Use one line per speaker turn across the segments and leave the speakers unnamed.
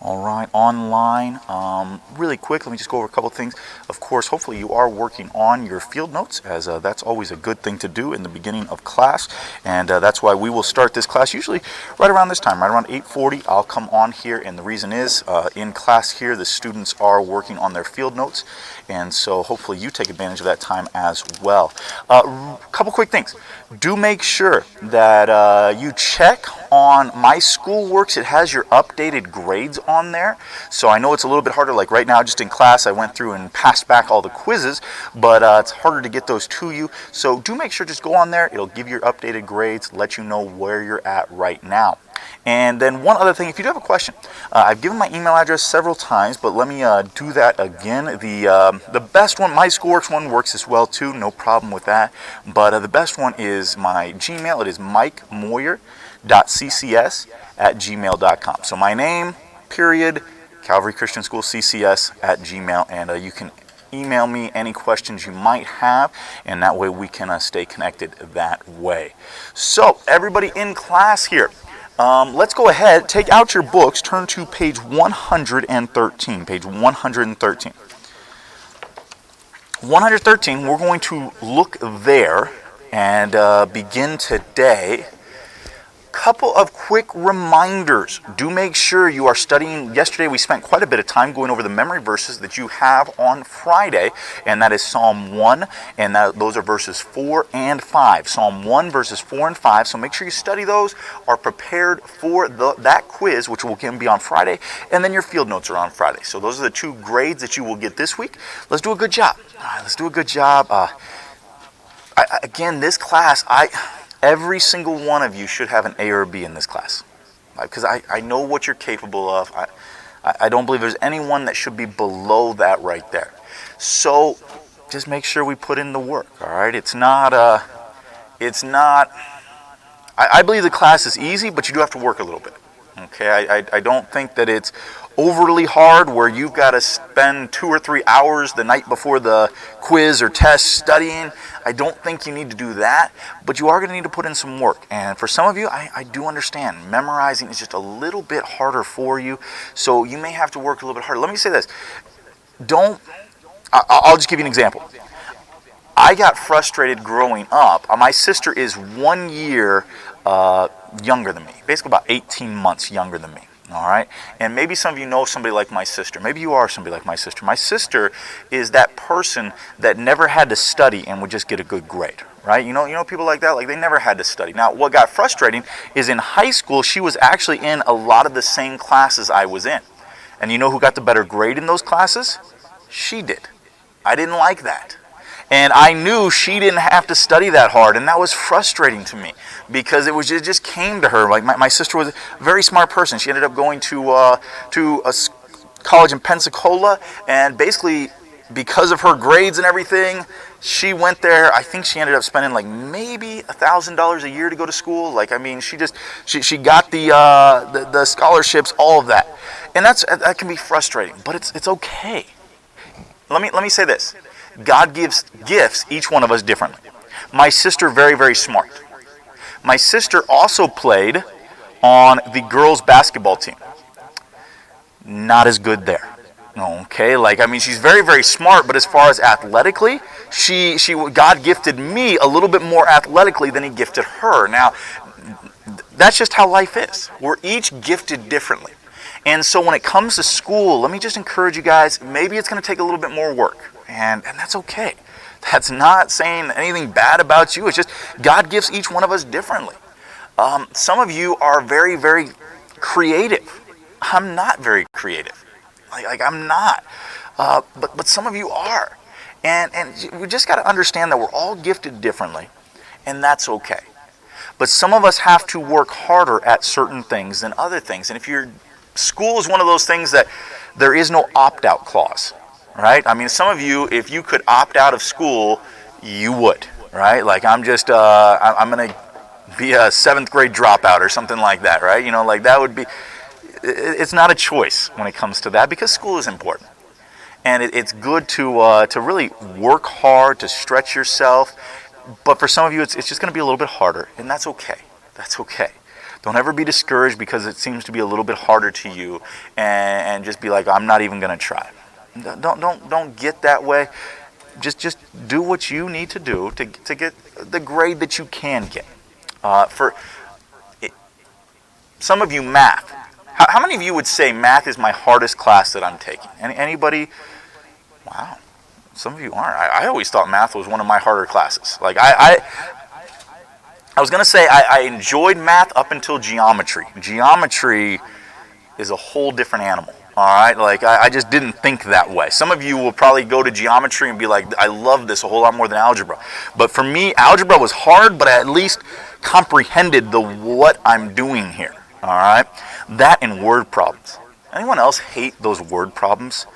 All right, online. Really quick, let me just go over a couple of things. Of course, hopefully you are working on your field notes, as that's always a good thing to do in the beginning of class, and that's why we will start this class usually right around this time, right around 8:40. I'll come on here, and the reason is in class here the students are working on their field notes, and so hopefully you take advantage of that time as well. A couple quick things. Do make sure that you check on My Schoolworks. It has your updated grades on there. So I know it's a little bit harder, like right now just in class I went through and passed back all the quizzes, but it's harder to get those to you. So do make sure, just go on there. It'll give you your updated grades, let you know where you're at right now. And then one other thing, if you do have a question, I've given my email address several times, but let me do that again. The best one, My Schoolworks one, works as well too, no problem with that. But the best one is my Gmail. It is mikemoyer.ccs@gmail.com. So my name, period, Calvary Christian School CCS@gmail, and you can email me any questions you might have, and that way we can stay connected that way. So everybody in class here, let's go ahead, take out your books, turn to page 113, page 113. 113, we're going to look there and begin today. Couple of quick reminders. Do make sure you are studying. Yesterday we spent quite a bit of time going over the memory verses that you have on Friday, and that is Psalm 1, and those are verses 4 and 5. Psalm 1, verses 4 and 5. So make sure you study those, are prepared for that quiz, which will again be on Friday, and then your field notes are on Friday. So those are the two grades that you will get this week. Let's do a good job. All right, let's do a good job. Again, this class, every single one of you should have an A or a B in this class, because I know what you're capable of. I don't believe there's anyone that should be below that right there. So just make sure we put in the work, all right? I believe the class is easy, but you do have to work a little bit, okay? I don't think that it's overly hard where you've got to spend 2 or 3 hours the night before the quiz or test studying. I don't think you need to do that, but you are going to need to put in some work. And for some of you, I do understand. Memorizing is just a little bit harder for you, so you may have to work a little bit harder. Let me say this. I'll just give you an example. I got frustrated growing up. My sister is 1 year younger than me, basically about 18 months younger than me. All right, and maybe some of you know somebody like my sister. Maybe you are somebody like my sister. My sister is that person that never had to study and would just get a good grade, right? You know people like that, like they never had to study. Now, what got frustrating is in high school, she was actually in a lot of the same classes I was in. And you know who got the better grade in those classes? She did. I didn't like that. And I knew she didn't have to study that hard, and that was frustrating to me because it just came to her. Like my sister was a very smart person. She ended up going to a college in Pensacola, and basically because of her grades and everything, she went there. I think she ended up spending like maybe $1,000 a year to go to school. Like, I mean, she got the scholarships, all of that, and that can be frustrating, but it's okay. Let me say this. God gifts each one of us differently. My sister, very, very smart. My sister also played on the girls' basketball team. Not as good there. Okay, she's very, very smart, but as far as athletically, God gifted me a little bit more athletically than He gifted her. Now, that's just how life is. We're each gifted differently. And so when it comes to school, let me just encourage you guys, maybe it's going to take a little bit more work. And that's okay. That's not saying anything bad about you. It's just God gifts each one of us differently. Some of you are very, very creative. I'm not very creative. I'm not. But some of you are. And we just got to understand that we're all gifted differently. And that's okay. But some of us have to work harder at certain things than other things. And school is one of those things that there is no opt-out clause. Right? I mean, some of you, if you could opt out of school, you would, right? Like, I'm going to be a 7th grade dropout or something like that, right? That would be, it's not a choice when it comes to that, because school is important. And it's good to really work hard, to stretch yourself. But for some of you, it's just going to be a little bit harder, and that's okay. That's okay. Don't ever be discouraged because it seems to be a little bit harder to you, and just be like, I'm not even going to try. Don't get that way. Just do what you need to do to get the grade that you can get. For some of you, math. How many of you would say math is my hardest class that I'm taking? Anybody? Wow. Some of you aren't. I always thought math was one of my harder classes. Like I was going to say I enjoyed math up until geometry. Geometry is a whole different animal. All right, like I just didn't think that way. Some of you will probably go to geometry and be like, I love this a whole lot more than algebra. But for me, algebra was hard, but I at least comprehended what I'm doing here. All right, that and word problems. Anyone else hate those word problems?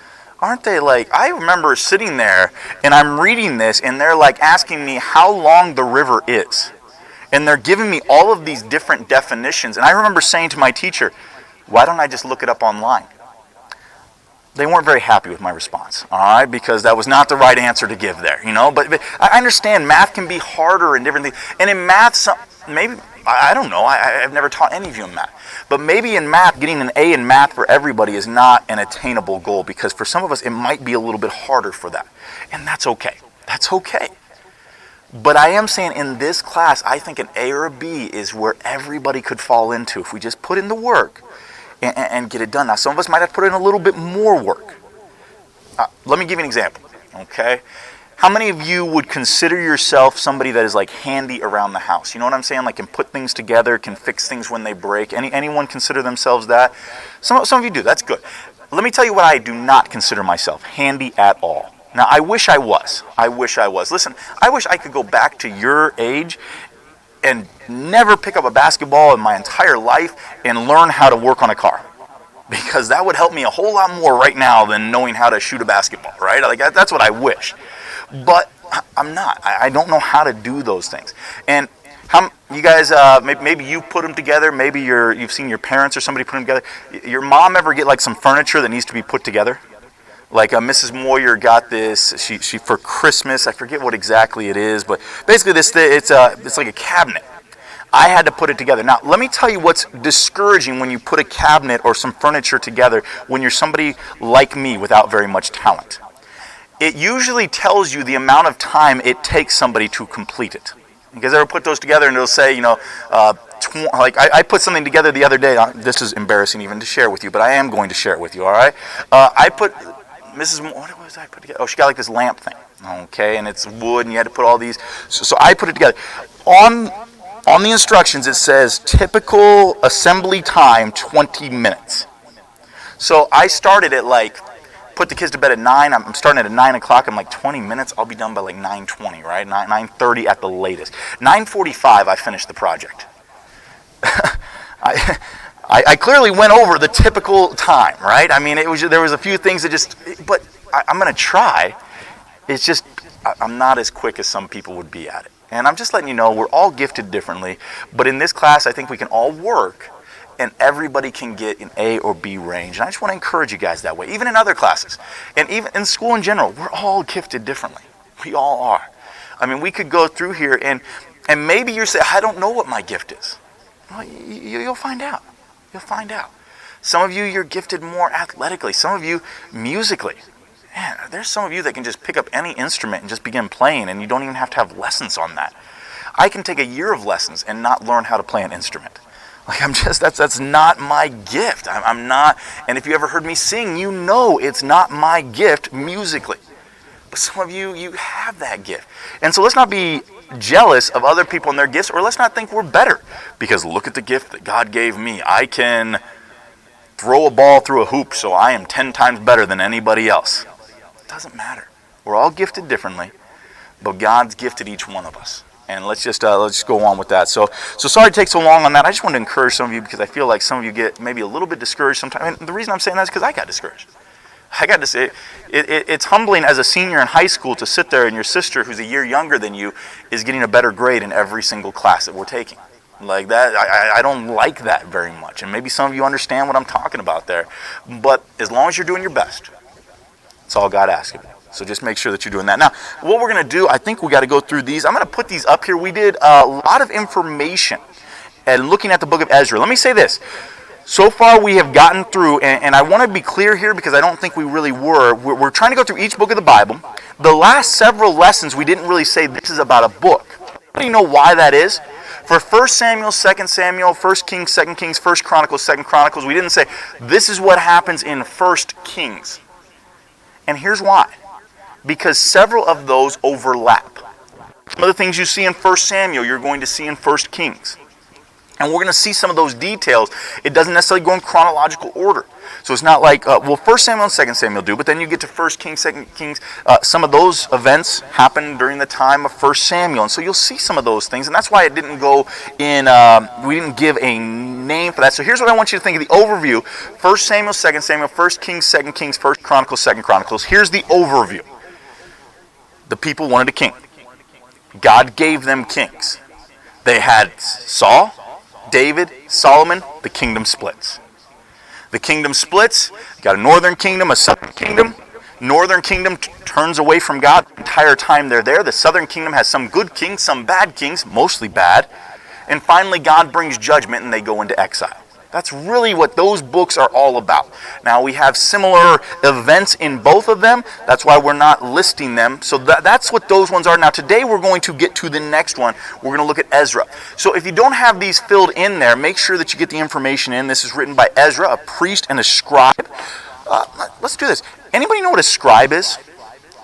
Aren't they like, I remember sitting there and I'm reading this and they're like asking me how long the river is. And they're giving me all of these different definitions. And I remember saying to my teacher, why don't I just look it up online? They weren't very happy with my response, all right, because that was not the right answer to give there, you know. But I understand math can be harder and different things. And in math, maybe, I don't know, I've never taught any of you in math. But maybe in math, getting an A in math for everybody is not an attainable goal, because for some of us, it might be a little bit harder for that. And that's okay. That's okay. But I am saying in this class, I think an A or a B is where everybody could fall into if we just put in the work and get it done. Now, some of us might have to put in a little bit more work. Let me give you an example, okay? How many of you would consider yourself somebody that is like handy around the house? You know what I'm saying? Like can put things together, can fix things when they break. Anyone consider themselves that? Some of you do. That's good. Let me tell you what I do not consider myself handy at all. Now, I wish I was. I wish I was. Listen, I wish I could go back to your age and never pick up a basketball in my entire life and learn how to work on a car. Because that would help me a whole lot more right now than knowing how to shoot a basketball, right? Like that's what I wish. But I'm not. I don't know how to do those things. And you guys, maybe you put them together. Maybe you've seen your parents or somebody put them together. Your mom ever get like some furniture that needs to be put together? Like Mrs. Moyer got this. She for Christmas. I forget what exactly it is, but basically it's like a cabinet. I had to put it together. Now, let me tell you what's discouraging when you put a cabinet or some furniture together when you're somebody like me without very much talent. It usually tells you the amount of time it takes somebody to complete it. You guys ever put those together and it'll say, like I put something together the other day. This is embarrassing even to share with you, but I am going to share it with you, all right? I put what was I put together? Oh, she got like this lamp thing, okay, and it's wood, and you had to put all these. So I put it together. On the instructions, it says typical assembly time 20 minutes. So I started at put the kids to bed at 9. I'm starting at 9 o'clock. I'm like 20 minutes. I'll be done by like 9:20, right? 9:30 at the latest. 9:45, I finished the project. I clearly went over the typical time, right? I mean, there was a few things but I'm going to try. It's just I'm not as quick as some people would be at it. And I'm just letting you know we're all gifted differently. But in this class, I think we can all work, and everybody can get an A or B range. And I just want to encourage you guys that way, even in other classes. And even in school in general, we're all gifted differently. We all are. I mean, we could go through here, and maybe you're saying, I don't know what my gift is. Well, you'll find out. You'll find out. Some of you, you're gifted more athletically. Some of you, musically. Man, there's some of you that can just pick up any instrument and just begin playing, and you don't even have to have lessons on that. I can take a year of lessons and not learn how to play an instrument. Like that's not my gift. I'm not, and if you ever heard me sing, you know it's not my gift musically. But some of you have that gift. And so let's not be jealous of other people and their gifts, or let's not think we're better. Because look at the gift that God gave me. I can throw a ball through a hoop, so I am 10 times better than anybody else. It doesn't matter. We're all gifted differently, but God's gifted each one of us. And let's just go on with that. So sorry to take so long on that. I just want to encourage some of you because I feel like some of you get maybe a little bit discouraged sometimes. And the reason I'm saying that is because I got discouraged. I got to say, it's humbling as a senior in high school to sit there and your sister, who's a year younger than you, is getting a better grade in every single class that we're taking. Like that, I don't like that very much. And maybe some of you understand what I'm talking about there. But as long as you're doing your best, that's all God asks of you. So just make sure that you're doing that. Now, what we're going to do, I think we got to go through these. I'm going to put these up here. We did a lot of information and looking at the book of Ezra. Let me say this. So far we have gotten through, and I want to be clear here because I don't think we really were. We're trying to go through each book of the Bible. The last several lessons we didn't really say this is about a book. Do you know why that is? For 1 Samuel, 2 Samuel, 1 Kings, 2 Kings, 1 Chronicles, 2 Chronicles, we didn't say this is what happens in 1 Kings. And here's why. Because several of those overlap. Some of the things you see in 1 Samuel, you're going to see in 1 Kings. And we're going to see some of those details. It doesn't necessarily go in chronological order. So it's not like, 1 Samuel and 2 Samuel do, but then you get to 1 Kings, 2 Kings. Some of those events happen during the time of 1 Samuel. And so you'll see some of those things. And that's why it didn't go in, we didn't give a name for that. So here's what I want you to think of the overview. 1 Samuel, 2 Samuel, 1 Kings, 2 Kings, 1 Chronicles, 2 Chronicles. Here's the overview. The people wanted a king. God gave them kings. They had Saul, David, Solomon. The kingdom splits. The kingdom splits. You got a northern kingdom, a southern kingdom. Northern kingdom turns away from God the entire time they're there. The southern kingdom has some good kings, some bad kings, mostly bad. And finally God brings judgment and they go into exile. That's really what those books are all about. Now we have similar events in both of them. That's why we're not listing them. So that's what those ones are. Now today we're going to get to the next one. We're going to look at Ezra. So if you don't have these filled in there, make sure that you get the information in. This is written by Ezra, a priest and a scribe. Let's do this. Anybody know what a scribe is?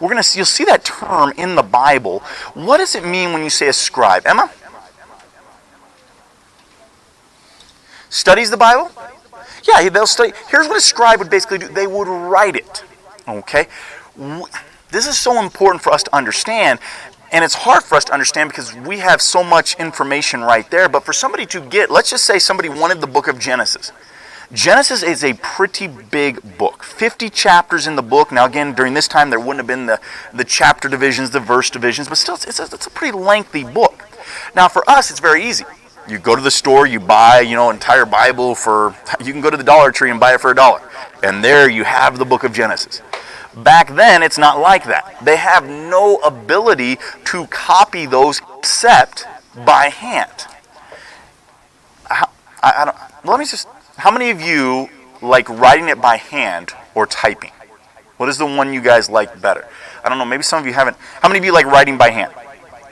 You'll see that term in the Bible. What does it mean when you say a scribe? Emma? Studies the Bible? Yeah, they'll study. Here's what a scribe would basically do. They would write it. Okay? This is so important for us to understand, and it's hard for us to understand because we have so much information right there. But for somebody to get, let's just say somebody wanted the book of Genesis. Genesis is a pretty big book. 50 chapters in the book. Now again, during this time there wouldn't have been the chapter divisions, the verse divisions, but still it's a pretty lengthy book. Now for us, it's very easy. You go to the store, you buy, an entire Bible you can go to the Dollar Tree and buy it for $1. And there you have the book of Genesis. Back then, it's not like that. They have no ability to copy those except by hand. How many of you like writing it by hand or typing? What is the one you guys like better? I don't know, maybe some of you haven't. How many of you like writing by hand?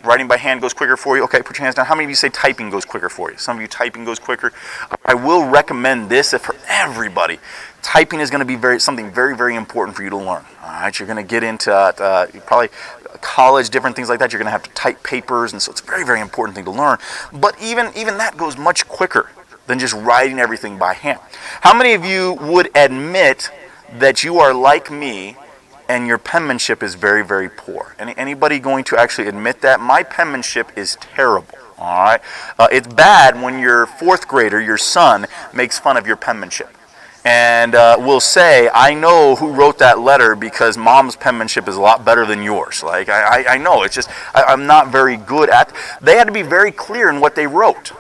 Writing by hand goes quicker for you? Okay, put your hands down. How many of you say typing goes quicker for you? Some of you typing goes quicker. I will recommend this for everybody. Typing is going to be something very, very important for you to learn. All right, you're going to get into probably college, different things like that. You're going to have to type papers, and so it's a very, very important thing to learn. But even that goes much quicker than just writing everything by hand. How many of you would admit that you are like me and your penmanship is very, very poor? Anybody going to actually admit that? My penmanship is terrible, all right? It's bad when your fourth grader, your son, makes fun of your penmanship. And will say, I know who wrote that letter because mom's penmanship is a lot better than yours. Like, I know, it's just, I'm not very good at. They had to be very clear in what they wrote.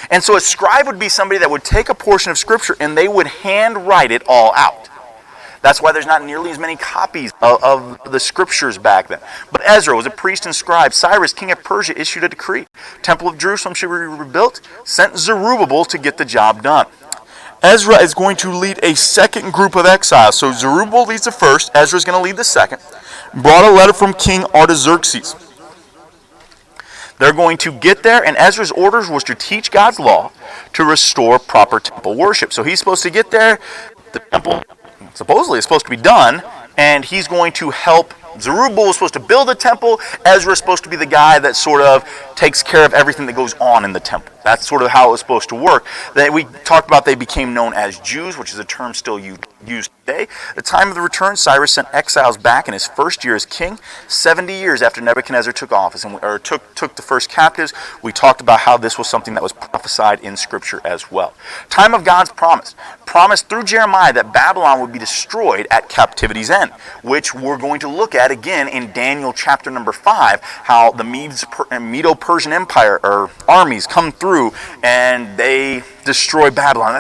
And so a scribe would be somebody that would take a portion of Scripture and they would handwrite it all out. That's why there's not nearly as many copies of the Scriptures back then. But Ezra was a priest and scribe. Cyrus, king of Persia, issued a decree. Temple of Jerusalem should be rebuilt, sent Zerubbabel to get the job done. Ezra is going to lead a second group of exiles. So Zerubbabel leads the first, Ezra is going to lead the second. Brought a letter from King Artaxerxes. They're going to get there, and Ezra's orders was to teach God's law to restore proper temple worship. So he's supposed to get there, the temple supposedly is supposed to be done, and he's going to help. Zerubbabel was supposed to build a temple. Ezra is supposed to be the guy that sort of takes care of everything that goes on in the temple. That's sort of how it was supposed to work. That we talked about, they became known as Jews, which is a term still used today. At the time of the return, Cyrus sent exiles back in his first year as king, 70 years after Nebuchadnezzar took office, or took the first captives. We talked about how this was something that was prophesied in Scripture as well. Time of God's promise. Promised through Jeremiah that Babylon would be destroyed at captivity's end, which we're going to look at again in Daniel chapter number 5, how the Medo-Persian Empire, or armies, come through and they destroy Babylon.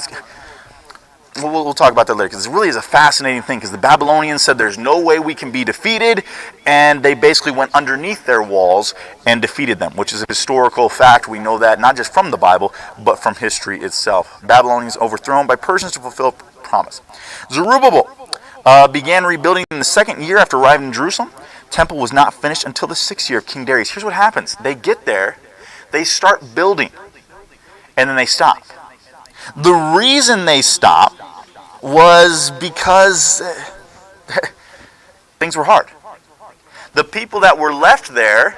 we'll talk about that later, because it really is a fascinating thing, because the Babylonians said there's no way we can be defeated, and they basically went underneath their walls and defeated them, which is a historical fact. We know that not just from the Bible, but from history itself. Babylonians overthrown by Persians to fulfill promise. Zerubbabel began rebuilding in the second year after arriving in Jerusalem. Temple was not finished until the 6th year of King Darius. Here's what happens. They get there, they start building, and then they stop. The reason they stopped was because things were hard. The people that were left there,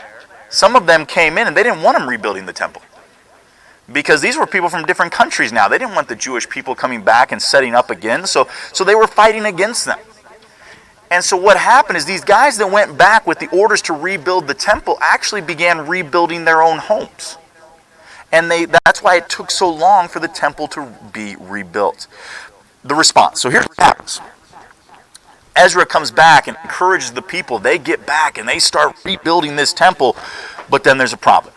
some of them came in and they didn't want them rebuilding the temple. Because these were people from different countries now. They didn't want the Jewish people coming back and setting up again, so they were fighting against them. And so what happened is these guys that went back with the orders to rebuild the temple actually began rebuilding their own homes. And that's why it took so long for the temple to be rebuilt. The response. So here's what happens. Ezra comes back and encourages the people. They get back and they start rebuilding this temple. But then there's a problem.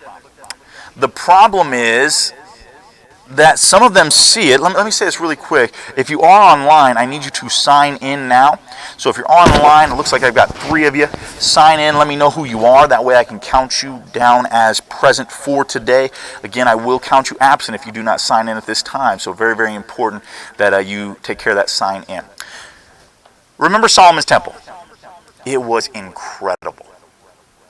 The problem is that some of them see it. Let me say this really quick. If you are online, I need you to sign in now. So if you're online, it looks like I've got 3 of you. Sign in. Let me know who you are. That way I can count you down as present for today. Again, I will count you absent if you do not sign in at this time. So very, very important that you take care of that sign in. Remember Solomon's temple. It was incredible.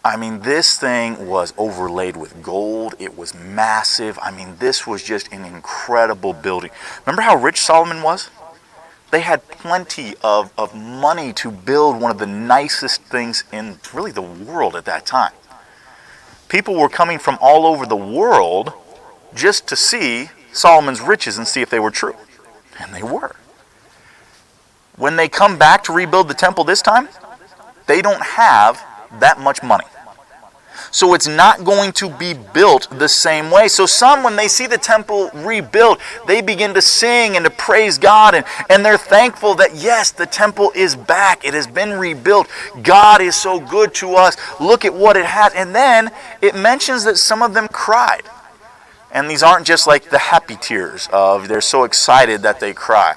I mean, this thing was overlaid with gold. It was massive. I mean, this was just an incredible building. Remember how rich Solomon was? They had plenty of money to build one of the nicest things in really the world at that time. People were coming from all over the world just to see Solomon's riches and see if they were true. And they were. When they come back to rebuild the temple this time, they don't have that much money. So it's not going to be built the same way. So some, when they see the temple rebuilt, they begin to sing and to praise God. And they're thankful that, yes, the temple is back. It has been rebuilt. God is so good to us. Look at what it has. And then it mentions that some of them cried. And these aren't just like the happy tears of they're so excited that they cry.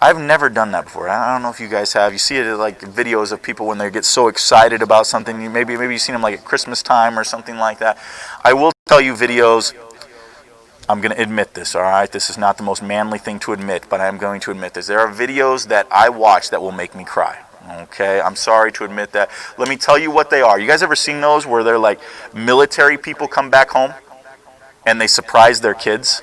I've never done that before. I don't know if you guys have. You see it like videos of people when they get so excited about something. Maybe you've seen them like at Christmas time or something like that. I will tell you videos. I'm going to admit this, all right? This is not the most manly thing to admit, but I'm going to admit this. There are videos that I watch that will make me cry. Okay, I'm sorry to admit that. Let me tell you what they are. You guys ever seen those where they're like military people come back home and they surprise their kids?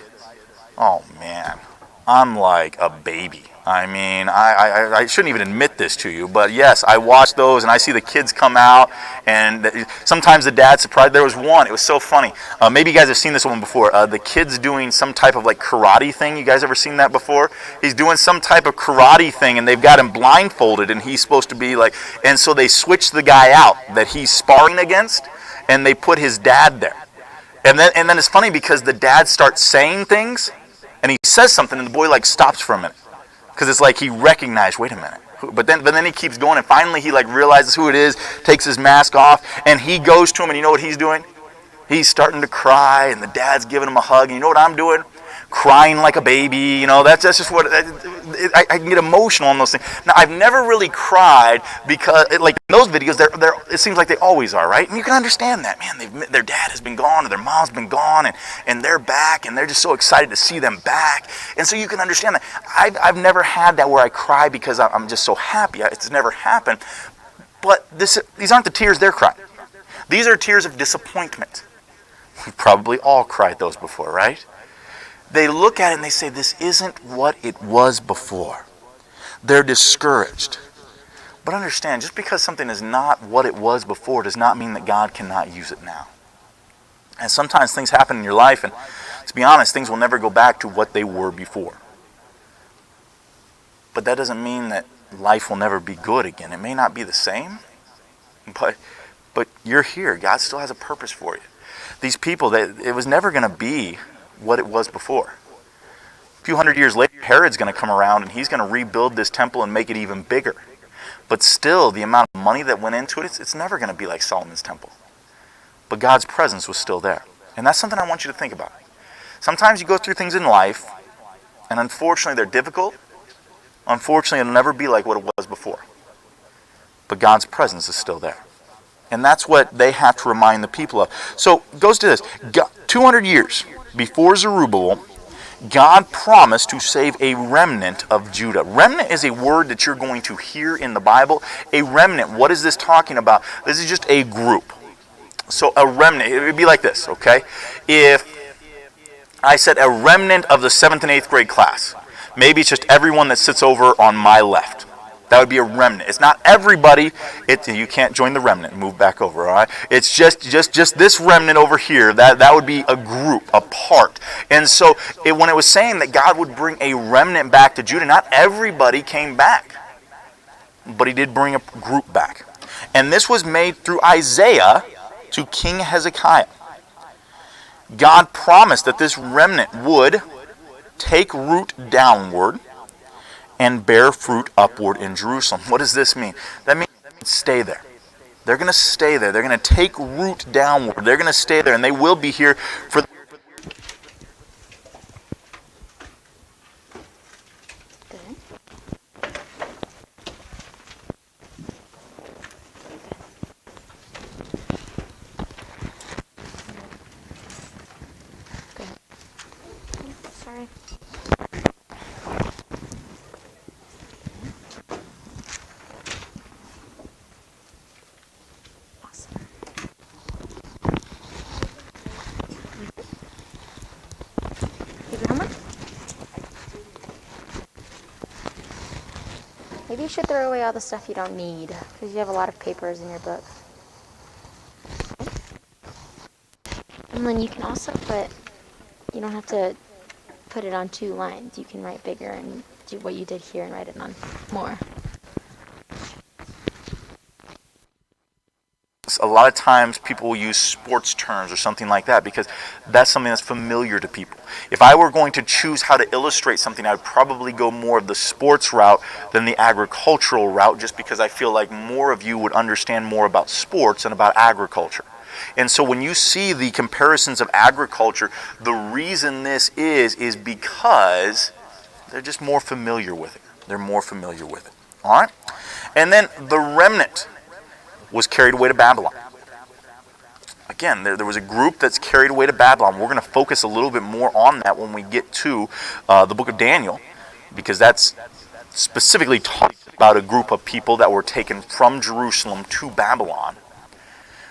Oh man, I'm like a baby. I mean, I shouldn't even admit this to you, but yes, I watch those and I see the kids come out, and sometimes the dad's surprised. There was one, it was so funny. Maybe you guys have seen this one before. The kid's doing some type of like karate thing. You guys ever seen that before? He's doing some type of karate thing, and they've got him blindfolded, and he's supposed to be like, and so they switch the guy out that he's sparring against, and they put his dad there. And then it's funny because the dad starts saying things, and he says something, and the boy like stops for a minute. Because it's like he recognized, wait a minute. But then he keeps going, and finally he like realizes who it is, takes his mask off, and he goes to him, and you know what he's doing? He's starting to cry, and the dad's giving him a hug, and you know what I'm doing? Crying like a baby, you know, that's just what, I can get emotional on those things. Now, I've never really cried because, like in those videos, it seems like they always are, right? And you can understand that, man, their dad has been gone, or their mom's been gone, and they're back, and they're just so excited to see them back, and so you can understand that. I've never had that where I cry because I'm just so happy. It's never happened, but these aren't the tears they're crying. These are tears of disappointment. We've probably all cried those before, right? They look at it and they say, this isn't what it was before. They're discouraged. But understand, just because something is not what it was before does not mean that God cannot use it now. And sometimes things happen in your life, and to be honest, things will never go back to what they were before. But that doesn't mean that life will never be good again. It may not be the same, but you're here. God still has a purpose for you. These people, it was never going to be what it was before. A few hundred years later, Herod's going to come around and he's going to rebuild this temple and make it even bigger. But still, the amount of money that went into it, it's never going to be like Solomon's temple. But God's presence was still there. And that's something I want you to think about. Sometimes you go through things in life, and unfortunately they're difficult, Unfortunately, it'll never be like what it was before. But God's presence is still there. And that's what they have to remind the people of. So it goes to this. 200 years before Zerubbabel, God promised to save a remnant of Judah. Remnant is a word that you're going to hear in the Bible. A remnant, what is this talking about? This is just a group. So a remnant, it would be like this, okay? If I said a remnant of the 7th and 8th grade class, maybe it's just everyone that sits over on my left. That would be a remnant. It's not everybody. You can't join the remnant. Move back over, all right? It's just this remnant over here. That would be a group, a part. And so when it was saying that God would bring a remnant back to Judah, not everybody came back. But he did bring a group back. And this was made through Isaiah to King Hezekiah. God promised that this remnant would take root downward and bear fruit upward in Jerusalem. What does this mean? That means stay there. They're going to stay there. They're going to take root downward. They're going to stay there, and they will be here for
Sorry. Maybe you should throw away all the stuff you don't need, because you have a lot of papers in your book. And then you can also you don't have to put it on 2 lines. You can write bigger and do what you did here and write it on more.
A lot of times people will use sports terms or something like that because that's something that's familiar to people. If I were going to choose how to illustrate something, I would probably go more of the sports route than the agricultural route, just because I feel like more of you would understand more about sports than about agriculture. And so when you see the comparisons of agriculture, the reason this is because they're just more familiar with it. They're more familiar with it. All right? And then the remnant was carried away to Babylon. Again, there was a group that's carried away to Babylon. We're going to focus a little bit more on that when we get to the book of Daniel, because that's specifically talking about a group of people that were taken from Jerusalem to Babylon.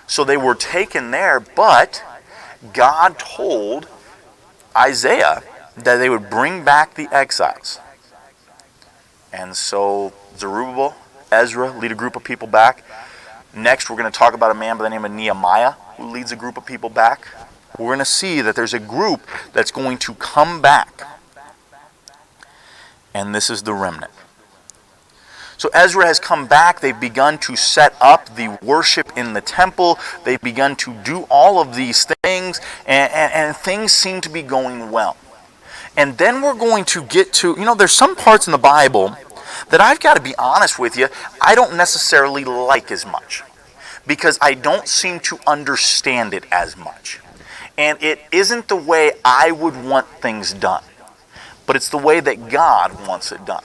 So they were taken there, but God told Isaiah that they would bring back the exiles. And so Zerubbabel, Ezra lead a group of people back. Next, we're going to talk about a man by the name of Nehemiah who leads a group of people back. We're going to see that there's a group that's going to come back. And this is the remnant. So Ezra has come back. They've begun to set up the worship in the temple. They've begun to do all of these things, and things seem to be going well. And then we're going to get to, there's some parts in the Bible that I've got to be honest with you, I don't necessarily like as much, because I don't seem to understand it as much. And it isn't the way I would want things done, but it's the way that God wants it done.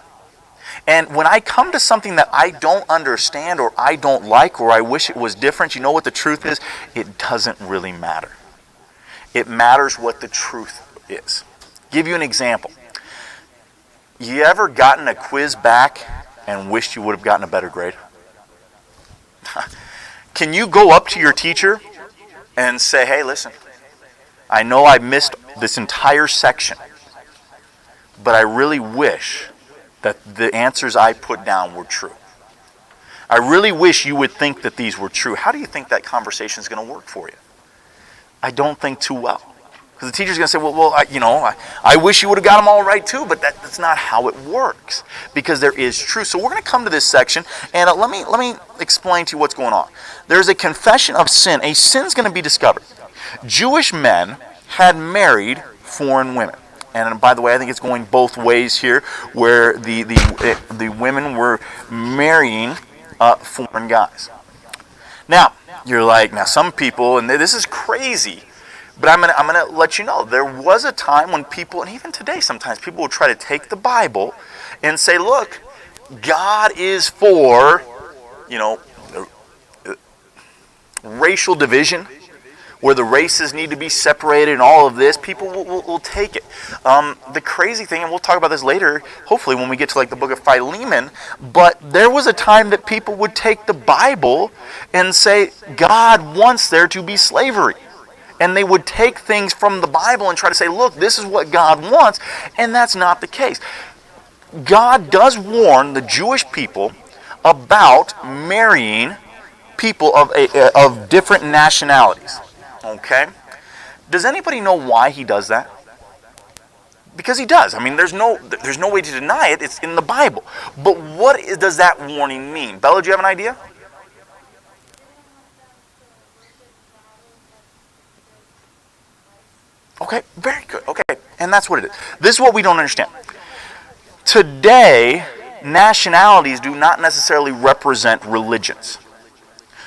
And when I come to something that I don't understand or I don't like or I wish it was different, you know what the truth is? It doesn't really matter. It matters what the truth is. Give you an example. You ever gotten a quiz back and wished you would have gotten a better grade? Can you go up to your teacher and say, hey, listen, I know I missed this entire section, but I really wish that the answers I put down were true. I really wish you would think that these were true. How do you think that conversation is going to work for you? I don't think too well. Because the teacher's going to say, I wish you would have got them all right too, but that's not how it works. Because there is truth. So we're going to come to this section, and let me explain to you what's going on. There's a confession of sin. A sin's going to be discovered. Jewish men had married foreign women. And by the way, I think it's going both ways here, where the women were marrying foreign guys. Now, you're like, some people, and this is crazy, but I'm gonna let you know, there was a time when people, and even today sometimes, people will try to take the Bible and say, look, God is for, you know, racial division, where the races need to be separated and all of this, people will take it. The crazy thing, and we'll talk about this later, hopefully when we get to like the book of Philemon, but there was a time that people would take the Bible and say, God wants there to be slavery. And they would take things from the Bible and try to say, look, this is what God wants, and that's not the case. God does warn the Jewish people about marrying people of different nationalities. Okay? Does anybody know why he does that? Because he does. I mean, there's no way to deny it. It's in the Bible. But what does that warning mean? Bella, do you have an idea? Okay, very good. Okay, and that's what it is. This is what we don't understand. Today, nationalities do not necessarily represent religions.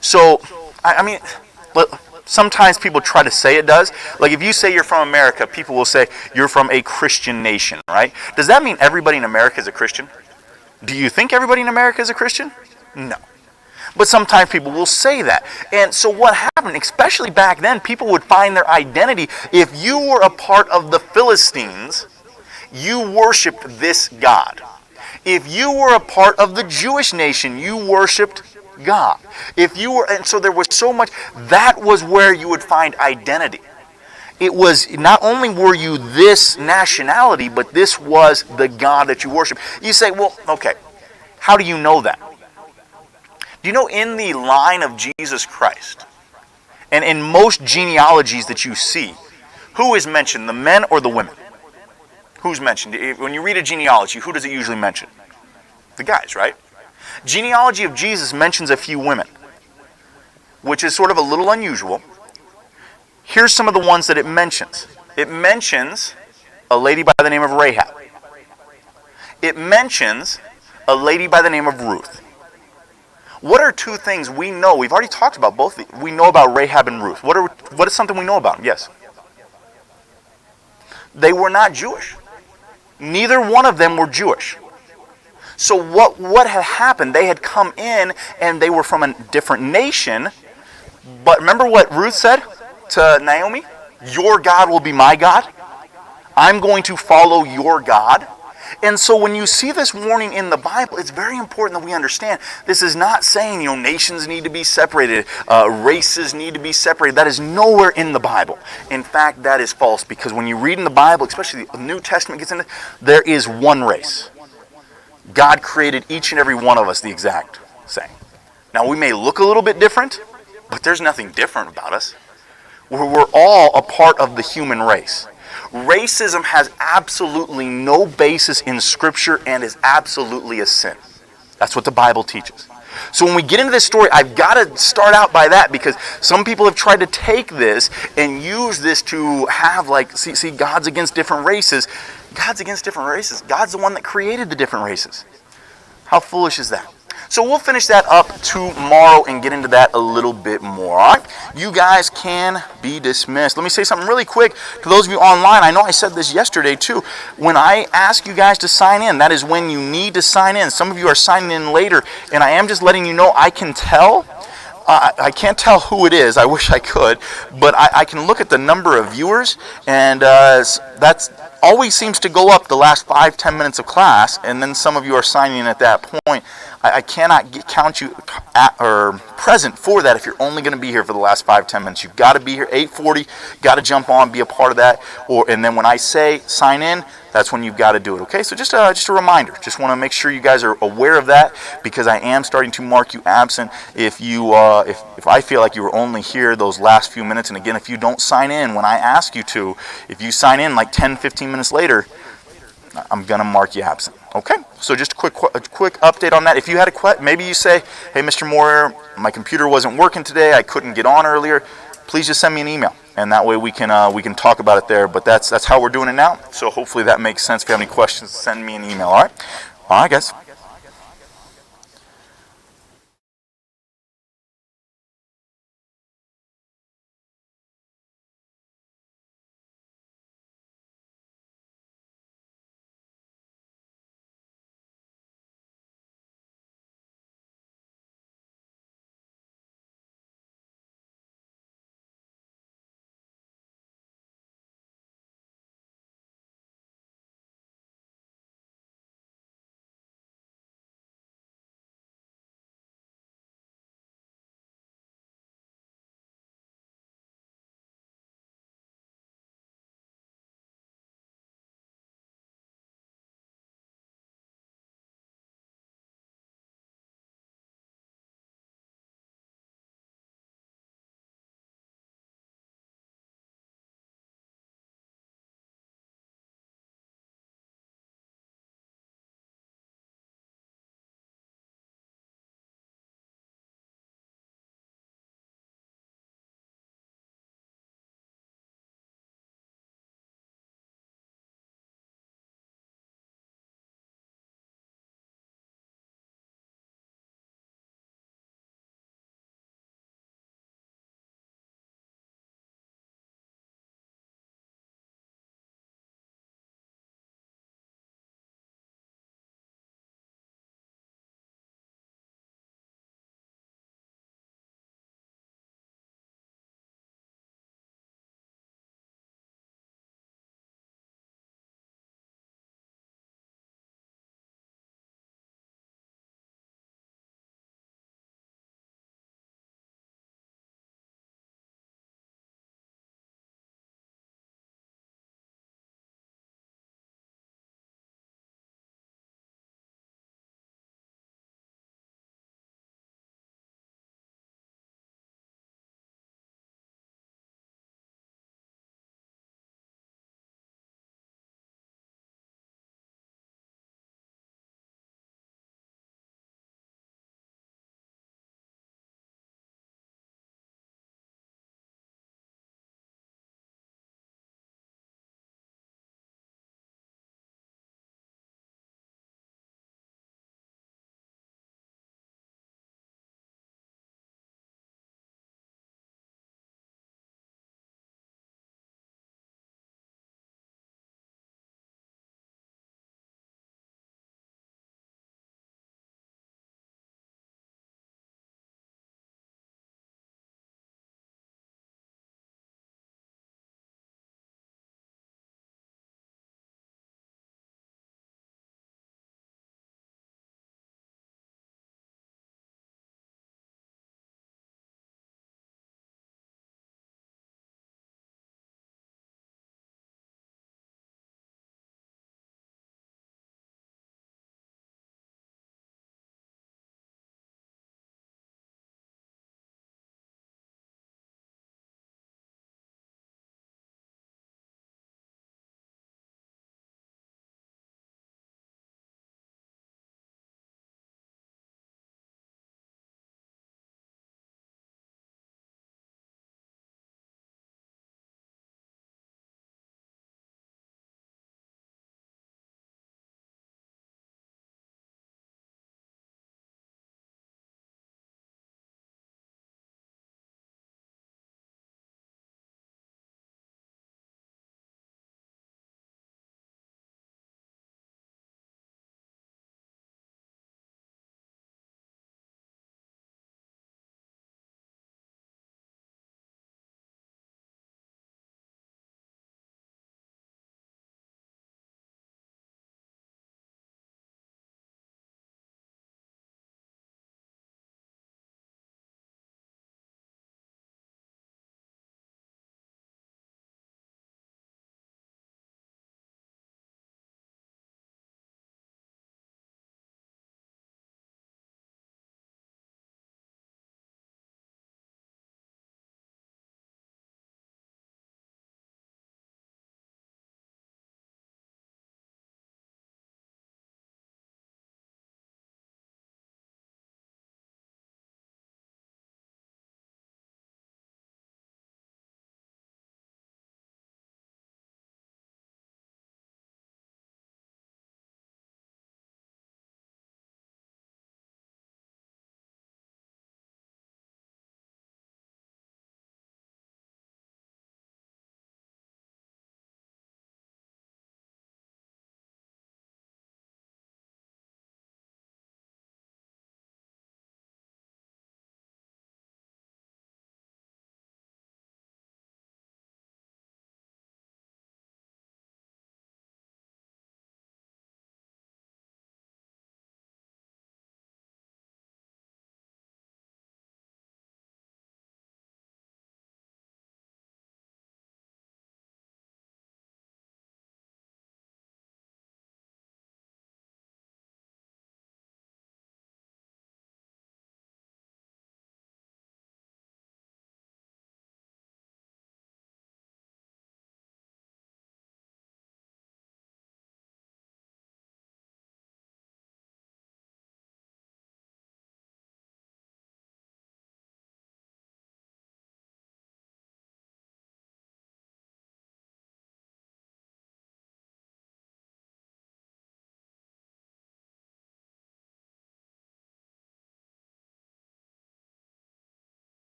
So, I mean, sometimes people try to say it does. Like if you say you're from America, people will say you're from a Christian nation, right? Does that mean everybody in America is a Christian? Do you think everybody in America is a Christian? No. But sometimes people will say that. And so what happened, especially back then, people would find their identity. If you were a part of the Philistines, you worshiped this God. If you were a part of the Jewish nation, you worshiped God. If you were, and so there was so much, that was where you would find identity. It was not only were you this nationality, but this was the God that you worship. You say, well, okay, how do you know that? Do you know in the line of Jesus Christ, and in most genealogies that you see, who is mentioned, the men or the women? Who's mentioned? When you read a genealogy, who does it usually mention? The guys, right? Genealogy of Jesus mentions a few women, which is sort of a little unusual. Here's some of the ones that it mentions. It mentions a lady by the name of Rahab. It mentions a lady by the name of Ruth. What are two things we know? We've already talked about both. We know about Rahab and Ruth. What is something we know about them? Yes. They were not Jewish. Neither one of them were Jewish. So what had happened? They had come in and they were from a different nation. But remember what Ruth said to Naomi? Your God will be my God. I'm going to follow your God. And so when you see this warning in the Bible, it's very important that we understand this is not saying, nations need to be separated, races need to be separated. That is nowhere in the Bible. In fact, that is false, because when you read in the Bible, especially the New Testament gets into, there is one race. God created each and every one of us the exact same. Now, we may look a little bit different, but there's nothing different about us. We're all a part of the human race. Racism has absolutely no basis in Scripture and is absolutely a sin. That's what the Bible teaches. So when we get into this story, I've got to start out by that, because some people have tried to take this and use this to have see, God's against different races. God's against different races. God's the one that created the different races. How foolish is that? So we'll finish that up tomorrow and get into that a little bit more. All right? You guys can be dismissed. Let me say something really quick to those of you online. I know I said this yesterday too. When I ask you guys to sign in, that is when you need to sign in. Some of you are signing in later, and I am just letting you know I can tell. I can't tell who it is. I wish I could. But I can look at the number of viewers, and that's always seems to go up the last 5-10 minutes of class, and then some of you are signing in at that point. I cannot count you present for that if you're only going to be here for the last 5-10 minutes. You've got to be here 8:40, got to jump on, be a part of that, and then when I say sign in, that's when you've got to do it. Okay, so just a reminder. Just want to make sure you guys are aware of that, because I am starting to mark you absent if you if I feel like you were only here those last few minutes. And again, if you don't sign in when I ask you to, if you sign in like 10-15 minutes later, I'm going to mark you absent. Okay? So just a quick update on that. If you had a question, maybe you say, hey, Mr. Moyer, my computer wasn't working today, I couldn't get on earlier, please just send me an email. And that way we can talk about it there. But that's how we're doing it now. So hopefully that makes sense. If you have any questions, send me an email. All right? All right, guys.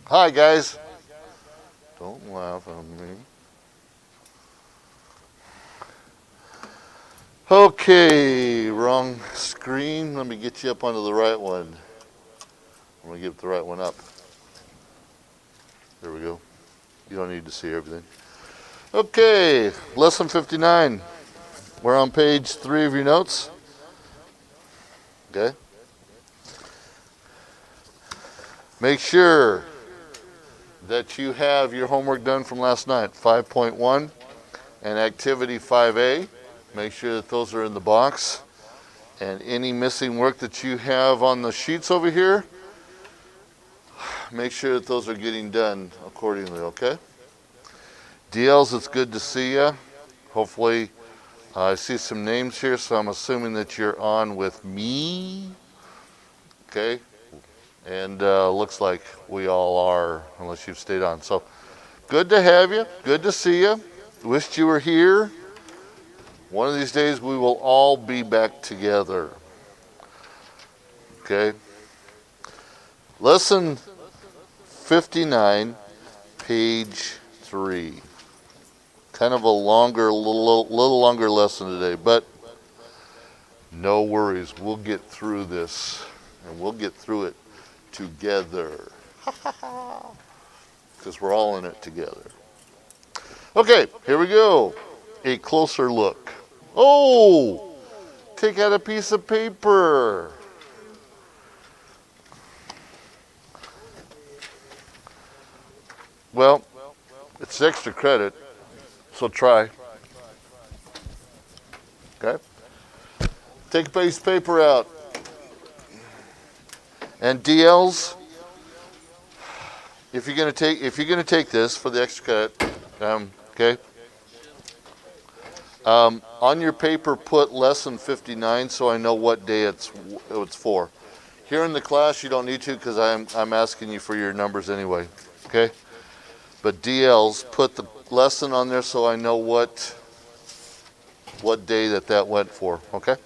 Hi, guys. Don't laugh at me. Okay, wrong screen. Let me get you up onto the right one. I'm going to get the right one up. There we go. You don't need to see everything. Okay, lesson 59. We're on page 3 of your notes. Okay. Make sure that you have your homework done from last night, 5.1 and activity 5A. Make sure that those are in the box. And any missing work that you have on the sheets over here, make sure that those are getting done accordingly, okay? DLs, it's good to see you. Hopefully, I see some names here, so I'm assuming that you're on with me. Okay? And looks like we all are, unless you've stayed on. So, good to have you. Good to see you. Wished you were here. One of these days, we will all be back together. Okay? Lesson 59, page 3. Kind of a longer, little longer lesson today, but no worries. We'll get through this, and we'll get through it together. Because we're all in it together. Okay, here we go. A closer look. Oh, take out a piece of paper. Well, it's extra credit, so try. Okay? Take a piece of paper out. And DLs, if you're gonna take this for the extra credit, okay. On your paper, put lesson 59 so I know what day it's for. Here in the class, you don't need to because I'm asking you for your numbers anyway. Okay. But DLs, put the lesson on there so I know what day that went for. Okay.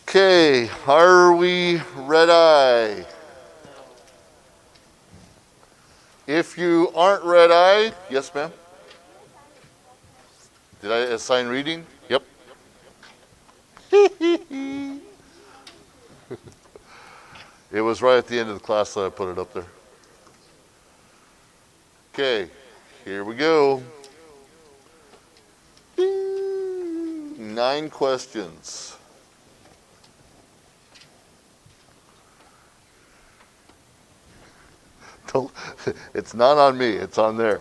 Okay, are we red eye? If you aren't red eye, yes, ma'am. Did I assign reading? Yep. It was right at the end of the class that I put it up there. Okay, here we go. 9 questions. It's not on me, it's on there.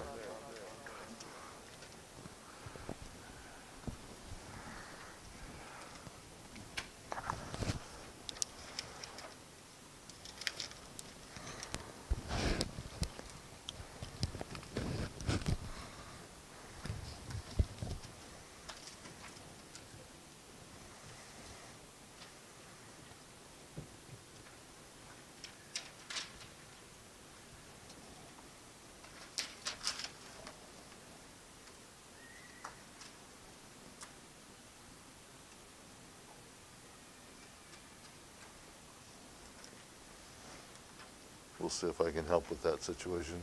We'll see if I can help with that situation.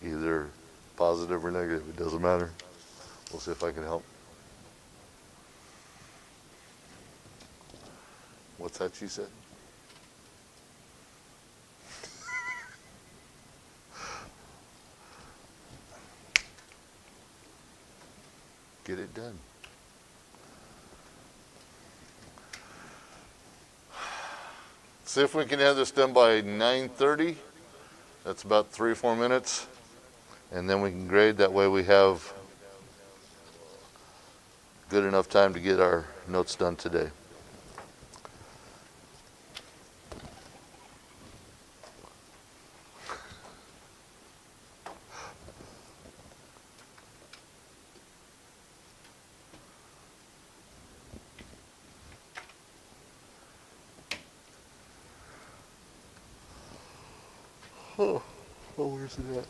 Either positive or negative, it doesn't matter. We'll see if I can help. What's that she said? Get it done. See if we can have this done by 9:30. That's about 3 or 4 minutes. And then we can grade. That way we have good enough time to get our notes done today. Oh, where's it at?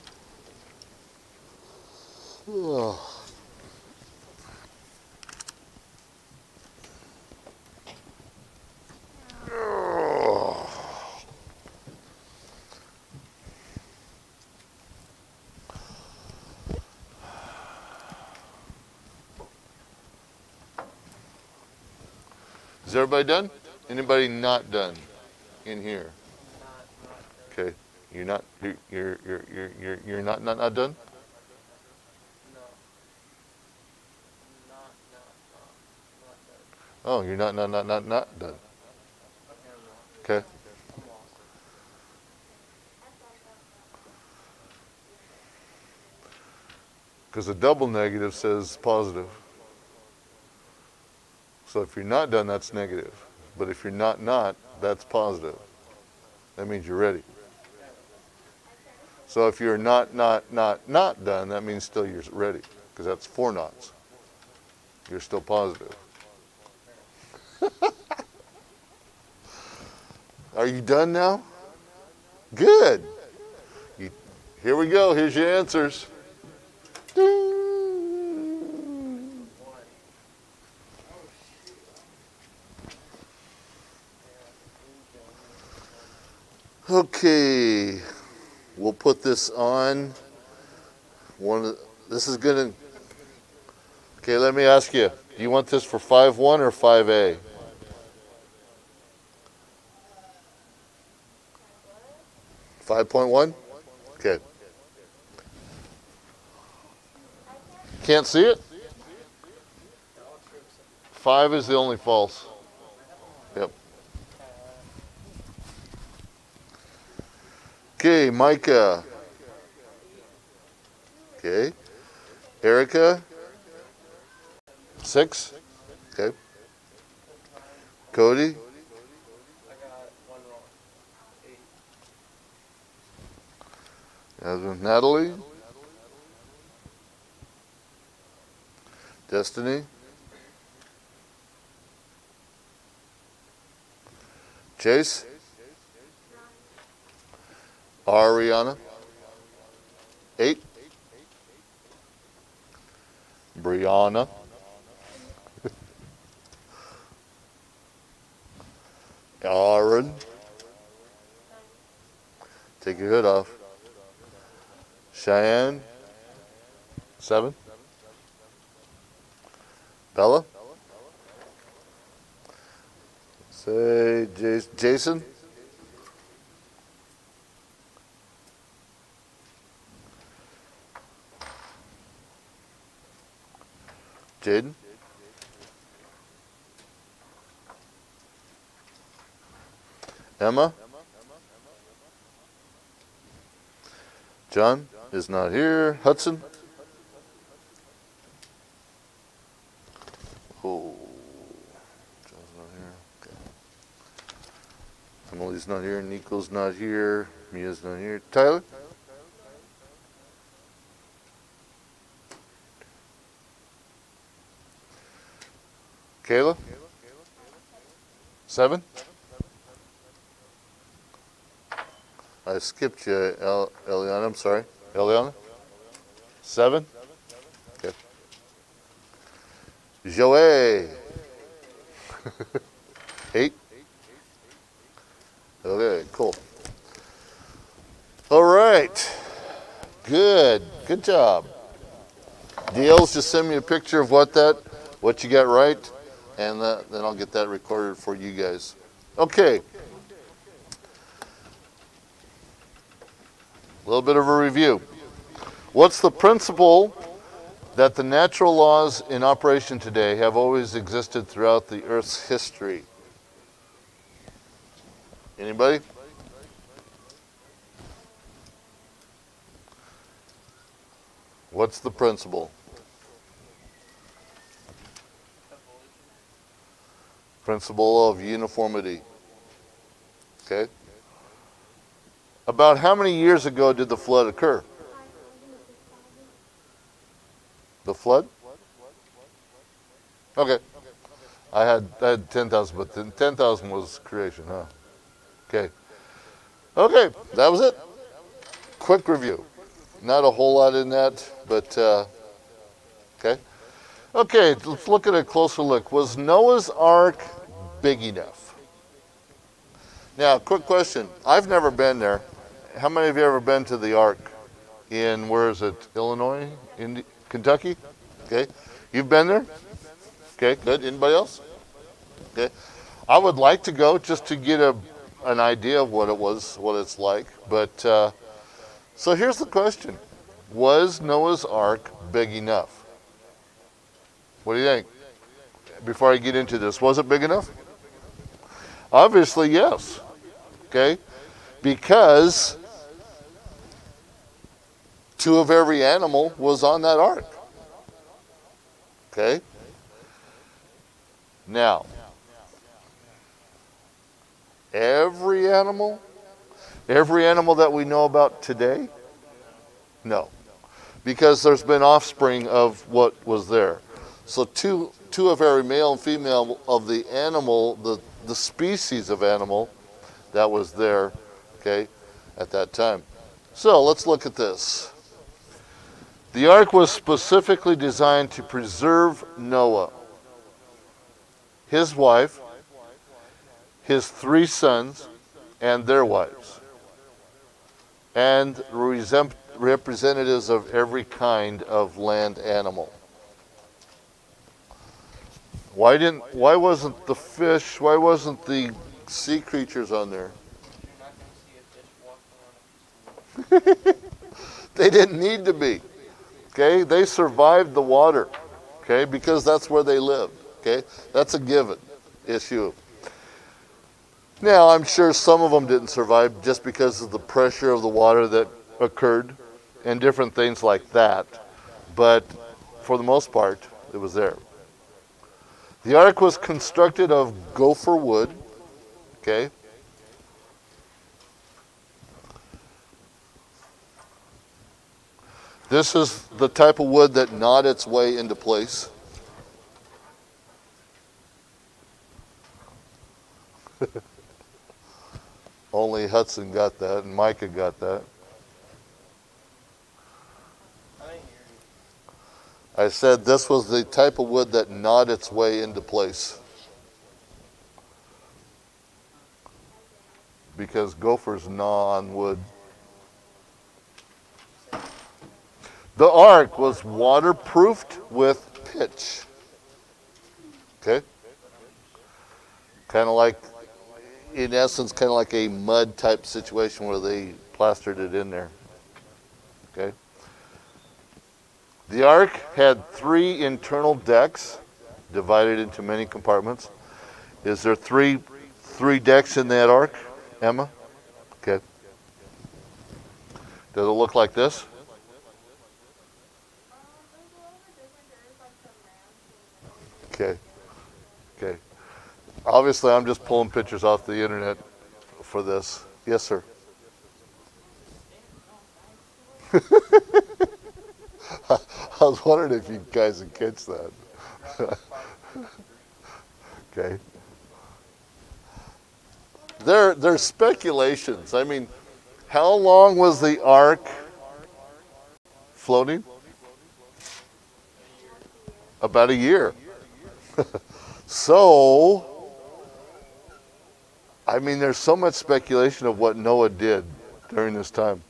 Oh. Is everybody done? Anybody not done in here? Okay, you're not you're not done. Oh, you're not done. Okay. Because a double negative says positive. So if you're not done, that's negative. But if you're not, that's positive. That means you're ready. So if you're not done, that means still you're ready. Because that's 4 nots. You're still positive. Are you done now? Good. Here we go. Here's your answers. Ding. Okay, we'll put this on. This is gonna. Okay, let me ask you. Do you want this for 5.1 or 5A? 5.1? Okay. Can't see it? 5 is the only false. Yep. Okay, Micah. Okay. Erica. 6. Okay. Cody. Natalie. Destiny. Chase. Ariana. 8. Brianna. Aaron. Take your hood off. Cheyenne. 7. Bella. Say Jason. Jaden. Emma. John is not here. Hudson. Oh, John's not here. Okay. Emily's not here. Nico's not here. Mia's not here. Tyler. Kayla. 7. I skipped you, Eliana. I'm sorry. Eliana? 7? Okay. Joey. 8? Okay, cool. All right. Good. Good job. Dale's just send me a picture of what you got right, and then I'll get that recorded for you guys. Okay. A little bit of a review. What's the principle that the natural laws in operation today have always existed throughout the Earth's history? Anybody? What's the principle? Principle of uniformity. Okay. About how many years ago did the flood occur? The flood? Okay. I had 10,000, but then 10,000 was creation, huh? Okay. Okay, that was it. Quick review. Not a whole lot in that, but okay. Okay, let's look at a closer look. Was Noah's Ark big enough? Now, quick question. I've never been there. How many of you ever been to the Ark in, where is it, Illinois? Kentucky? Okay. You've been there? Okay, good. Anybody else? Okay. I would like to go just to get an idea of what it was, what it's like. But so here's the question: was Noah's Ark big enough? What do you think? Before I get into this, was it big enough? Obviously, yes. Okay, because two of every animal was on that ark. Okay. Now, every animal that we know about today, no, because there's been offspring of what was there. So two of every male and female of the animal, the species of animal that was there, okay, at that time. So let's look at this. The ark was specifically designed to preserve Noah, his wife, his 3 sons, and their wives, and representatives of every kind of land animal. Why wasn't the fish, why wasn't the sea creatures on there? They didn't need to be. Okay, they survived the water. Okay, because that's where they lived. Okay, that's a given issue. Now, I'm sure some of them didn't survive just because of the pressure of the water that occurred and different things like that. But for the most part, it was there. The ark was constructed of gopher wood. Okay. This is the type of wood that gnawed its way into place. Only Hudson got that, and Micah got that. I said this was the type of wood that gnawed its way into place. Because gophers gnaw on wood. The ark was waterproofed with pitch. Okay? Kind of like, in essence, kind of like a mud type situation where they plastered it in there. Okay? The ark had 3 internal decks divided into many compartments. Is there three decks in that ark, Emma? Okay. Does it look like this? Okay. Okay. Obviously, I'm just pulling pictures off the internet for this. Yes, sir. I was wondering if you guys would catch that. Okay. There's speculations. I mean, how long was the ark floating? About a year. So, I mean, there's so much speculation of what Noah did during this time,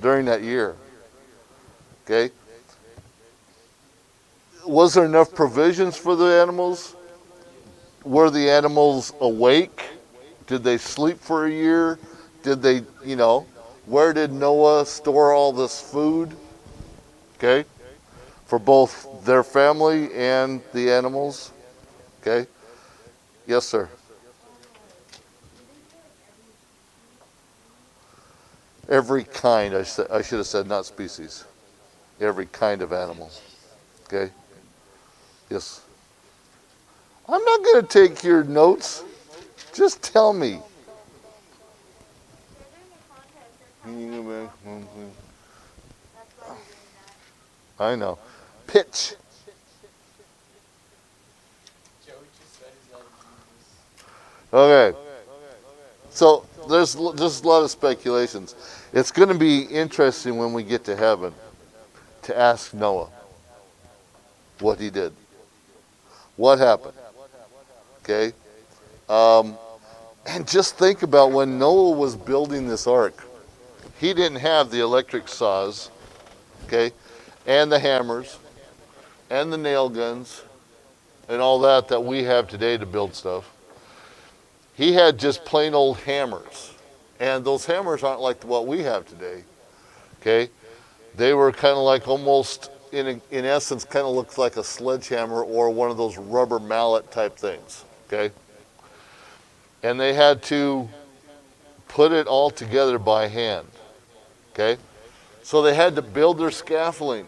during that year. Okay? Was there enough provisions for the animals? Were the animals awake? Did they sleep for a year? Did they, where did Noah store all this food? Okay? For both their family and the animals. Okay? Yes, sir. Every kind, I should have said, not species. Every kind of animal. Okay? Yes. I'm not going to take your notes. Just tell me. I know. Pitch. Okay. So there's just a lot of speculations. It's going to be interesting when we get to heaven to ask Noah what he did. What happened? Okay? And just think about when Noah was building this ark. He didn't have the electric saws, okay, and the hammers, and the nail guns, and all that we have today to build stuff. he had just plain old hammers. And those hammers aren't like what we have today. Okay? They were kind of like almost, in essence, kind of looks like a sledgehammer or one of those rubber mallet type things. Okay? And they had to put it all together by hand. Okay? So they had to build their scaffolding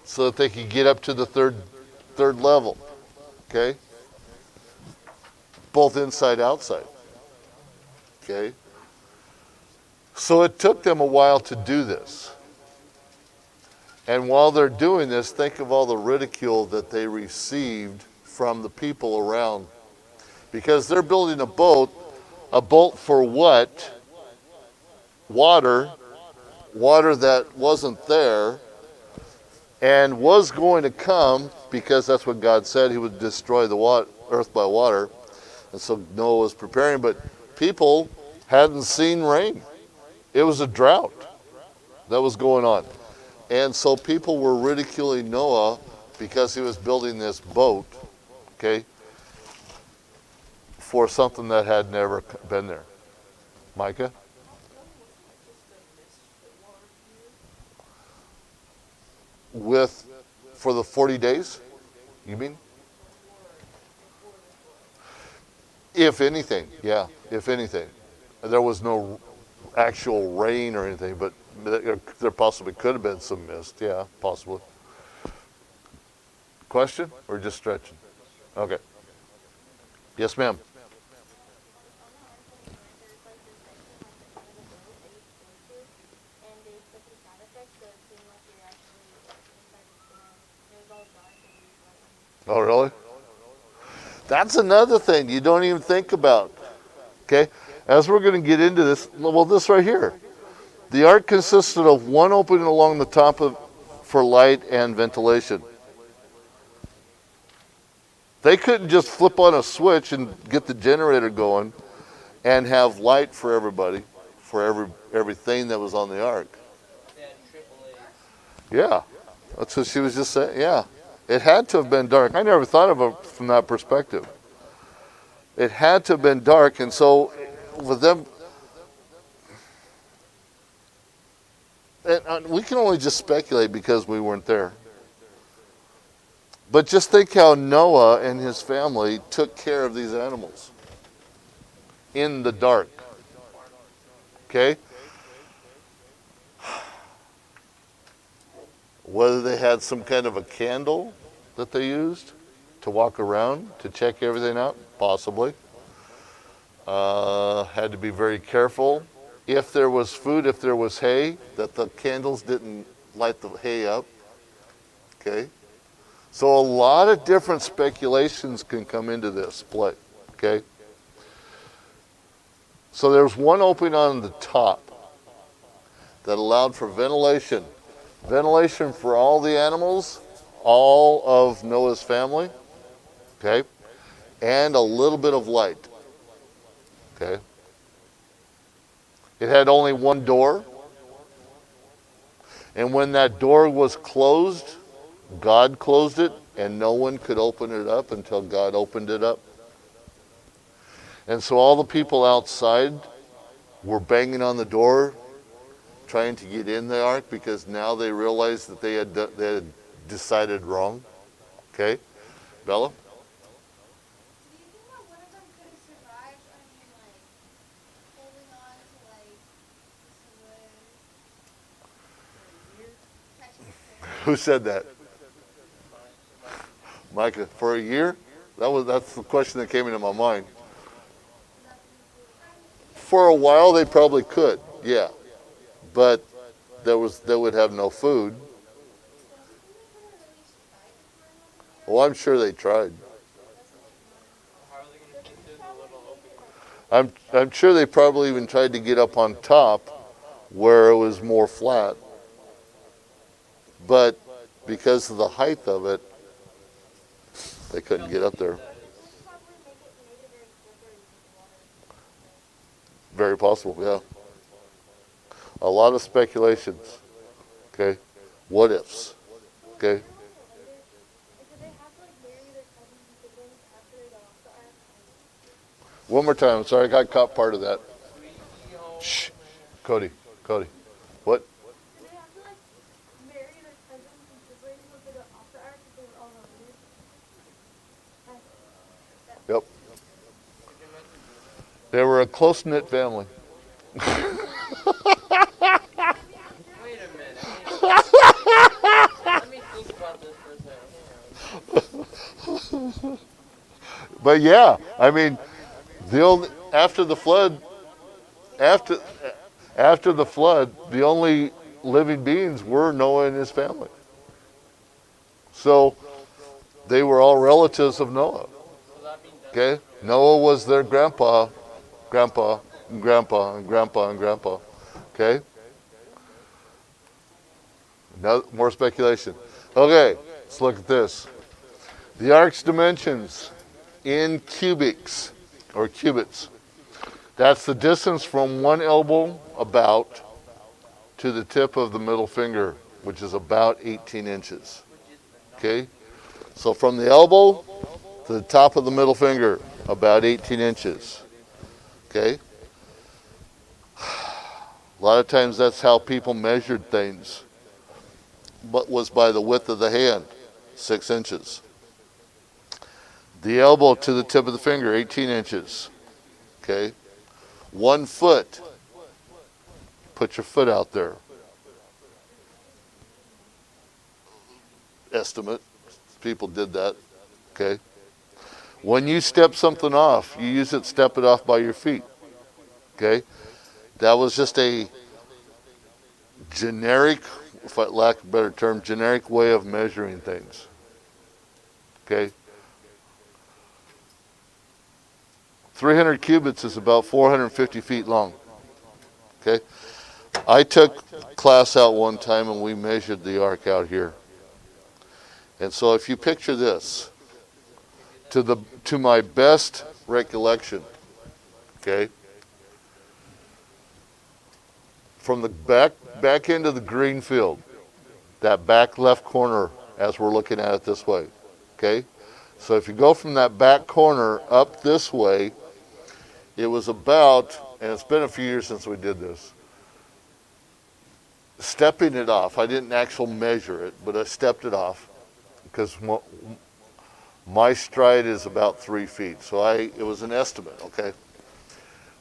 so that they could get up to the third level. Okay? Both inside outside. Okay? So it took them a while to do this. And while they're doing this, think of all the ridicule that they received from the people around. Because they're building a boat for what? Water that wasn't there and was going to come, because that's what God said, he would destroy the earth by water. And so Noah was preparing, but people hadn't seen rain. It was a drought that was going on. And so people were ridiculing Noah because he was building this boat, okay, for something that had never been there. Micah? For the 40 days, you mean? If anything, yeah, if anything. There was no actual rain or anything, but there possibly could have been some mist, yeah, possibly. Question or just stretching? Okay. Yes, ma'am. Oh, really? That's another thing you don't even think about. Okay? As we're going to get into this, well, this right here. The ark consisted of one opening along the top for light and ventilation. They couldn't just flip on a switch and get the generator going and have light for everybody, for everything that was on the ark. Yeah, that's what she was just saying. Yeah, it had to have been dark. I never thought of it from that perspective. It had to have been dark, and so with them, and we can only just speculate because we weren't there. But just think how Noah and his family took care of these animals in the dark. Okay? Whether they had some kind of a candle that they used to walk around to check everything out, possibly. Had to be very careful. If there was food, if there was hay, that the candles didn't light the hay up. Okay? So a lot of different speculations can come into this play. Okay? So there's one opening on the top that allowed for ventilation. Ventilation for all the animals, all of Noah's family. Okay? And a little bit of light. Okay? It had only one door. And when that door was closed, God closed it, and no one could open it up until God opened it up. And so all the people outside were banging on the door, trying to get in the ark, because now they realized that they had decided wrong. Okay? Bella? Who said that? Micah, for a year? That's the question that came into my mind. For a while they probably could, yeah. But they would have no food. Well, I'm sure they tried. I'm sure they probably even tried to get up on top where it was more flat. But because of the height of it, they couldn't get up there. Very possible, yeah. A lot of speculations. Okay? What ifs. Okay? One more time. Sorry, I got caught part of that. Shh. Cody. What?
Do they have to like marry their cousins and siblings once they go off the ark if they were all related?
Yep. They were a close-knit family.
Wait a minute. Let me think about this for a second.
But yeah, I mean, after the flood, the only living beings were Noah and his family. So they were all relatives of Noah. Okay, Noah was their grandpa, and grandpa, and grandpa, and grandpa. Okay. No more speculation. Okay, let's look at this. The ark's dimensions in cubics or cubits. That's the distance from one elbow about to the tip of the middle finger, which is about 18 inches. Okay? So from the elbow to the top of the middle finger, about 18 inches. Okay? A lot of times that's how people measured things, but was by the width of the hand, 6 inches. The elbow to the tip of the finger, 18 inches. Okay? 1 foot. Put your foot out there. Estimate. People did that. Okay? When you step something off, you use it, step it off by your feet. Okay? That was just a generic, if I lack a better term, generic way of measuring things. Okay? 300 cubits is about 450 feet long. Okay? I took class out one time and we measured the ark out here. And so if you picture this, to my best recollection, okay, from the back end of the green field, that back left corner as we're looking at it this way, okay? So if you go from that back corner up this way, it was about, and it's been a few years since we did this, stepping it off. I didn't actually measure it, but I stepped it off because my stride is about 3 feet. So it was an estimate, okay?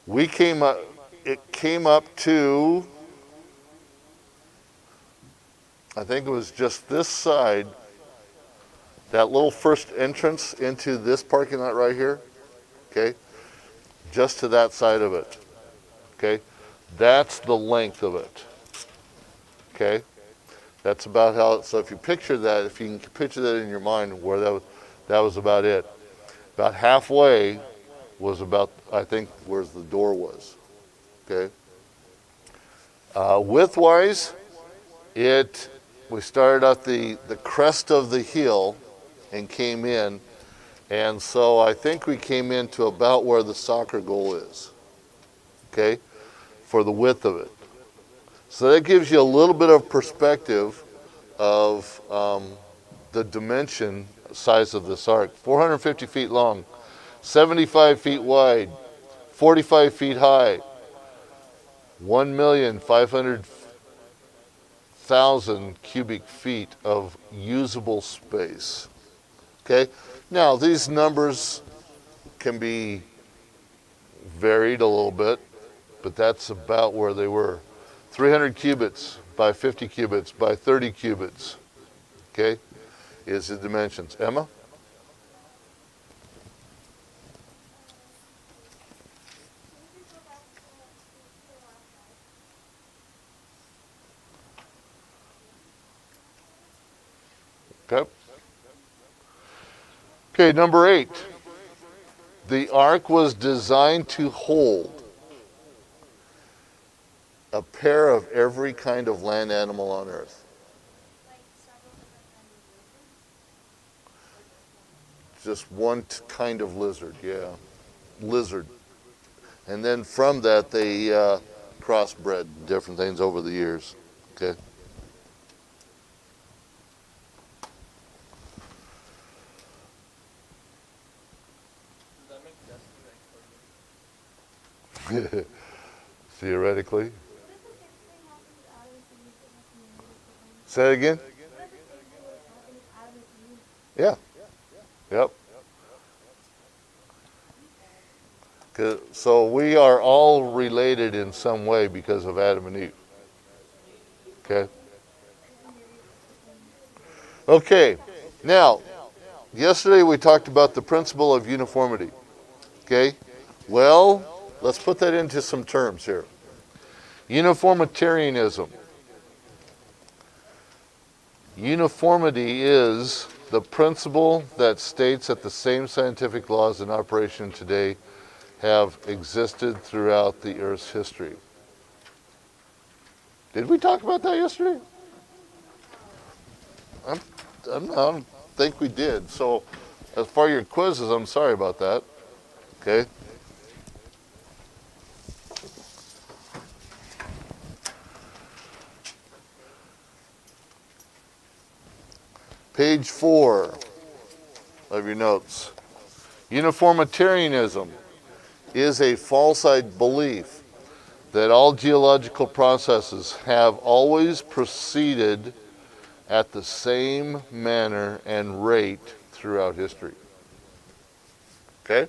It came up to, I think it was just this side, that little first entrance into this parking lot right here, okay? Just to that side of it, okay? That's the length of it, okay? That's about how, so if you picture that, if you can picture that in your mind where that was about it. About halfway was about, I think, where the door was, okay? Width-wise, we started at the crest of the hill and came in. And so I think we came into about where the soccer goal is, okay, for the width of it. So that gives you a little bit of perspective of the dimension size of this ark. 450 feet long, 75 feet wide, 45 feet high, 1,500,000 cubic feet of usable space, okay? Now, these numbers can be varied a little bit, but that's about where they were. 300 cubits by 50 cubits by 30 cubits, okay, is the dimensions. Emma? Okay. Okay, number 8. The ark was designed to hold a pair of every kind of land animal on earth. Just one kind of lizard, yeah. Lizard. And then from that, they crossbred different things over the years, okay? Theoretically.
What if the same thing happened with Adam and Eve that happened in the
Say that again?
What if the same thing would have happened with Adam and Eve?
Yeah. Yep. So we are all related in some way because of Adam and Eve. Okay? Okay. Now, yesterday we talked about the principle of uniformity. Okay? Well, let's put that into some terms here. Uniformitarianism. Uniformity is the principle that states that the same scientific laws in operation today have existed throughout the Earth's history. Did we talk about that yesterday? I don't think we did. So, as far as your quizzes, I'm sorry about that. Okay? Page 4 of your notes. Uniformitarianism is a false belief that all geological processes have always proceeded at the same manner and rate throughout history. Okay?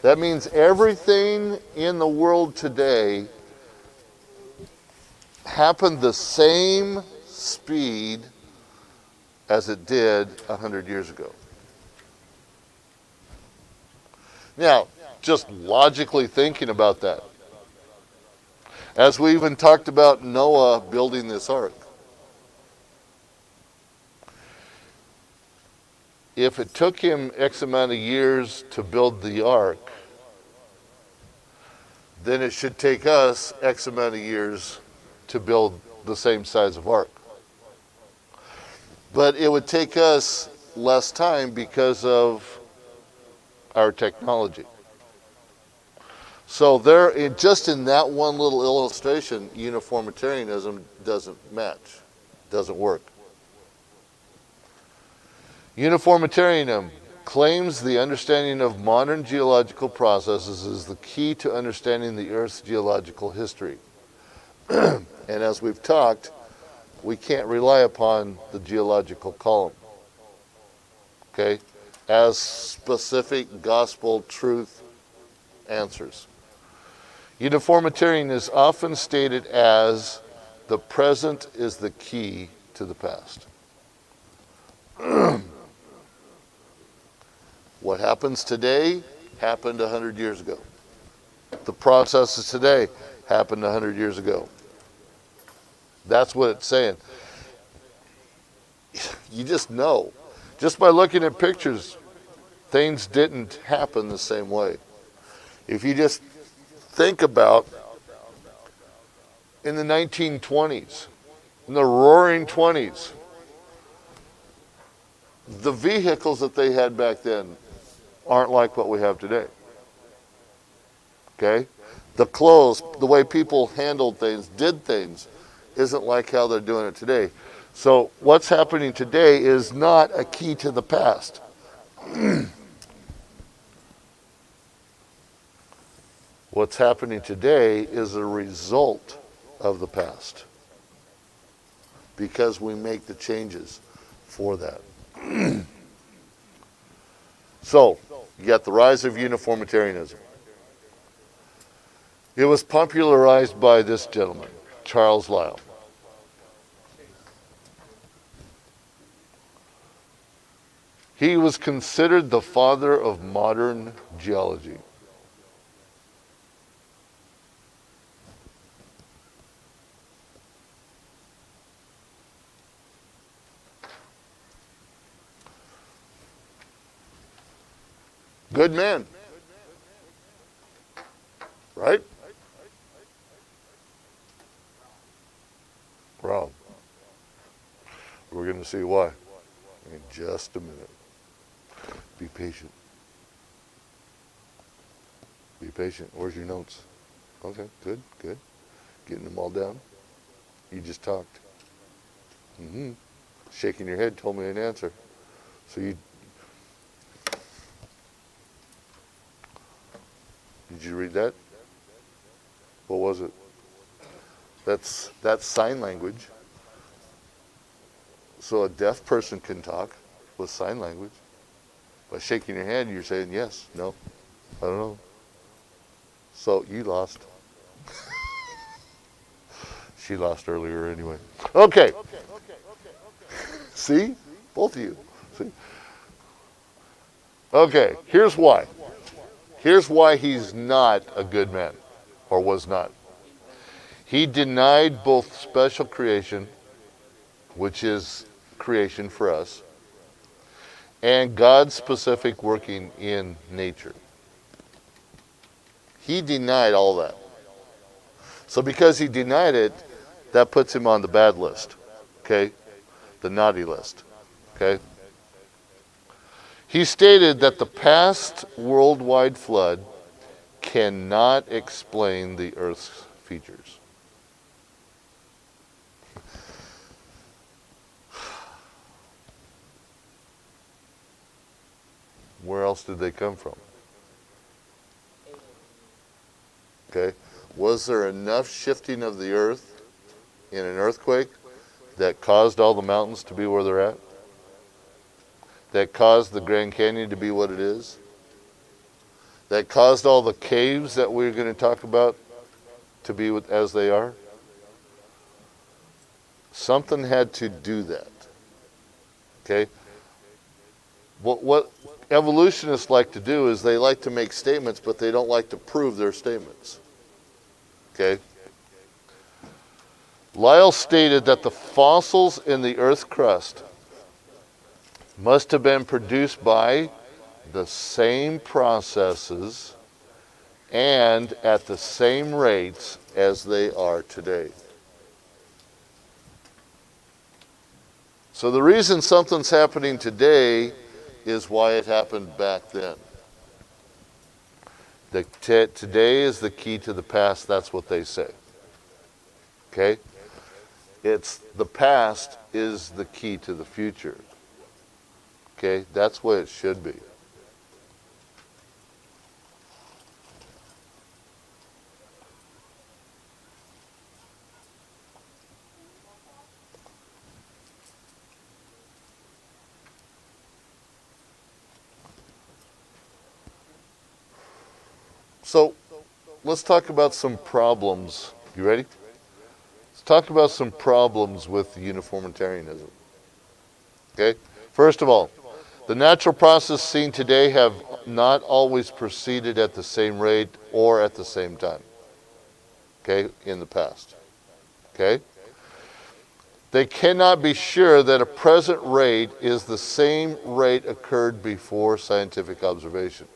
That means everything in the world today happened the same speed as it did 100 years ago. Now, just logically thinking about that, as we even talked about Noah building this ark, if it took him X amount of years to build the ark, then it should take us X amount of years to build the same size of ark. But it would take us less time because of our technology. So just in that one little illustration, uniformitarianism doesn't match, doesn't work. Uniformitarianism claims the understanding of modern geological processes is the key to understanding the Earth's geological history. And as we've talked, we can't rely upon the geological column, okay, as specific gospel truth answers. Uniformitarian is often stated as the present is the key to the past. What happens today happened 100 years ago. The processes today happened 100 years ago. That's what it's saying. You just know. Just by looking at pictures, things didn't happen the same way. If you just think about in the 1920s, in the roaring 20s, the vehicles that they had back then aren't like what we have today. Okay? The clothes, the way people handled things, did things, isn't like how they're doing it today. So what's happening today is not a key to the past. What's happening today is a result of the past, because we make the changes for that. So, you got the rise of uniformitarianism. It was popularized by this gentleman, Charles Lyell. He was considered the father of modern geology. Good man. Right? Wrong. We're going to see why in just a minute. Be patient. Be patient. Where's your notes? Okay, good, good. Getting them all down. You just talked. Shaking your head told me an answer. So you... Did you read that? What was it? That's sign language. So a deaf person can talk with sign language. By shaking your hand, you're saying yes, no, I don't know. So you lost. She lost earlier anyway. Okay. See? Both of you. See? Okay, here's why. Here's why he's not a good man, or was not. He denied both special creation, which is creation for us, and God's specific working in nature. He denied all that. So because he denied it, that puts him on the bad list, okay? The naughty list, okay? He stated that the past worldwide flood cannot explain the earth's features. Where else did they come from? Okay. Was there enough shifting of the earth in an earthquake that caused all the mountains to be where they're at? That caused the Grand Canyon to be what it is? That caused all the caves that we're going to talk about to be as they are? Something had to do that. Okay? What evolutionists like to do is they like to make statements, but they don't like to prove their statements. Okay? Lyell stated that the fossils in the Earth's crust must have been produced by the same processes and at the same rates as they are today. So the reason something's happening today is why it happened back then. Today is the key to the past, that's what they say. Okay? It's the past is the key to the future. Okay? That's what it should be. So, let's talk about some problems. You ready? Let's talk about some problems with uniformitarianism. Okay? First of all, the natural processes seen today have not always proceeded at the same rate or at the same time. Okay? In the past. Okay? They cannot be sure that a present rate is the same rate occurred before scientific observation.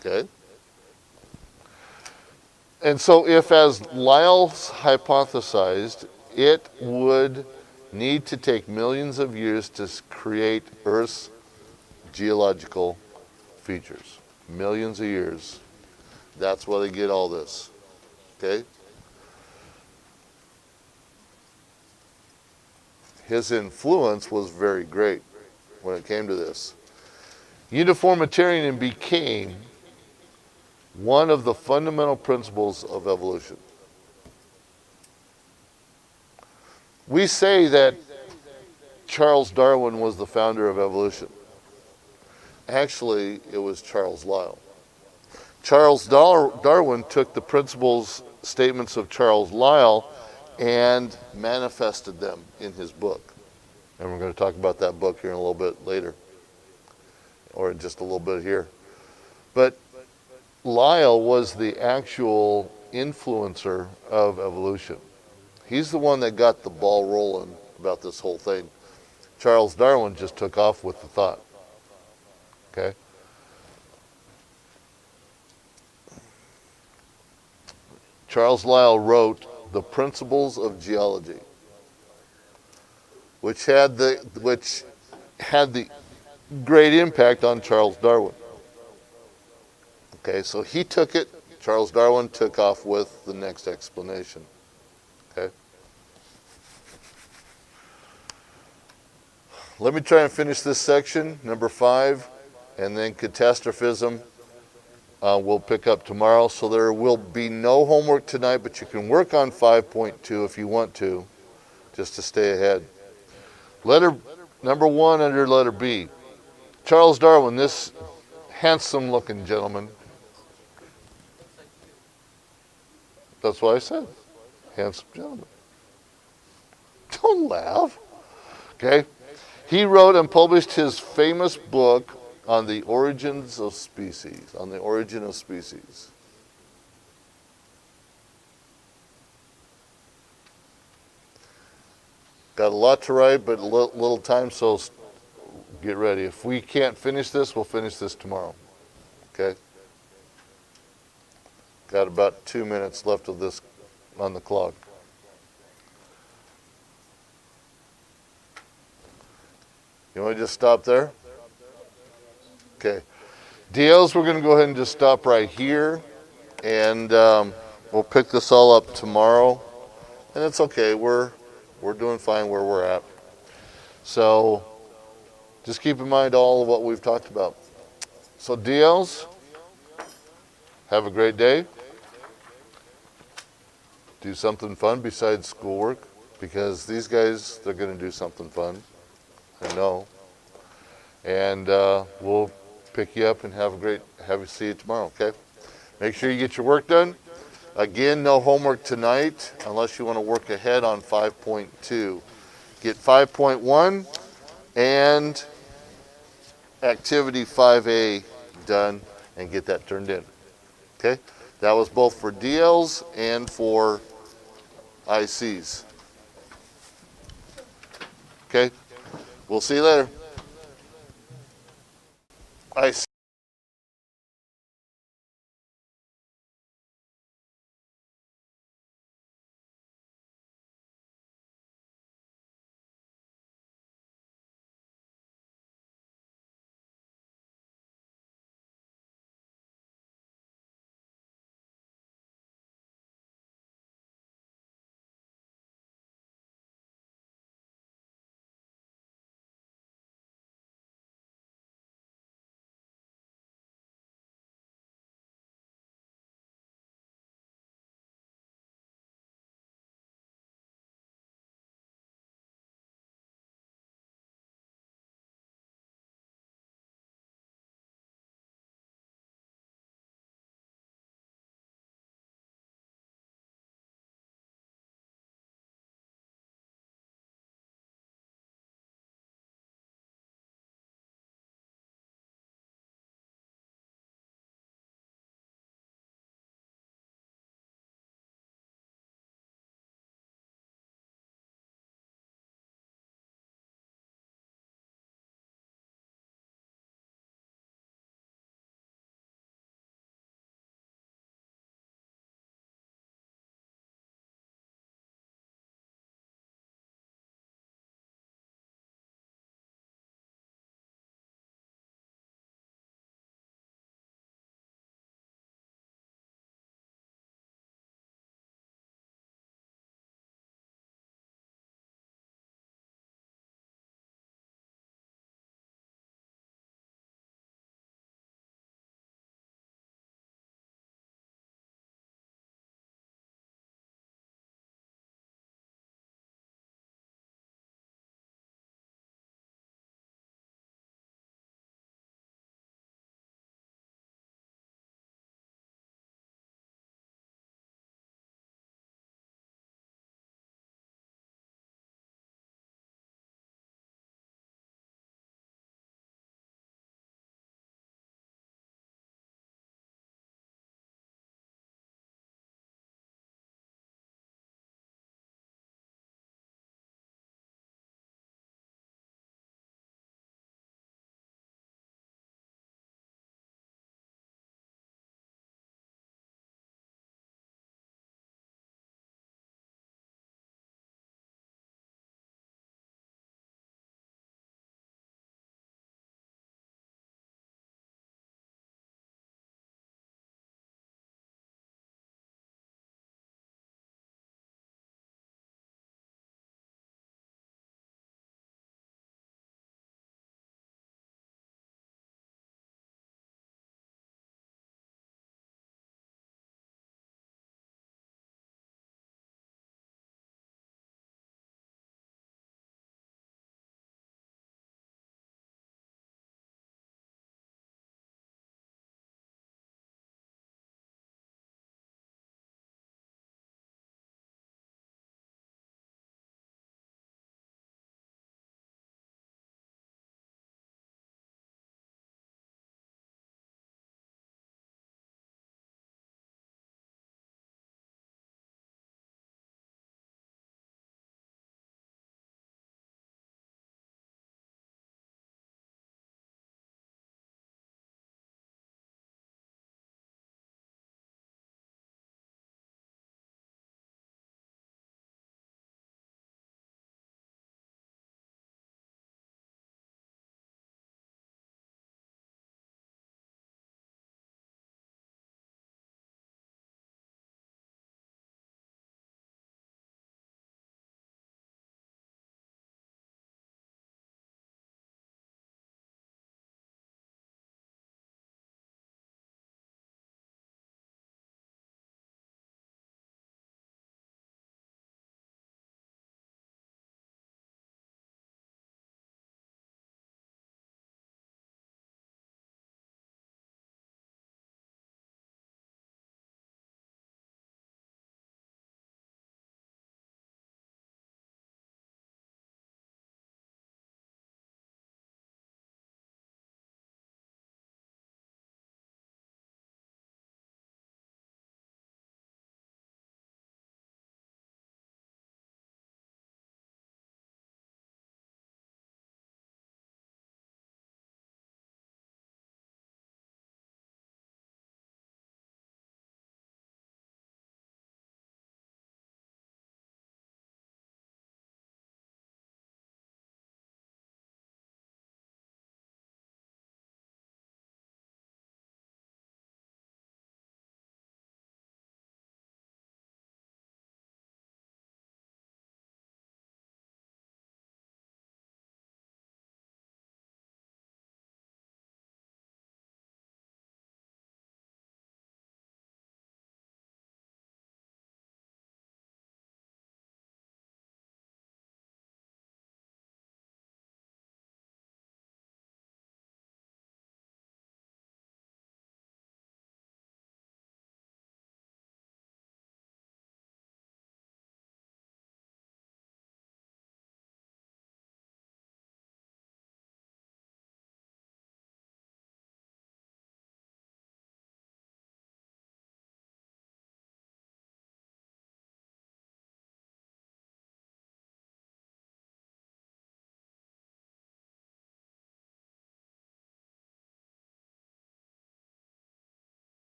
Okay? And so if, as Lyell hypothesized, it would need to take millions of years to create Earth's geological features. Millions of years. That's why they get all this. Okay? His influence was very great when it came to this. Uniformitarianism became one of the fundamental principles of evolution. We say that Charles Darwin was the founder of evolution. Actually, it was Charles Lyell. Charles Darwin took the principles, statements of Charles Lyell and manifested them in his book. And we're going to talk about that book here in a little bit later, or in just a little bit here. But Lyell was the actual influencer of evolution. He's the one that got the ball rolling about this whole thing. Charles Darwin just took off with the thought. Okay? Charles Lyell wrote The Principles of Geology, which had the great impact on Charles Darwin. Okay, so he took it, Charles Darwin took off with the next explanation. Okay? Let me try and finish this section, number 5, and then catastrophism, we'll pick up tomorrow. So there will be no homework tonight, but you can work on 5.2 if you want to, just to stay ahead. Letter number 1 under letter B. Charles Darwin, this handsome looking gentleman. That's what I said. Handsome gentleman. Don't laugh. Okay. He wrote and published his famous book on the origins of species, on the origin of species. Got a lot to write, but little time, so get ready. If we can't finish this, we'll finish this tomorrow. Okay? Got about 2 minutes left of this on the clock. You want to just stop there? Okay. DLs, we're going to go ahead and just stop right here. And we'll pick this all up tomorrow. And it's okay. We're doing fine where we're at. So just keep in mind all of what we've talked about. So DLs, have a great day. Do something fun besides schoolwork, because these guys, they're going to do something fun. I know. And we'll pick you up and have you see you tomorrow, okay? Make sure you get your work done. Again, no homework tonight unless you want to work ahead on 5.2. Get 5.1 and activity 5A done and get that turned in. Okay? That was both for DLs and for ICs. Okay? We'll see you later. IC.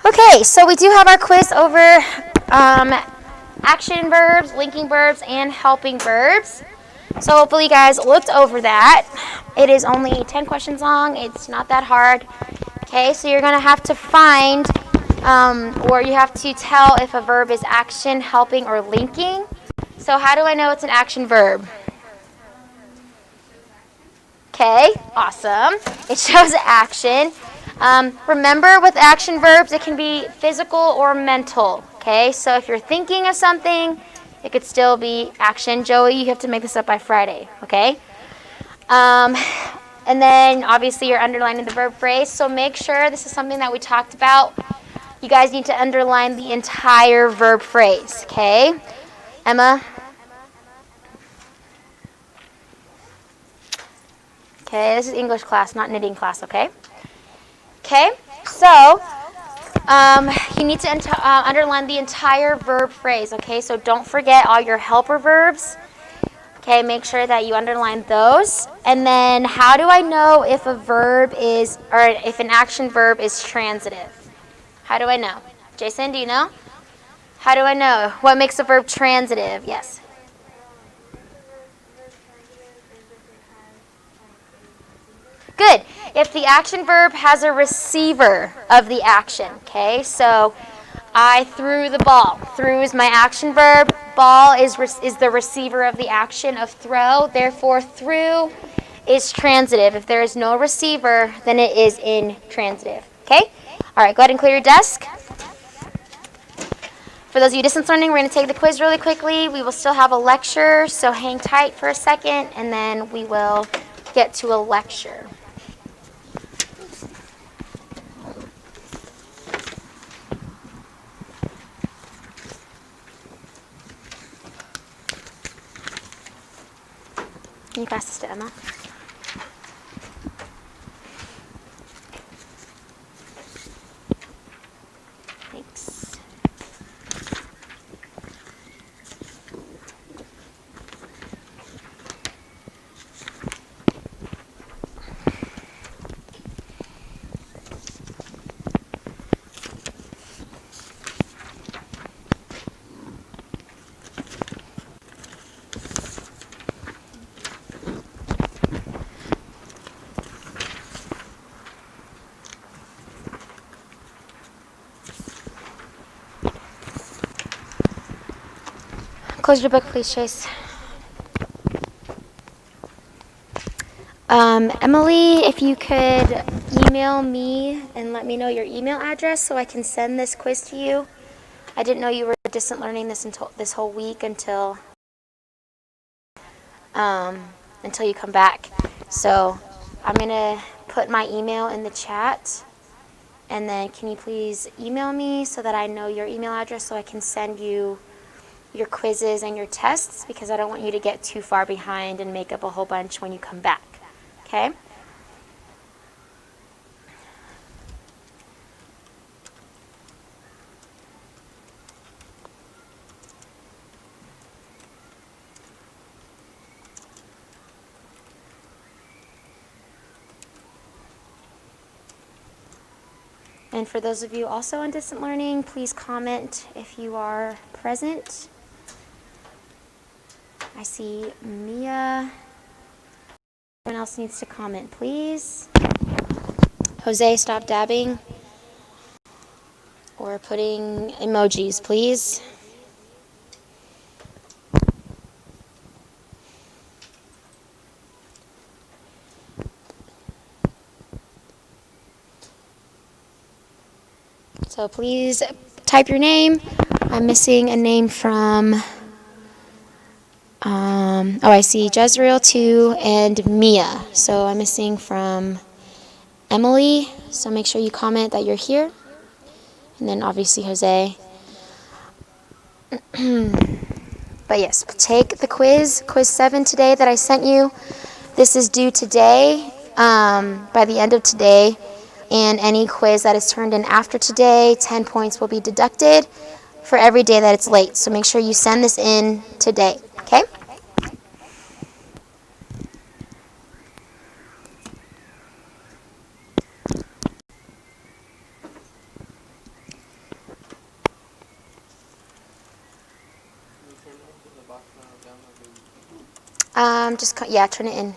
Okay, so we do have our quiz over action verbs, linking verbs, and helping verbs. So hopefully you guys looked over that. It is only 10 questions long. It's not that hard. Okay, so you're going to have to find or you have to tell if a verb is action, helping, or linking. So how do I know it's an action verb? Okay, awesome. It shows action. Remember, with action verbs, it can be physical or mental. Okay, so if you're thinking of something, it could still be action. Joey, you have to make this up by Friday, okay? And then, obviously, you're underlining the verb phrase. So make sure, this is something that we talked about, you guys need to underline the entire verb phrase, okay? Emma? Okay, this is English class, not knitting class, okay? Okay, so you need to underline the entire verb phrase, okay? So don't forget all your helper verbs. Okay, make sure that you underline those. And then how do I know if a verb is, or if an action verb is transitive? How do I know? Jason, do you know? How do I know? What makes a verb transitive? Yes. Good. If the action verb has a receiver of the action, okay? So I threw the ball. Threw is my action verb. Ball is the receiver of the action of throw. Therefore, threw is transitive. If there is no receiver, then it is intransitive, okay? All right, go ahead and clear your desk. For those of you distance learning, we're going to take the quiz really quickly. We will still have a lecture, so hang tight for a second, and then we will get to a lecture. Can you pass this to Emma? Thanks. Close your book, please, Chase. Emily, if you could email me and let me know your email address so I can send this quiz to you. I didn't know you were distant learning this whole week until you come back. So I'm gonna put my email in the chat, and then can you please email me so that I know your email address so I can send you your quizzes and your tests, because I don't want you to get too far behind and make up a whole bunch when you come back. Okay? And for those of you also on distant learning, please comment if you are present. I see Mia. Everyone else needs to comment, please. Jose, stop dabbing or putting emojis, please. So please type your name. I'm missing a name from, I see Jezreel too and Mia. So I'm missing from Emily. So make sure you comment that you're here. And then obviously Jose. But yes, take the quiz 7 today that I sent you. This is due today, by the end of today. And any quiz that is turned in after today, 10 points will be deducted for every day that it's late. So make sure you send this in today, okay? Yeah, turn it in.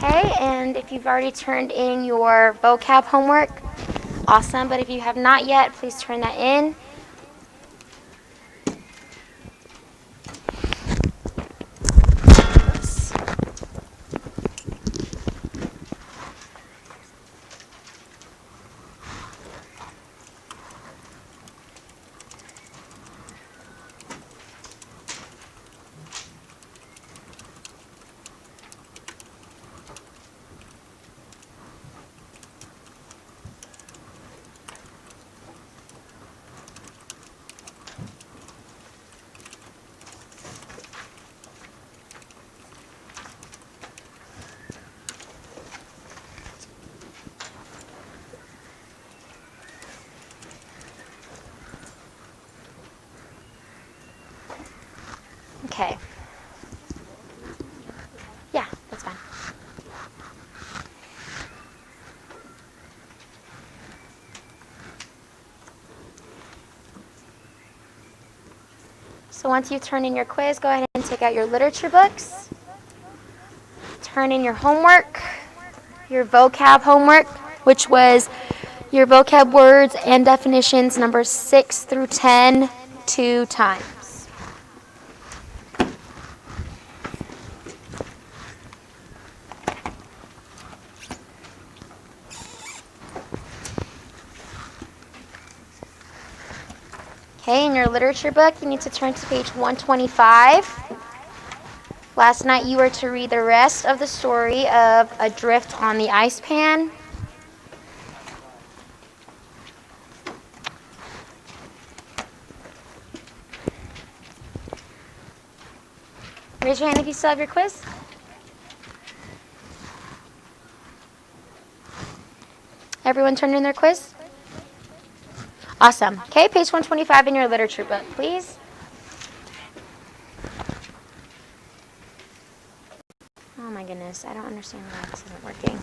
Okay, and if you've already turned in your vocab homework, awesome. But if you have not yet, please turn that in. Oops. Okay. Yeah, that's fine. So once you turn in your quiz, go ahead and take out your literature books. Turn in your homework, your vocab homework, which was your vocab words and definitions numbers 6 through 10 2 times. Okay, in your literature book, you need to turn to page 125. Last night you were to read the rest of the story of Adrift on the Ice Pan. Raise your hand if you still have your quiz. Everyone turned in their quiz? Awesome. Okay, page 125 in your literature book, please. Oh my goodness, I don't understand why this isn't working.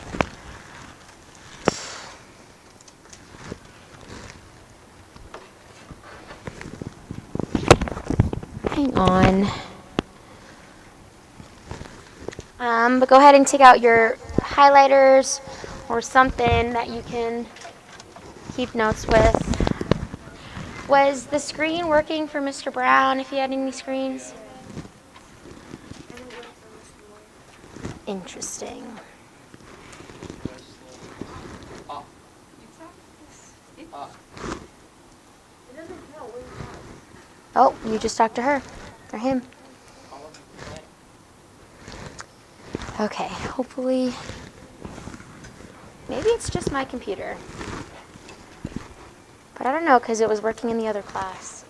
Hang on. But go ahead and take out your highlighters or something that you can keep notes with. Was the screen working for Mr. Brown if he had any screens? Interesting. Oh, you just talked to her or him. Okay, hopefully, maybe it's just my computer. But I don't know because it was working in the other class.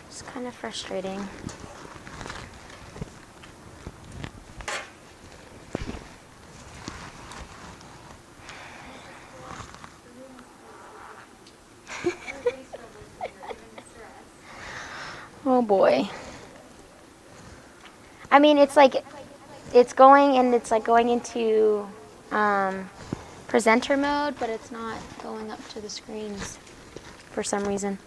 It's kind of frustrating. Oh boy. I mean, it's like, it's going and it's like going into presenter mode, but it's not going up to the screens for some reason.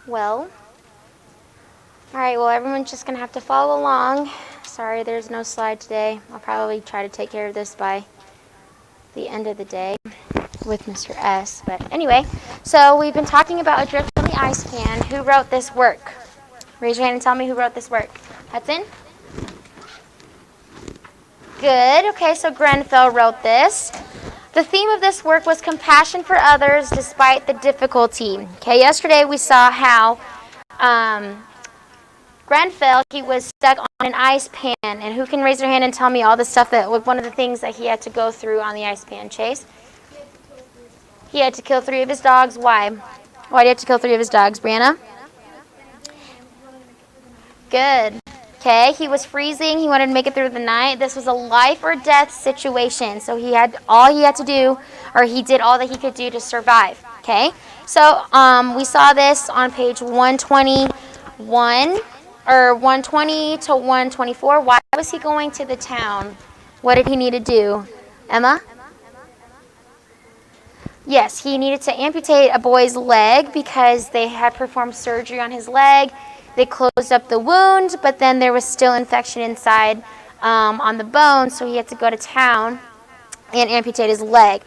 Well, all right, well, everyone's just going to have to follow along. Sorry, there's no slide today. I'll probably try to take care of this by the end of the day with Mr. S. But anyway, so we've been talking about Adrift on the Ice Pan. Who wrote this work? Raise your hand and tell me who wrote this work. Hudson? Good. Okay, so Grenfell wrote this. The theme of this work was compassion for others despite the difficulty. Okay, yesterday we saw how Grenfell, he was stuck on an ice pan. And who can raise their hand and tell me all the stuff that, one of the things that he had to go through on the ice pan? Chase? He had to kill 3 of his dogs. Why? Why did he have to kill 3 of his dogs? Brianna? Good. Okay, he was freezing. He wanted to make it through the night. This was a life or death situation. So he did all that he could do to survive. Okay, so we saw this on page 121 or 120 to 124. Why was he going to the town? What did he need to do? Emma? Yes, he needed to amputate a boy's leg because they had performed surgery on his leg. They closed up the wound, but then there was still infection inside on the bone, so he had to go to town and amputate his leg.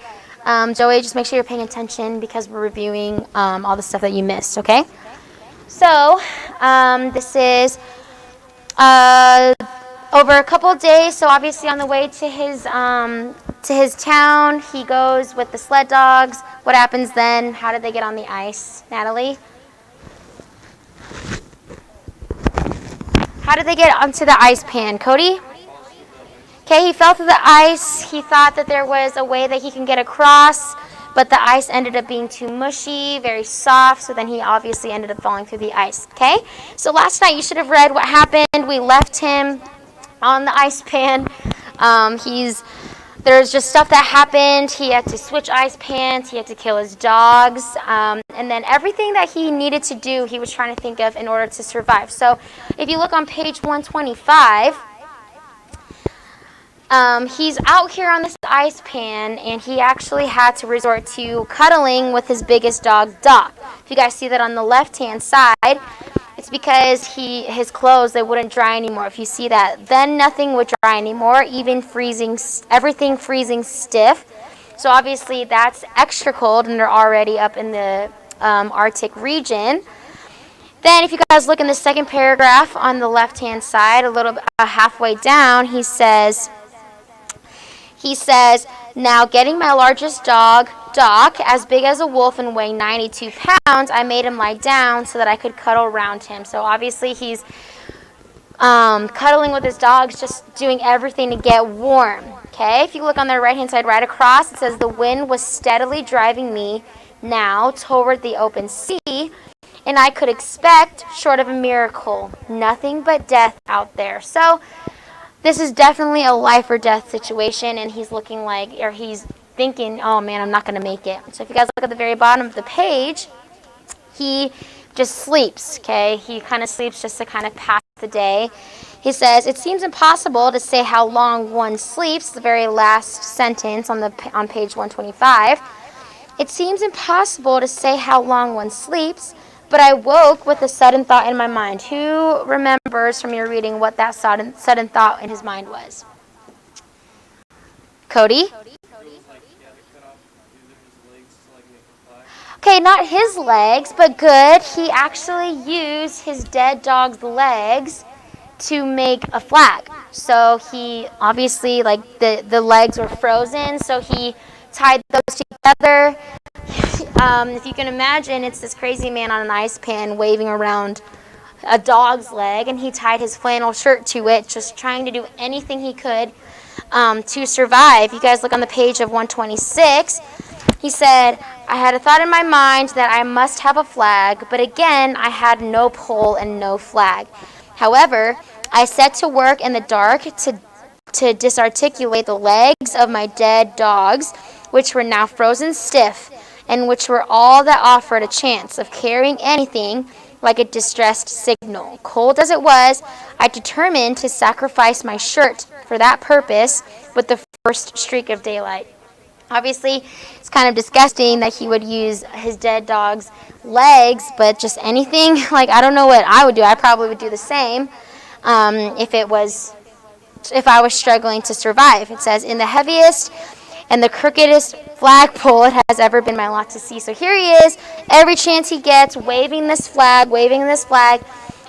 Joey, just make sure you're paying attention because we're reviewing all the stuff that you missed, okay? So this is over a couple of days, so obviously on the way to his town, he goes with the sled dogs. What happens then? How did they get on the ice? Natalie? How did they get onto the ice pan? Cody? Okay, he fell through the ice. He thought that there was a way that he can get across, but the ice ended up being too mushy, very soft, so then he obviously ended up falling through the ice. Okay, so last night you should have read what happened. We left him on the ice pan. There's just stuff that happened. He had to switch ice pans. He had to kill his dogs. And then everything that he needed to do, he was trying to think of in order to survive. So if you look on page 125, he's out here on this ice pan, and he actually had to resort to cuddling with his biggest dog, Doc. If you guys see that on the left-hand side, it's because his clothes, they wouldn't dry anymore. If you see that, then nothing would dry anymore, even everything freezing stiff. So obviously that's extra cold, and they're already up in the Arctic region. Then if you guys look in the second paragraph on the left-hand side, halfway down, he says, now getting my largest dog, Doc, as big as a wolf and weighing 92 pounds, I made him lie down so that I could cuddle around him. So obviously he's cuddling with his dogs, just doing everything to get warm. Okay, if you look on the right-hand side right across, it says the wind was steadily driving me now toward the open sea, and I could expect, short of a miracle, nothing but death out there. So this is definitely a life or death situation, and he's thinking, oh man, I'm not going to make it. So if you guys look at the very bottom of the page, he just sleeps, okay? He kind of sleeps just to kind of pass the day. He says, it seems impossible to say how long one sleeps, the very last sentence on page 125. It seems impossible to say how long one sleeps, but I woke with a sudden thought in my mind. Who remembers from your reading what that sudden thought in his mind was? Cody? Okay, not his legs, but good. He actually used his dead dog's legs to make a flag. So he obviously, the legs were frozen, so he tied those together. If you can imagine, it's this crazy man on an ice pan waving around a dog's leg, and he tied his flannel shirt to it, just trying to do anything he could to survive. You guys look on the page of 126. He said, I had a thought in my mind that I must have a flag, but again, I had no pole and no flag. However, I set to work in the dark to disarticulate the legs of my dead dogs, which were now frozen stiff, and which were all that offered a chance of carrying anything like a distressed signal. Cold as it was, I determined to sacrifice my shirt for that purpose with the first streak of daylight. Obviously, it's kind of disgusting that he would use his dead dog's legs, but just anything, like, I don't know what I would do. I probably would do the same if I was struggling to survive. It says, in the heaviest and the crookedest flagpole it has ever been my lot to see. So here he is, every chance he gets, waving this flag,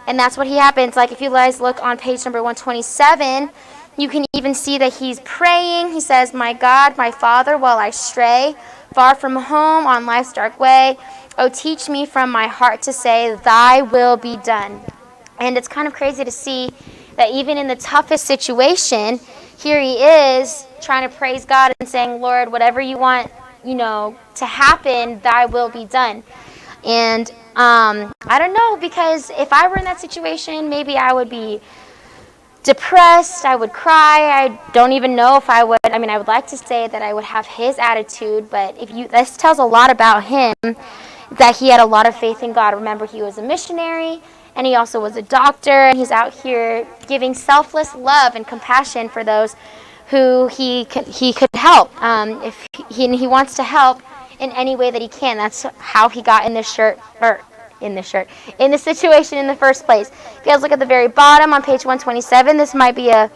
and that's what he happens. Like, if you guys look on page number 127, you can even see that he's praying. He says, my God, my Father, while I stray far from home on life's dark way, oh, teach me from my heart to say, thy will be done. And it's kind of crazy to see that even in the toughest situation, here he is trying to praise God and saying, Lord, whatever you want, to happen, thy will be done. And I don't know, because if I were in that situation, maybe I would be depressed, I would cry. I don't even know if I would. I mean, I would like to say that I would have his attitude, but this tells a lot about him, that he had a lot of faith in God. Remember, he was a missionary, and he also was a doctor, and he's out here giving selfless love and compassion for those who he could help. If he wants to help in any way that he can. That's how he got in this situation in the first place. If you guys look at the very bottom on page 127, this might be a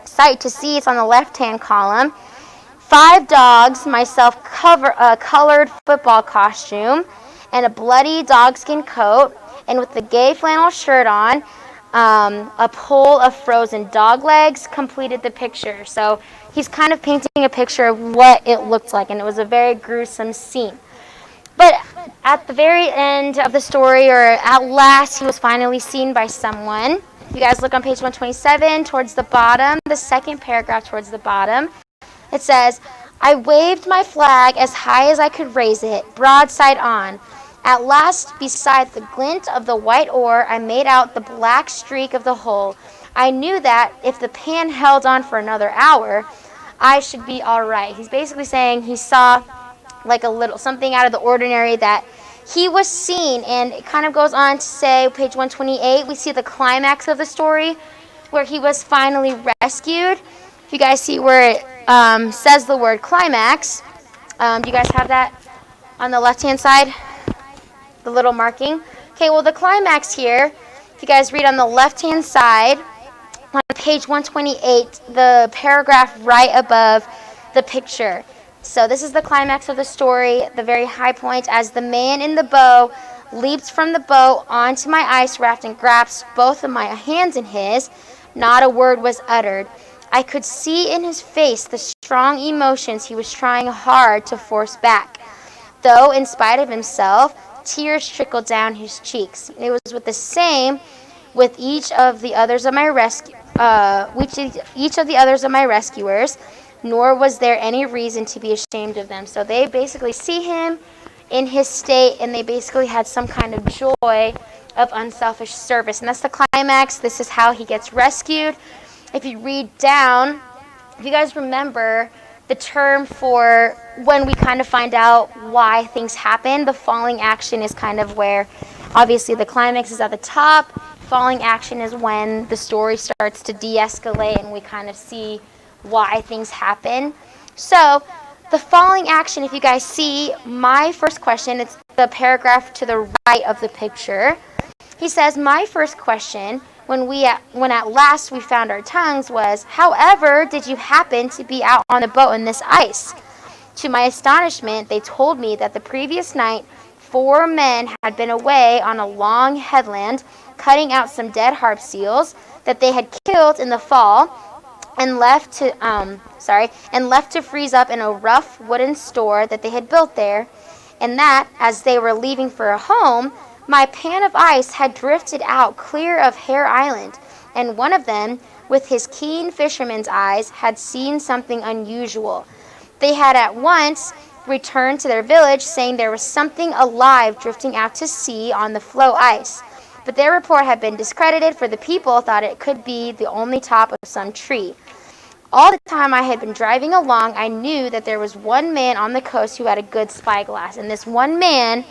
sight to see. It's on the left-hand column. 5 dogs, myself colored football costume, and a bloody dogskin coat, and with the gay flannel shirt on, a pole of frozen dog legs completed the picture. So he's kind of painting a picture of what it looked like, and it was a very gruesome scene. But at the very end of the story, or at last, he was finally seen by someone. You guys look on page 127 towards the bottom, the second paragraph towards the bottom. It says, I waved my flag as high as I could raise it, broadside on. At last, beside the glint of the white oar, I made out the black streak of the hull. I knew that if the pan held on for another hour, I should be all right. He's basically saying he saw like a little something out of the ordinary, that he was seen. And it kind of goes on to say, page 128, we see the climax of the story where he was finally rescued. If you guys see where it says the word climax, do you guys have that on the left-hand side? The little marking. Okay, well, the climax here, if you guys read on the left-hand side, on page 128, the paragraph right above the picture. So this is the climax of the story, the very high point, as the man in the bow leaped from the boat onto my ice raft and grasped both of my hands in his. Not a word was uttered. I could see in his face the strong emotions he was trying hard to force back, though in spite of himself, tears trickled down his cheeks. It was with the same with each of the others of my rescuers, nor was there any reason to be ashamed of them. So they basically see him in his state, and they basically had some kind of joy of unselfish service. And that's the climax. This is how he gets rescued. If you read down, if you guys remember the term for when we kind of find out why things happen, the falling action is kind of where, obviously the climax is at the top. Falling action is when the story starts to de-escalate and we kind of see why things happen. So the falling action, if you guys see my first question, it's the paragraph to the right of the picture. He says, my first question when at last we found our tongues was, however did you happen to be out on the boat in this ice? To my astonishment, they told me that the previous night 4 men had been away on a long headland cutting out some dead harp seals that they had killed in the fall and left to freeze up in a rough wooden store that they had built there, and that as they were leaving for a home, my pan of ice had drifted out clear of Hare Island, and one of them, with his keen fisherman's eyes, had seen something unusual. They had at once returned to their village, saying there was something alive drifting out to sea on the floe ice. But their report had been discredited, for the people thought it could be the only top of some tree. All the time I had been driving along, I knew that there was one man on the coast who had a good spyglass, and this one man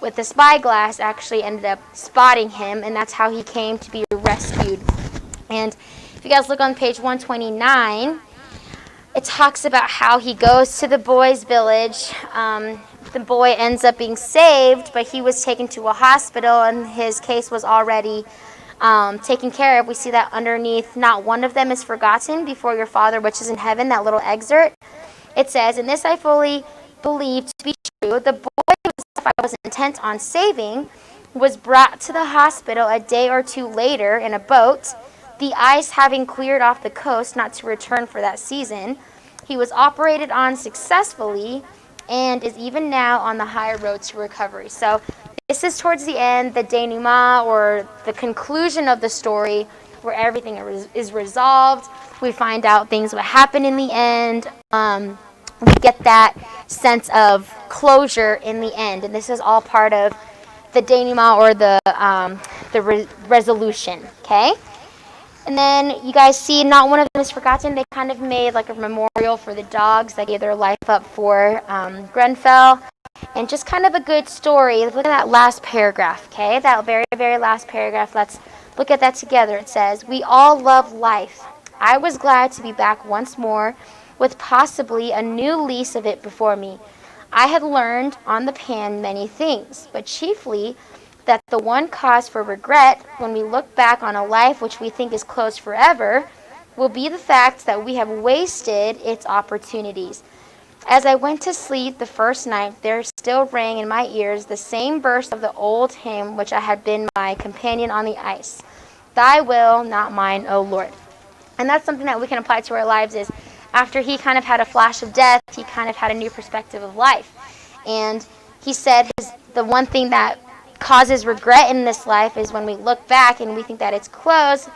with the spyglass actually ended up spotting him, and that's how he came to be rescued. And if you guys look on page 129, it talks about how he goes to the boy's village. The boy ends up being saved, but he was taken to a hospital and his case was already taken care of. We see that underneath, not one of them is forgotten before your Father which is in heaven, that little excerpt. It says, and this I fully believe to be true, the boy whose life I was intent on saving was brought to the hospital a day or two later in a boat, the ice having cleared off the coast not to return for that season. He was operated on successfully and is even now on the high road to recovery. So this is towards the end, the denouement, or the conclusion of the story, where everything is resolved. We find out things what happened in the end. We get that sense of closure in the end, and this is all part of the denouement, or the resolution. Okay. And then you guys see, not one of them is forgotten. They kind of made like a memorial for the dogs that gave their life up for Grenfell. And just kind of a good story. Look at that last paragraph, okay? That very, very last paragraph. Let's look at that together. It says, we all love life. I was glad to be back once more with possibly a new lease of it before me. I had learned on the pan many things, but chiefly that the one cause for regret when we look back on a life which we think is closed forever will be the fact that we have wasted its opportunities. As I went to sleep the first night, there still rang in my ears the same verse of the old hymn which I had been my companion on the ice. Thy will, not mine, O Lord. And that's something that we can apply to our lives. Is after he kind of had a flash of death, he kind of had a new perspective of life. And he said the one thing that causes regret in this life is when we look back and we think that it's closed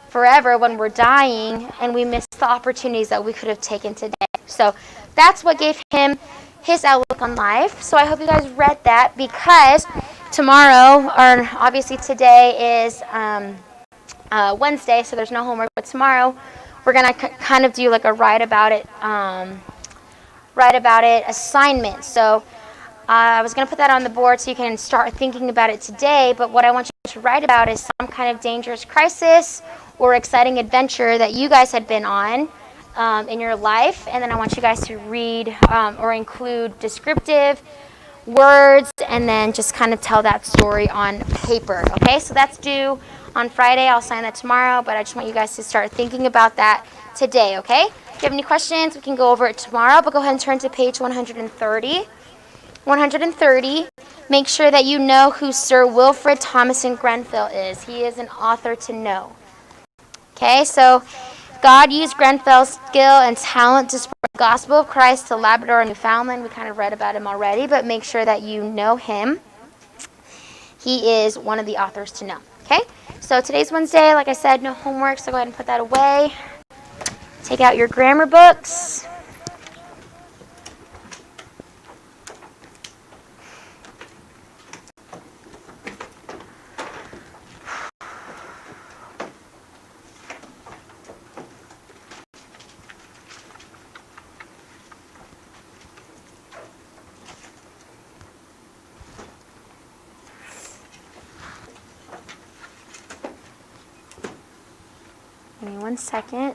forever when we're dying, and we miss the opportunities that we could have taken today. So that's what gave him his outlook on life. So I hope you guys read that, because tomorrow, or obviously today is Wednesday, so there's no homework, but tomorrow we're going to kind of do like a write about it assignment. So I was going to put that on the board so you can start thinking about it today, but what I want you to write about is some kind of dangerous crisis or exciting adventure that you guys had been on in your life, and then I want you guys to read or include descriptive words, and then just kind of tell that story on paper, okay? So that's due on Friday. I'll sign that tomorrow, but I just want you guys to start thinking about that today, okay? If you have any questions, we can go over it tomorrow, but go ahead and turn to page 130. 130, make sure that you know who Sir Wilfred Thomason Grenfell is. He is an author to know. Okay, so God used Grenfell's skill and talent to spread the gospel of Christ to Labrador and Newfoundland. We kind of read about him already, but make sure that you know him. He is one of the authors to know. Okay, so today's Wednesday. Like I said, no homework, so go ahead and put that away. Take out your grammar books. Give me 1 second.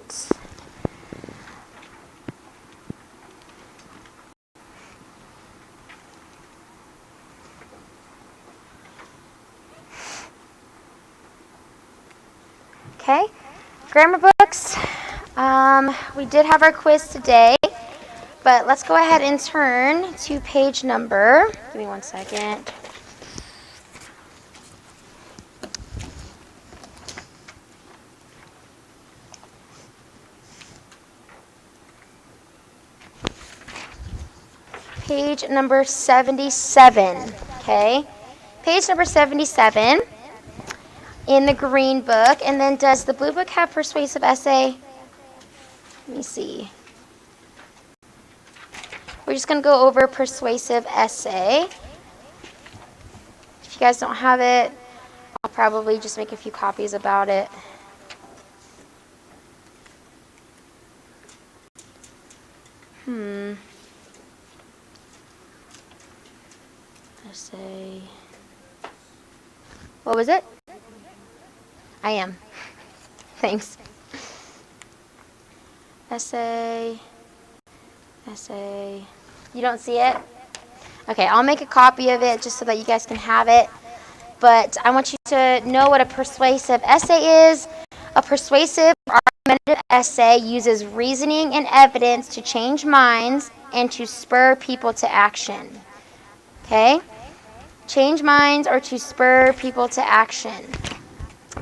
Okay, grammar books. We did have our quiz today, but let's go ahead and turn to page number. Give me 1 second. Page number 77, okay? Page number 77 in the green book. And then does the blue book have persuasive essay? Let me see. We're just going to go over persuasive essay. If you guys don't have it, I'll probably just make a few copies about it. Essay. What was it? I am. Thanks. Essay. essay. You don't see it? Okay, I'll make a copy of it just so that you guys can have it. But I want you to know what a persuasive essay is. A persuasive argumentative essay uses reasoning and evidence to change minds and to spur people to action. Okay? Change minds or to spur people to action.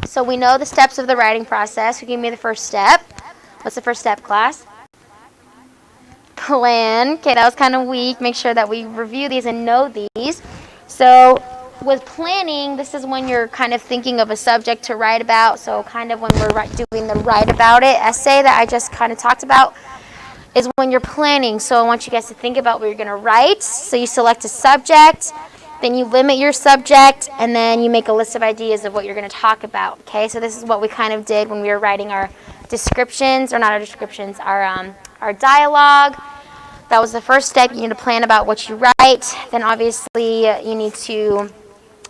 So we know the steps of the writing process. Who gave me the first step? What's the first step, class? Plan. Okay, that was kind of weak. Make sure that we review these and know these. So with planning, this is when you're kind of thinking of a subject to write about. So kind of when we're doing the write about it essay that I just kind of talked about is when you're planning. So I want you guys to think about what you're going to write. So you select a subject, then you limit your subject, and then you make a list of ideas of what you're going to talk about. Okay, so this is what we kind of did when we were writing our descriptions, or not our descriptions, our dialogue. That was the first step. You need to plan about what you write. Then obviously you need to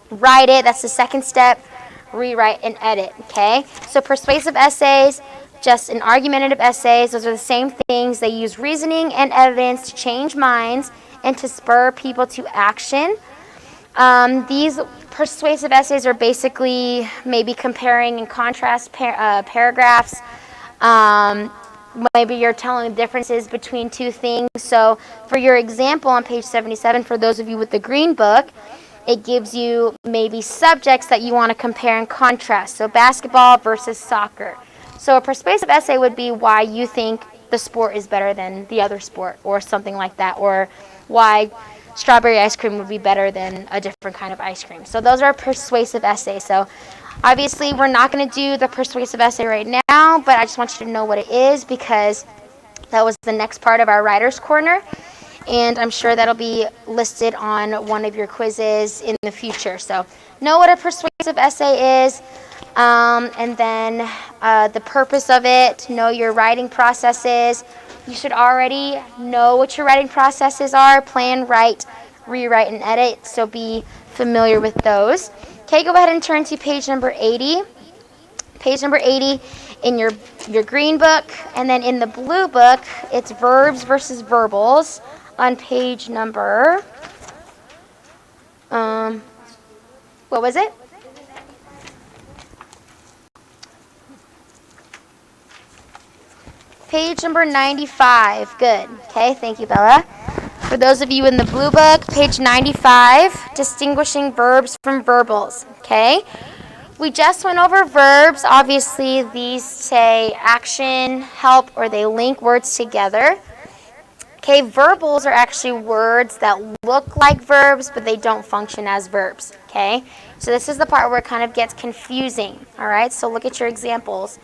write it. That's the second step. Rewrite and edit. Okay, so persuasive essays, just an argumentative essays, those are the same things. They use reasoning and evidence to change minds and to spur people to action. These persuasive essays are basically maybe comparing and contrast paragraphs. Maybe you're telling the differences between two things. So for your example on page 77, for those of you with the green book, it gives you maybe subjects that you want to compare and contrast. So basketball versus soccer. So a persuasive essay would be why you think the sport is better than the other sport, or something like that, or why strawberry ice cream would be better than a different kind of ice cream. So those are persuasive essays. So obviously we're not going to do the persuasive essay right now, but I just want you to know what it is because that was the next part of our writer's corner. And I'm sure that'll be listed on one of your quizzes in the future. So know what a persuasive essay is, and then the purpose of it, know your writing processes. You should already know what your writing processes are: plan, write, rewrite, and edit. So be familiar with those. Okay, go ahead and turn to page number 80. Page number 80 in your green book, and then in the blue book, it's verbs versus verbals on page number, what was it? Page number 95. Good. Okay, thank you, Bella. For those of you in the blue book, page 95, distinguishing verbs from verbals. Okay, we just went over verbs. Obviously, these say action, help, or they link words together. Okay, verbals are actually words that look like verbs, but they don't function as verbs. Okay, so this is the part where it kind of gets confusing. All right, so look at your examples.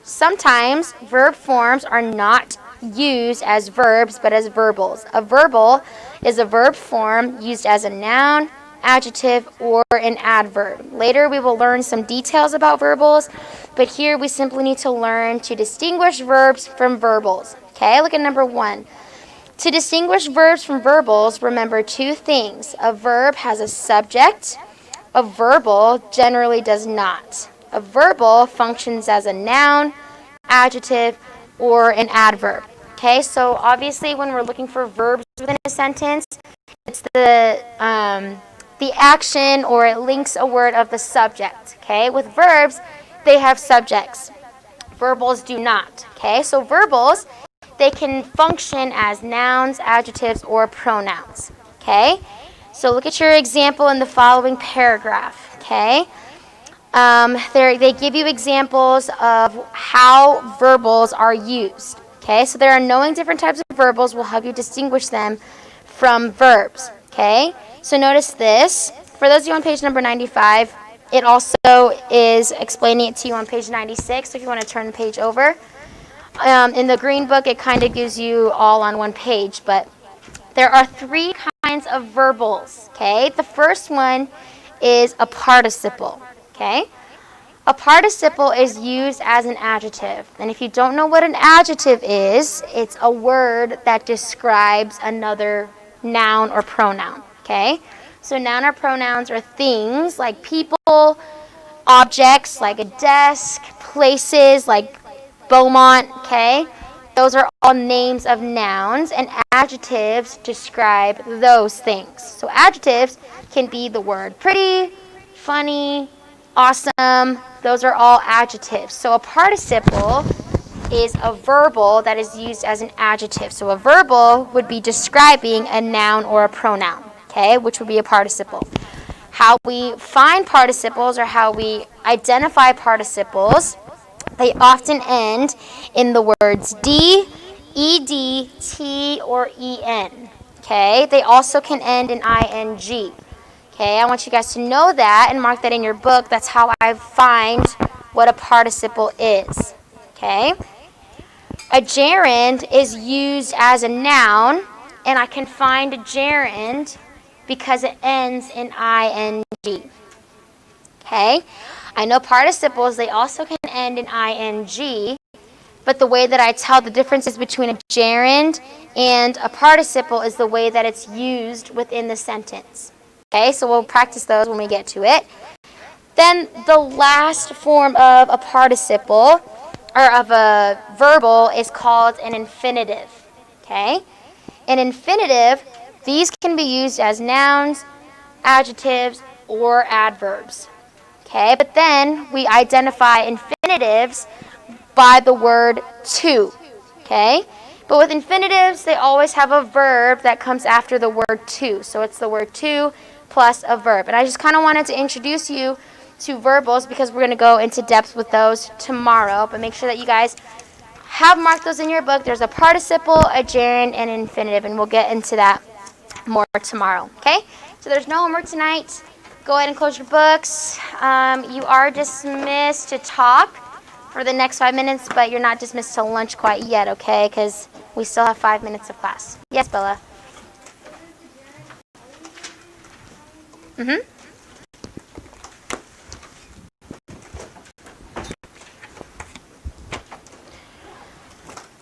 Sometimes verb forms are not used as verbs, but as verbals. A verbal is a verb form used as a noun, adjective, or an adverb. Later we will learn some details about verbals, but here we simply need to learn to distinguish verbs from verbals. Okay, look at number 1. To distinguish verbs from verbals, remember two things. A verb has a subject. A verbal generally does not. A verbal functions as a noun, adjective, or an adverb. Okay, so obviously when we're looking for verbs within a sentence, it's the action, or it links a word of the subject. Okay, with verbs, they have subjects. Verbals do not. Okay, so verbals, they can function as nouns, adjectives, or pronouns. Okay, so look at your example in the following paragraph. Okay, they give you examples of how verbals are used. Okay, so there are knowing different types of verbals will help you distinguish them from verbs. Okay, so notice this. For those of you on page number 95, it also is explaining it to you on page 96, so if you want to turn the page over. In the green book, it kind of gives you all on one page, but there are 3 kinds of verbals. Okay, the first one is a participle. Okay, a participle is used as an adjective, and if you don't know what an adjective is, it's a word that describes another noun or pronoun. Okay, so noun or pronouns are things like people, objects like a desk, places like Beaumont. Okay, Those are all names of nouns, and adjectives describe those things. So adjectives can be the word pretty, funny, awesome. Those are all adjectives. So a participle is a verbal that is used as an adjective. So a verbal would be describing a noun or a pronoun, okay, which would be a participle. How we find participles or how we identify participles, they often end in the words d, ed, t, or en. Okay, they also can end in ing. Okay, I want you guys to know that and mark that in your book. That's how I find what a participle is. Okay, a gerund is used as a noun, and I can find a gerund because it ends in ing. Okay, I know participles, they also can end in ing, but the way that I tell the differences between a gerund and a participle is the way that it's used within the sentence. Okay, so we'll practice those when we get to it. Then the last form of a participle, or of a verbal, is called an infinitive. Okay, an infinitive, these can be used as nouns, adjectives, or adverbs. Okay, but then we identify infinitives by the word to. Okay, but with infinitives, they always have a verb that comes after the word to. So it's the word to plus a verb. And I just kind of wanted to introduce you to verbals because we're going to go into depth with those tomorrow. But make sure that you guys have marked those in your book. There's a participle, a gerund, and an infinitive, and we'll get into that more tomorrow. Okay, so there's no homework tonight. Go ahead and close your books. You are dismissed to talk for the next 5 minutes, but you're not dismissed to lunch quite yet, okay? Because we still have 5 minutes of class. Yes, Bella?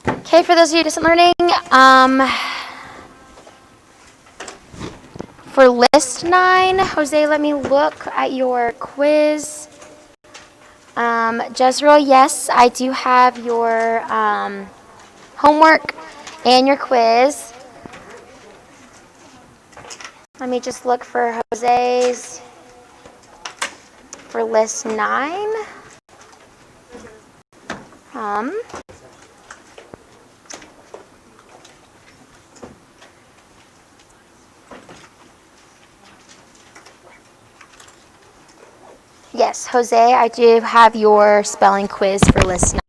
Okay, for those of you distant learning, for list 9, Jose, let me look at your quiz. Jezreel, yes, I do have your homework and your quiz. Let me just look for Jose's for list 9. Yes, Jose, I do have your spelling quiz for list 9.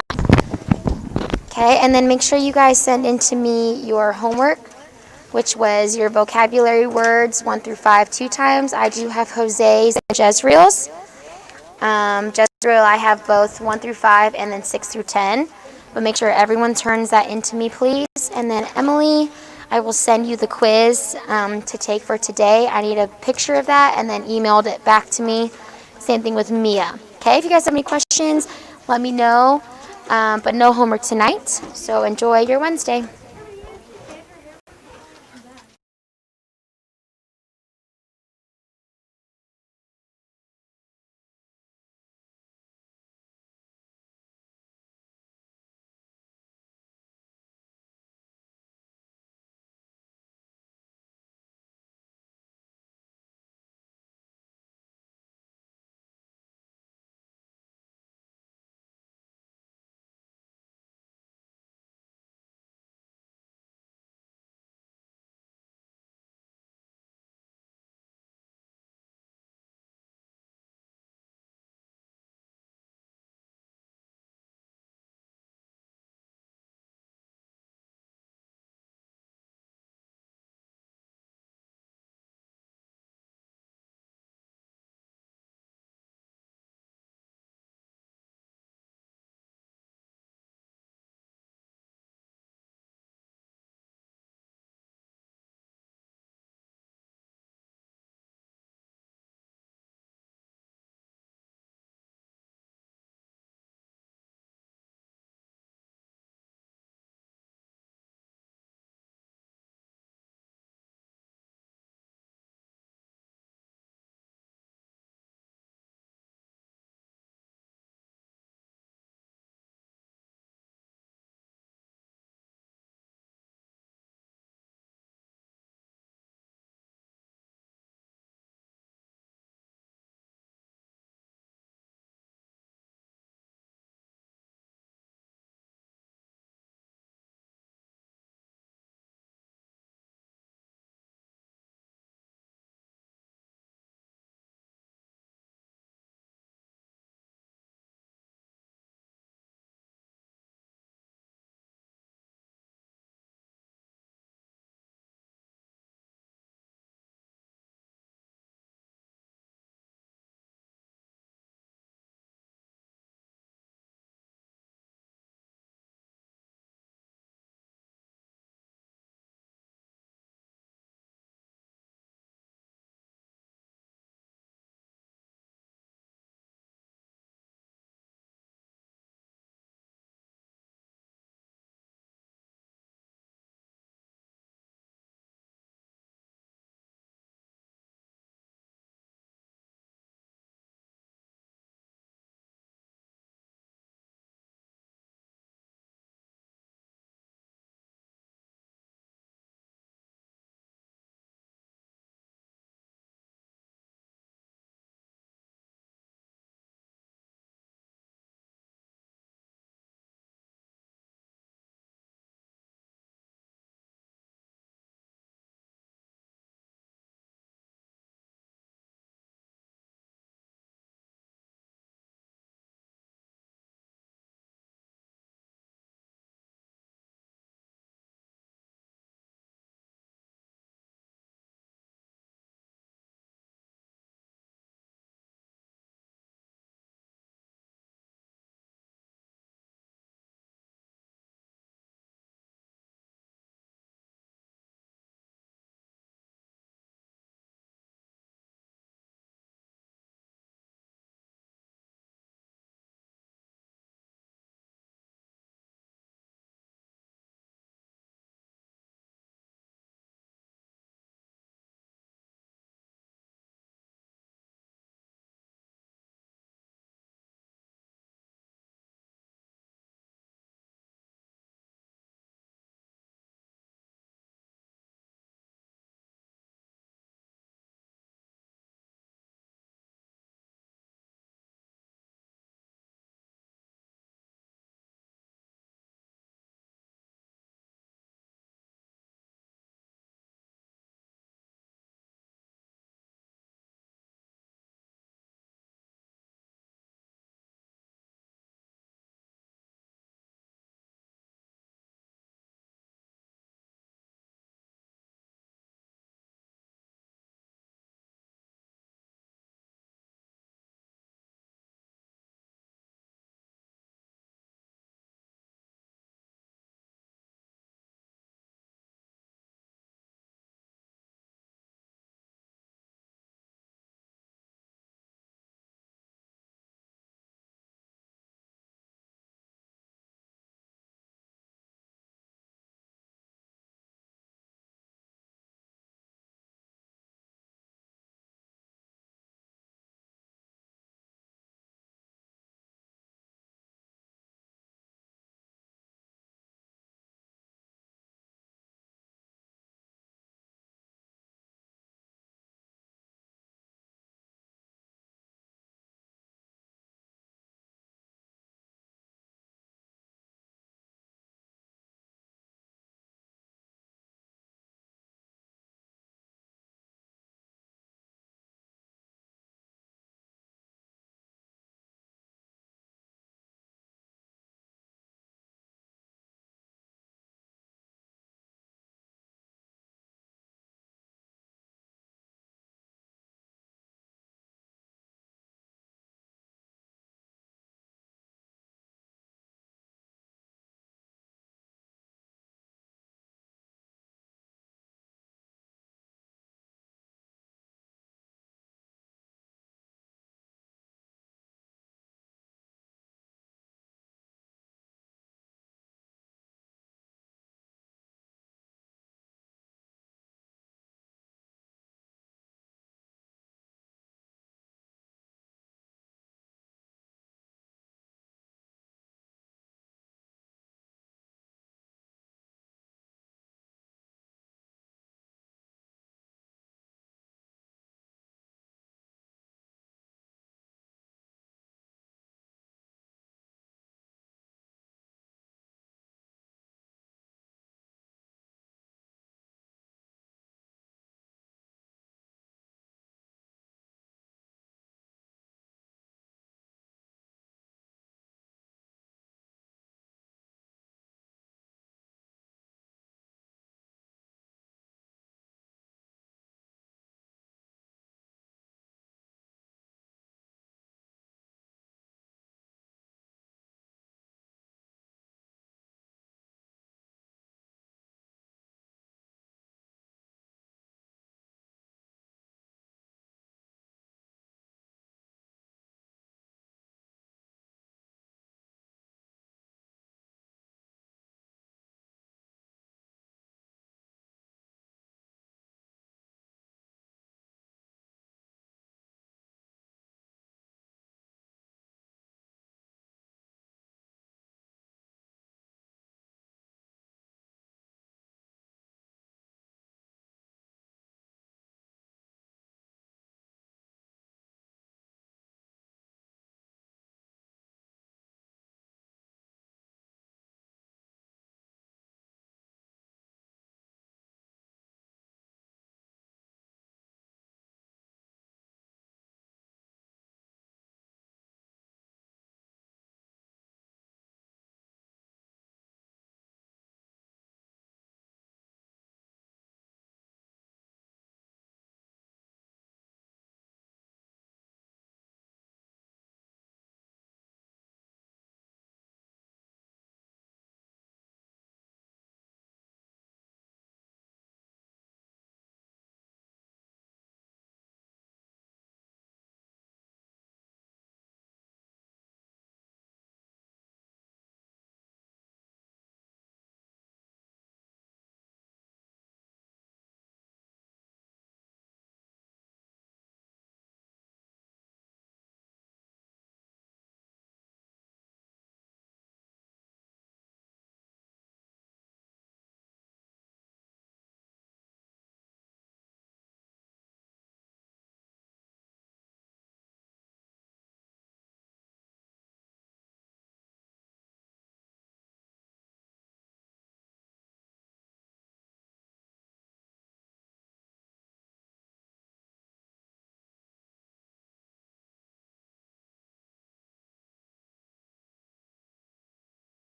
Okay, and then make sure you guys send in to me your homework, which was your vocabulary words 1 through 5 2 times. I do have Jose's and Jezreel's. Jezreel, I have both 1 through 5 and then 6 through 10. But make sure everyone turns that into me, please. And then Emily, I will send you the quiz to take for today. I need a picture of that and then emailed it back to me. Same thing with Mia. Okay, if you guys have any questions, let me know. But no homework tonight, so enjoy your Wednesday.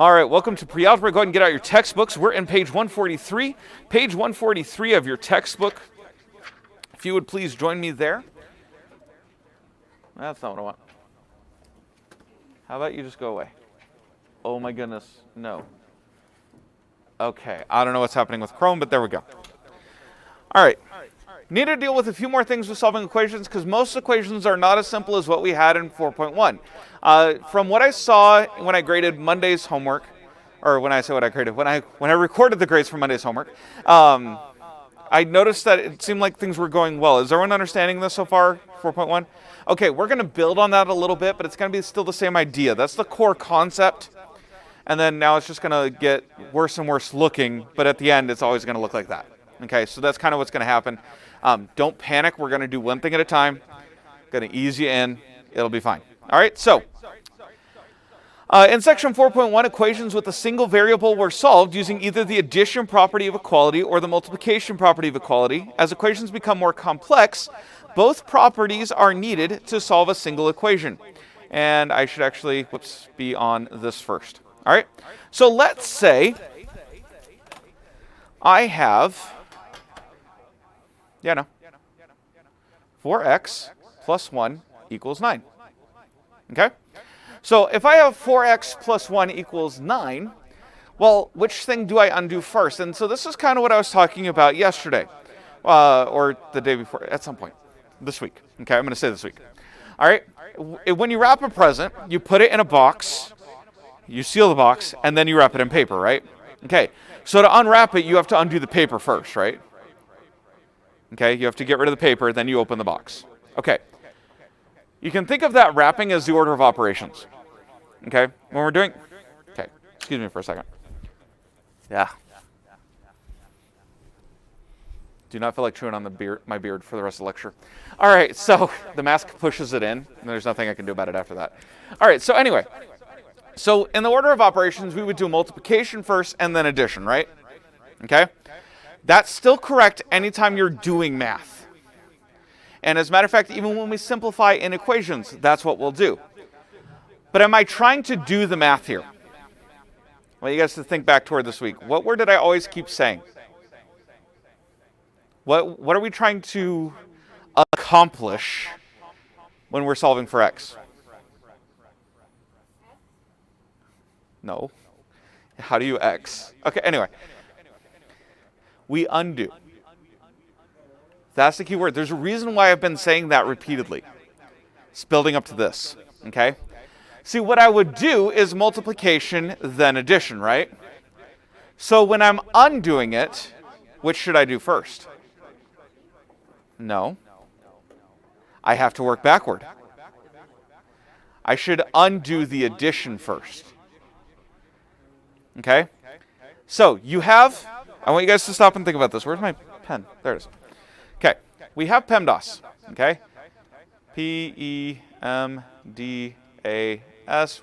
All right, welcome to pre-algebra. Go ahead and get out your textbooks. We're in page 143. Page 143 of your textbook. If you would please join me there. That's not what I want. How about you just go away? Oh my goodness, no. Okay, I don't know what's happening with Chrome, but there we go. All right. Need to deal with a few more things with solving equations because most equations are not as simple as what we had in 4.1. From what I saw when I graded Monday's homework, or when I say what I graded, when I recorded the grades for Monday's homework, I noticed that it seemed like things were going well. Is everyone understanding this so far, 4.1? Okay, we're going to build on that a little bit, but it's going to be still the same idea. That's the core concept. And then now it's just going to get worse and worse looking, but at the end it's always going to look like that. Okay, so that's kind of what's going to happen. Don't panic. We're going to do one thing at a time. Going to ease you in. It'll be fine. All right, so in section 4.1, equations with a single variable were solved using either the addition property of equality or the multiplication property of equality. As equations become more complex, both properties are needed to solve a single equation. And I should actually, be on this first. All right, so let's say I have, 4x plus 1 equals 9. Okay? So if I have 4x plus 1 equals 9, well, which thing do I undo first? And so this is kind of what I was talking about yesterday, or the day before, at some point this week. Okay, I'm going to say this week. All right? When you wrap a present, you put it in a box, you seal the box, and then you wrap it in paper, right? Okay, so to unwrap it, you have to undo the paper first, right? Okay, you have to get rid of the paper, then you open the box. Okay, you can think of that wrapping as the order of operations. Okay, when we're doing, okay, excuse me for a second. Yeah. Do not feel like chewing on my beard for the rest of the lecture. All right, so the mask pushes it in, and there's nothing I can do about it after that. All right, so anyway. So in the order of operations, we would do multiplication first and then addition, right? Okay? That's still correct anytime you're doing math. And as a matter of fact, even when we simplify in equations, that's what we'll do. But am I trying to do the math here? Well, you guys to think back toward this week. What word did I always keep saying? What are we trying to accomplish when we're solving for x? No. How do you x? Okay, anyway. We undo. That's the key word. There's a reason why I've been saying that repeatedly. It's building up to this, okay? See, what I would do is multiplication, then addition, right? So when I'm undoing it, which should I do first? No. I have to work backward. I should undo the addition first. Okay? So you have, I want you guys to stop and think about this. Where's my pen? There it is. Okay. We have PEMDAS. Okay? P-E-M-D-A-S,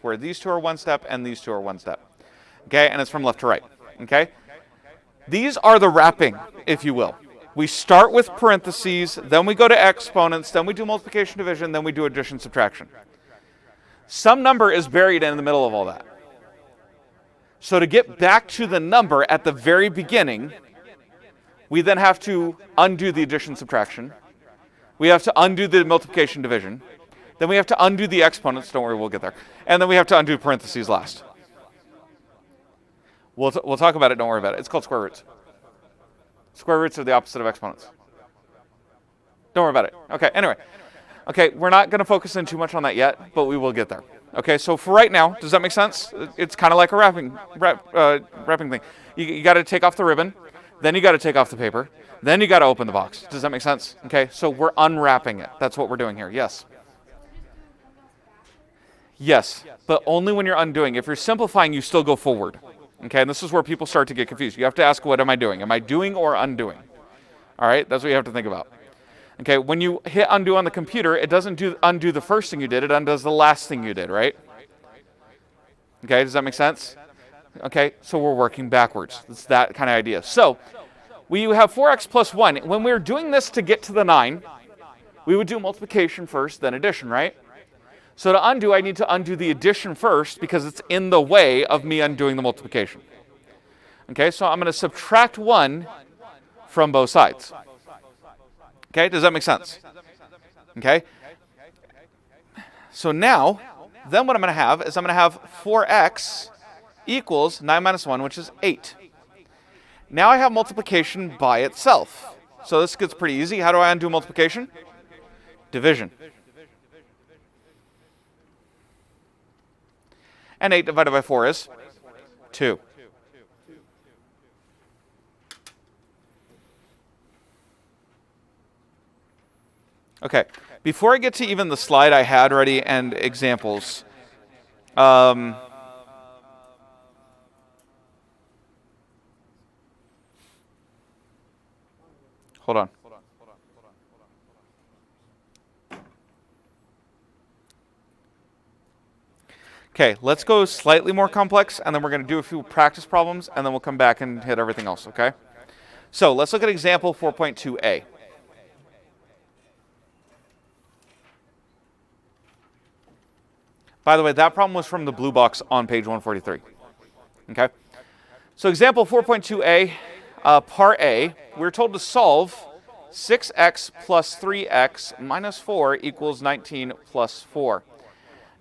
where these two are one step and these two are one step. Okay? And it's from left to right. Okay? These are the wrapping, if you will. We start with parentheses, then we go to exponents, then we do multiplication, division, then we do addition, subtraction. Some number is buried in the middle of all that. So to get back to the number at the very beginning, we then have to undo the addition, subtraction. We have to undo the multiplication, division. Then we have to undo the exponents. Don't worry, we'll get there. And then we have to undo parentheses last. We'll talk about it. Don't worry about it. It's called square roots. Square roots are the opposite of exponents. Don't worry about it. Okay, anyway. Okay, we're not going to focus in too much on that yet, but we will get there. Okay, so for right now, does that make sense? It's kind of like a wrapping thing. You got to take off the ribbon, then you got to take off the paper, then you got to open the box. Does that make sense? Okay, so we're unwrapping it. That's what we're doing here. Yes? Yes, but only when you're undoing. If you're simplifying, you still go forward. Okay, and this is where people start to get confused. You have to ask, what am I doing? Am I doing or undoing? All right, that's what you have to think about. Okay, when you hit undo on the computer, it doesn't undo the first thing you did, it undoes the last thing you did, right? Okay, does that make sense? Okay, so we're working backwards. It's that kind of idea. So, we have 4x plus 1. When we were doing this to get to the 9, we would do multiplication first, then addition, right? So to undo, I need to undo the addition first because it's in the way of me undoing the multiplication. Okay, so I'm going to subtract 1 from both sides. Okay, does that make sense? Okay. So now, then what I'm going to have is I'm going to have 4x equals 9 minus 1, which is 8. Now I have multiplication by itself. So this gets pretty easy. How do I undo multiplication? Division. And 8 divided by 4 is 2. Okay, before I get to even the slide I had ready and examples, hold on. Okay, let's go slightly more complex, and then we're going to do a few practice problems, and then we'll come back and hit everything else, okay? So let's look at example 4.2a. By the way, that problem was from the blue box on page 143. Okay? So example 4.2a, part A, we're told to solve 6x plus 3x minus 4 equals 19 plus 4.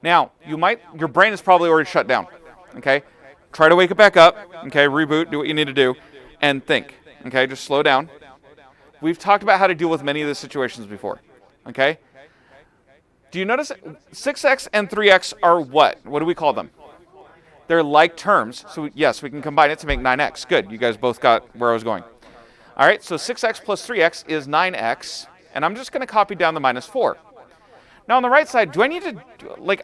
Now, your brain is probably already shut down. Okay? Try to wake it back up. Okay? Reboot, do what you need to do, and think. Okay? Just slow down. We've talked about how to deal with many of these situations before. Okay? Do you notice 6x and 3x are what? What do we call them? They're like terms. So yes, we can combine it to make 9x. Good. You guys both got where I was going. All right, so 6x plus 3x is 9x. And I'm just going to copy down the minus 4. Now on the right side, do I need to,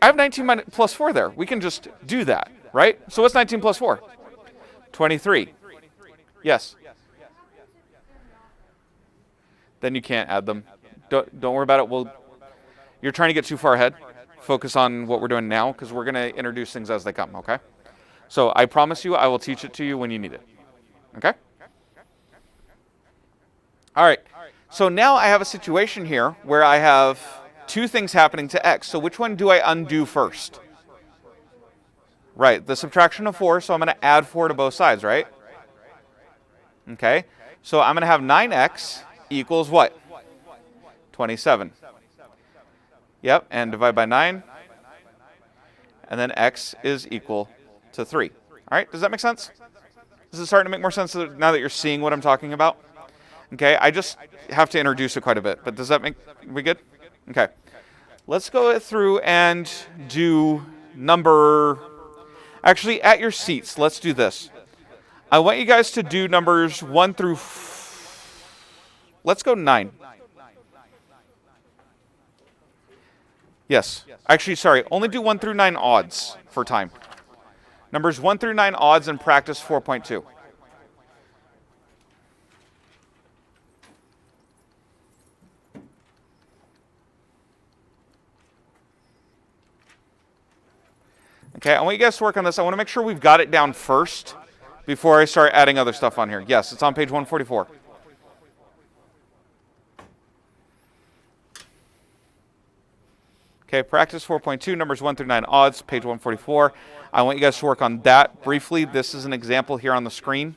I have 19 plus 4 there. We can just do that, right? So what's 19 plus 4? 23. Yes. Then you can't add them. Don't worry about it. You're trying to get too far ahead. Focus on what we're doing now because we're going to introduce things as they come, okay? So I promise you I will teach it to you when you need it, okay? All right, so now I have a situation here where I have two things happening to x. So which one do I undo first? Right, the subtraction of 4, so I'm going to add 4 to both sides, right? Okay, so I'm going to have 9x equals what? 27. Yep, and divide by 9, and then x is equal to 3. All right, does that make sense? This is starting to make more sense now that you're seeing what I'm talking about. Okay, I just have to introduce it quite a bit, but does that make, we good? Okay, let's go through and do actually at your seats, let's do this. I want you guys to do numbers 1 through, let's go 9. Yes. Actually, sorry. Only do 1 through 9 odds for time. Numbers 1 through 9 odds in practice 4.2. Okay, I want you guys to work on this. I want to make sure we've got it down first before I start adding other stuff on here. Yes, it's on page 144. Okay, practice 4.2, numbers 1 through 9 odds, page 144. I want you guys to work on that briefly. This is an example here on the screen.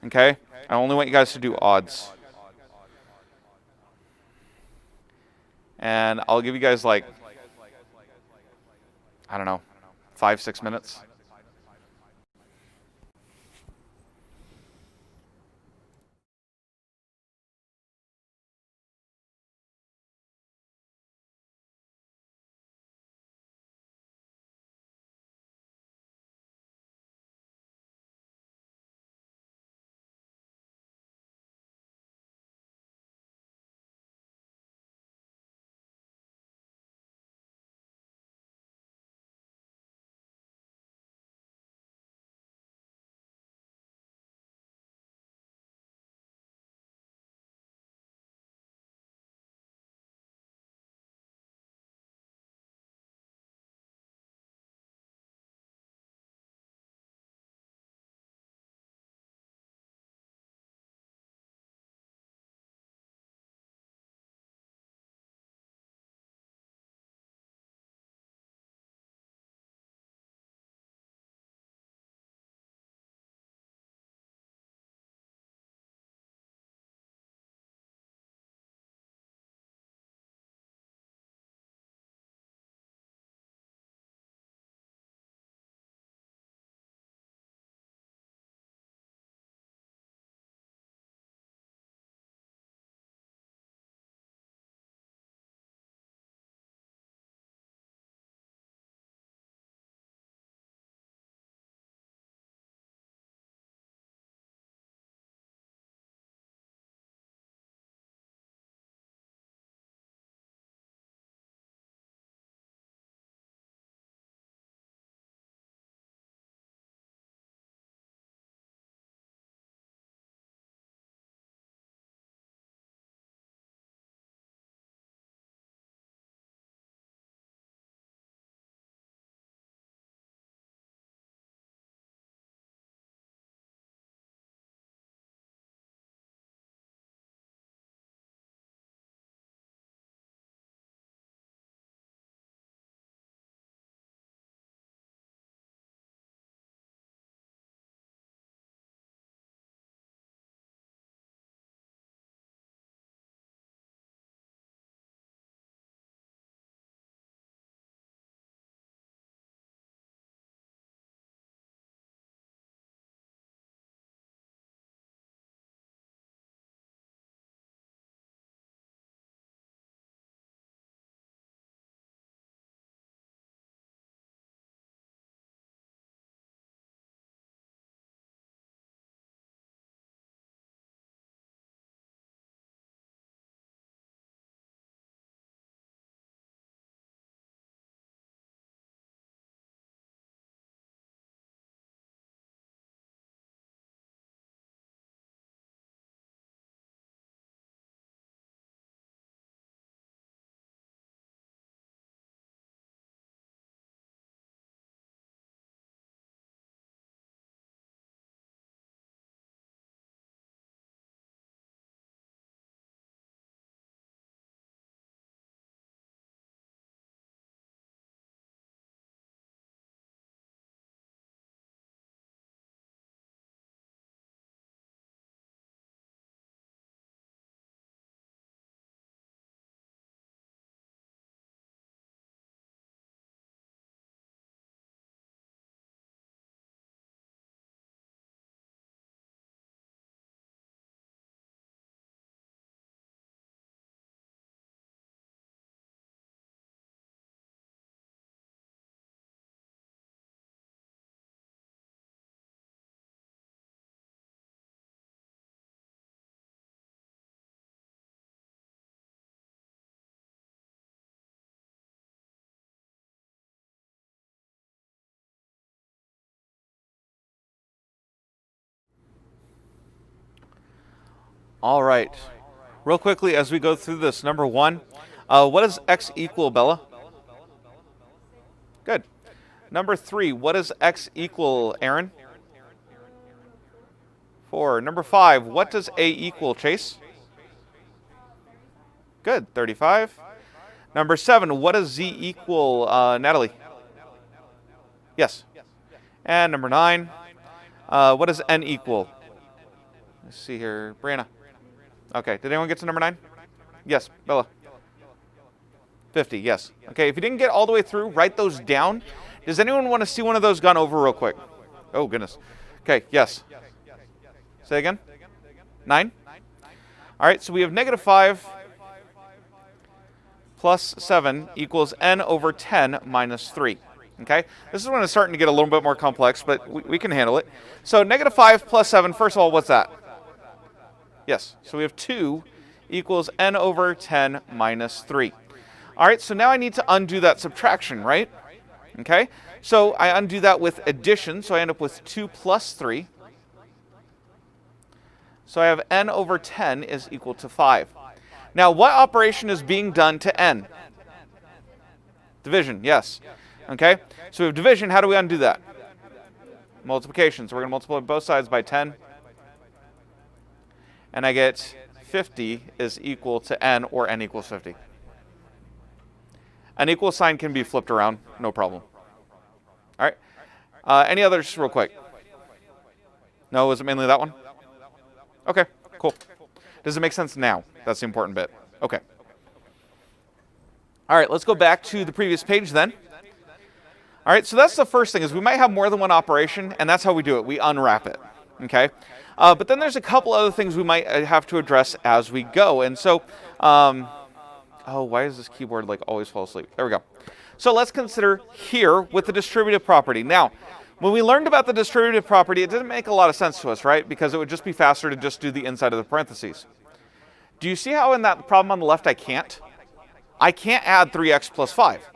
Okay, I only want you guys to do odds. And I'll give you guys I don't know, 5-6 minutes. All right. Real quickly, as we go through this, number 1, what does x equal, Bella? Good. Number 3, what does x equal, Aaron? 4. Number 5, what does a equal, Chase? Good, 35. Number 7, what does z equal, Natalie? Yes. And number 9, what does n equal? Let's see here, Brianna. Okay, did anyone get to number 9? Yes, Bella. 50, yes. Okay, if you didn't get all the way through, write those down. Does anyone want to see one of those gone over real quick? Oh, goodness. Okay, yes. Say again? 9? All right, so we have negative 5 plus 7 equals n over 10 minus 3. Okay, this is when it's starting to get a little bit more complex, but we can handle it. So negative 5 plus 7, first of all, what's that? Yes, so we have 2 equals n over 10 minus 3. All right, so now I need to undo that subtraction, right? Okay, so I undo that with addition, so I end up with 2 plus 3. So I have n over 10 is equal to 5. Now, what operation is being done to n? Division, yes. Okay, so we have division. How do we undo that? Multiplication. So we're going to multiply both sides by 10. And I get 50 is equal to n, or n equals 50. An equal sign can be flipped around, no problem. All right. Any others real quick? No, was it mainly that one? Okay, cool. Does it make sense now? That's the important bit. Okay. All right, let's go back to the previous page then. All right, so that's the first thing, is we might have more than one operation, and that's how we do it. We unwrap it, okay? But then there's a couple other things we might have to address as we go. And so, oh, why does this keyboard like always fall asleep? There we go. So let's consider here with the distributive property. Now, when we learned about the distributive property, it didn't make a lot of sense to us, right? Because it would just be faster to just do the inside of the parentheses. Do you see how in that problem on the left I can't? I can't add 3x plus 5.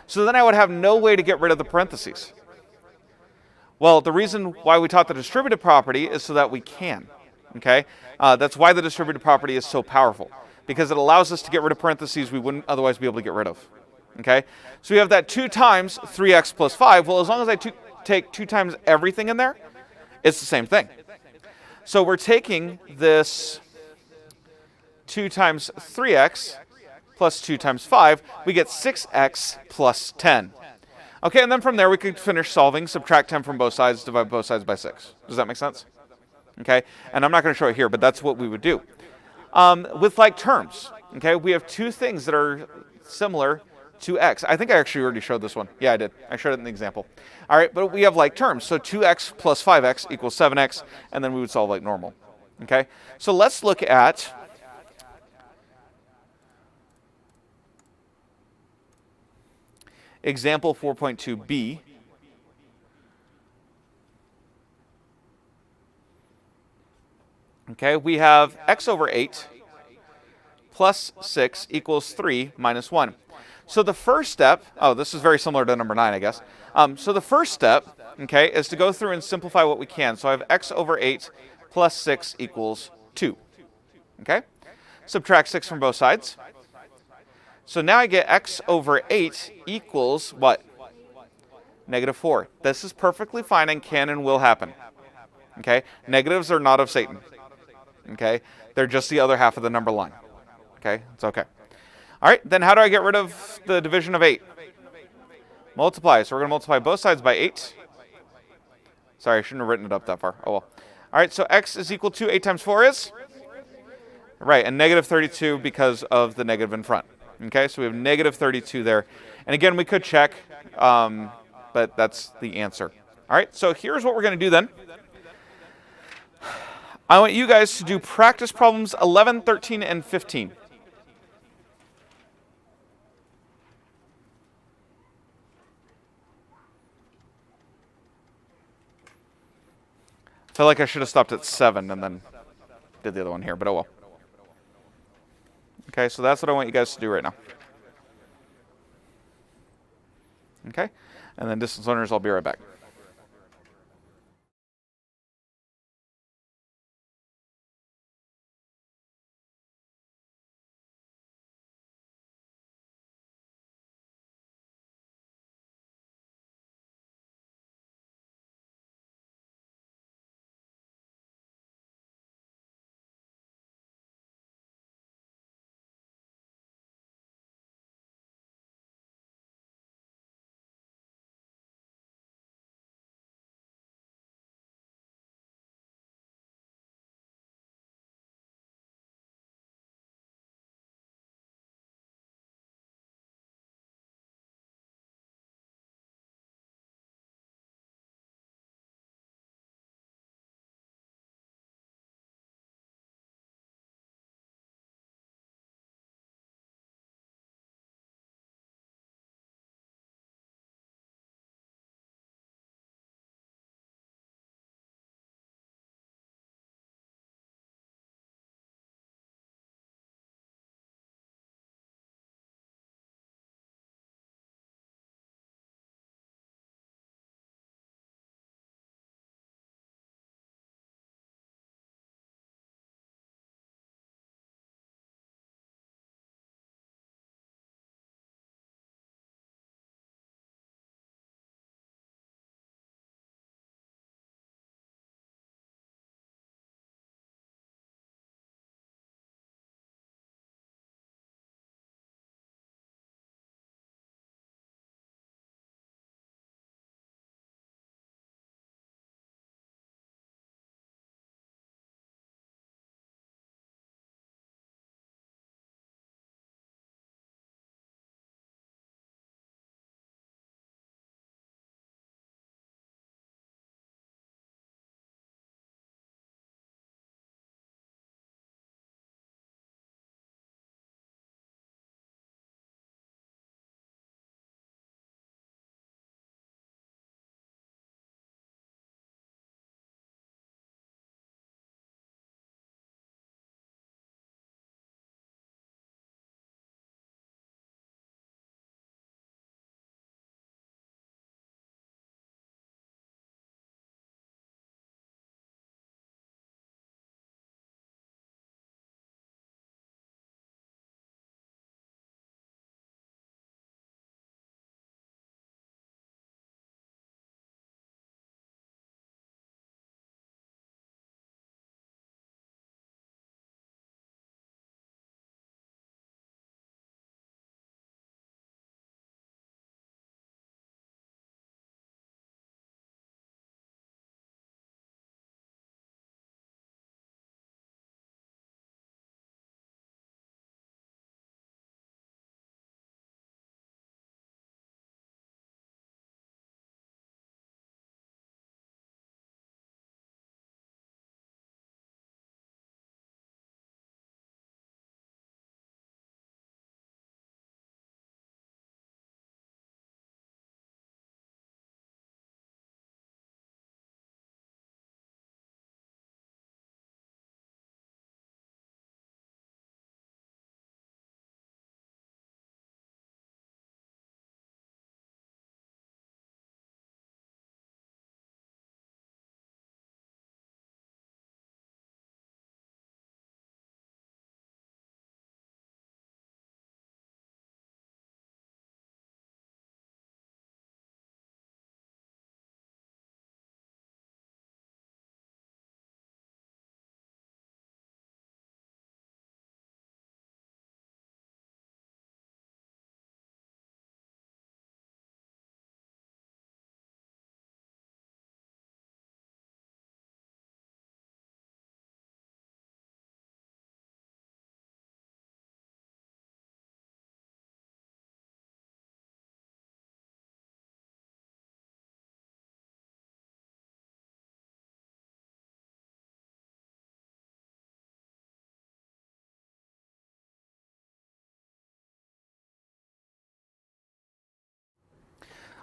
So then I would have no way to get rid of the parentheses. Well, the reason why we taught the distributive property is so that we can, okay? That's why the distributive property is so powerful, because it allows us to get rid of parentheses we wouldn't otherwise be able to get rid of, okay? So we have that 2 times 3x plus 5. Well, as long as I take 2 times everything in there, it's the same thing. So we're taking this 2 times 3x plus 2 times 5, we get 6x plus 10. Okay, and then from there we could finish solving, subtract 10 from both sides, divide both sides by 6. Does that make sense? Okay, and I'm not going to show it here, but that's what we would do. With like terms, okay, we have 2 things that are similar to x. I think I actually already showed this one. Yeah, I did. I showed it in the example. All right, but we have like terms. So 2x plus 5x equals 7x, and then we would solve like normal. Okay, so let's look at example 4.2b. Okay, we have x over 8 plus 6 equals 3 minus 1. So the first step, oh, this is very similar to number 9, I guess. So the first step, okay, is to go through and simplify what we can. So I have x over 8 plus 6 equals 2. Okay, subtract 6 from both sides. So now I get x over 8 equals what? Negative 4. This is perfectly fine and can and will happen. Okay, negatives are not of Satan. Okay, they're just the other half of the number line. Okay, it's okay. All right, then how do I get rid of the division of 8? Multiply. So we're going to multiply both sides by 8. Sorry, I shouldn't have written it up that far. Oh well. All right, so x is equal to 8 times 4 is? Right, and negative 32 because of the negative in front. Okay, so we have negative 32 there. And again, we could check, but that's the answer. All right, so here's what we're going to do then. I want you guys to do practice problems 11, 13, and 15. I feel like I should have stopped at 7 and then did the other one here, but oh well. Okay, so that's what I want you guys to do right now. Okay, and then distance learners, I'll be right back.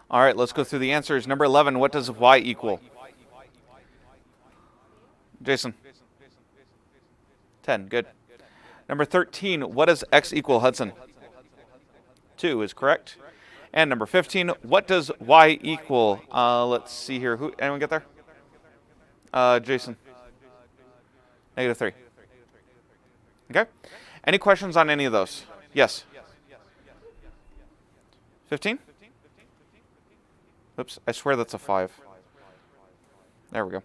All right, let's go through the answers. Number 11, what does y equal? Jason. 10, good. Number 13, what does x equal, Hudson? 2 is correct. And number 15, what does y equal? Let's see here. Anyone get there? Jason. -3. Okay. Any questions on any of those? Yes. 15? Oops, I swear that's a 5. There we go.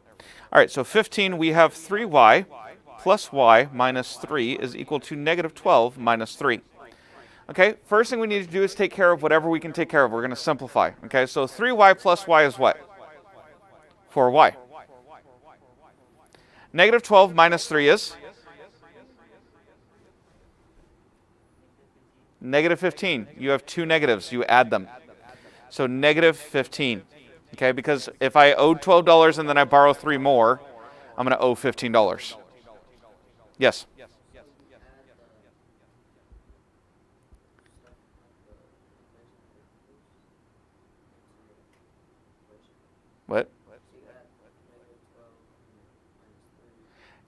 All right, so 15, we have 3y plus y minus 3 is equal to -12 minus 3. Okay, first thing we need to do is take care of whatever we can take care of. We're going to simplify. Okay, so 3y plus y is what? 4y. -12 minus 3 is? -15. You have two negatives. You add them. So -15. Okay, because if I owed $12 and then I borrow 3 more, I'm going to owe $15. Yes? What?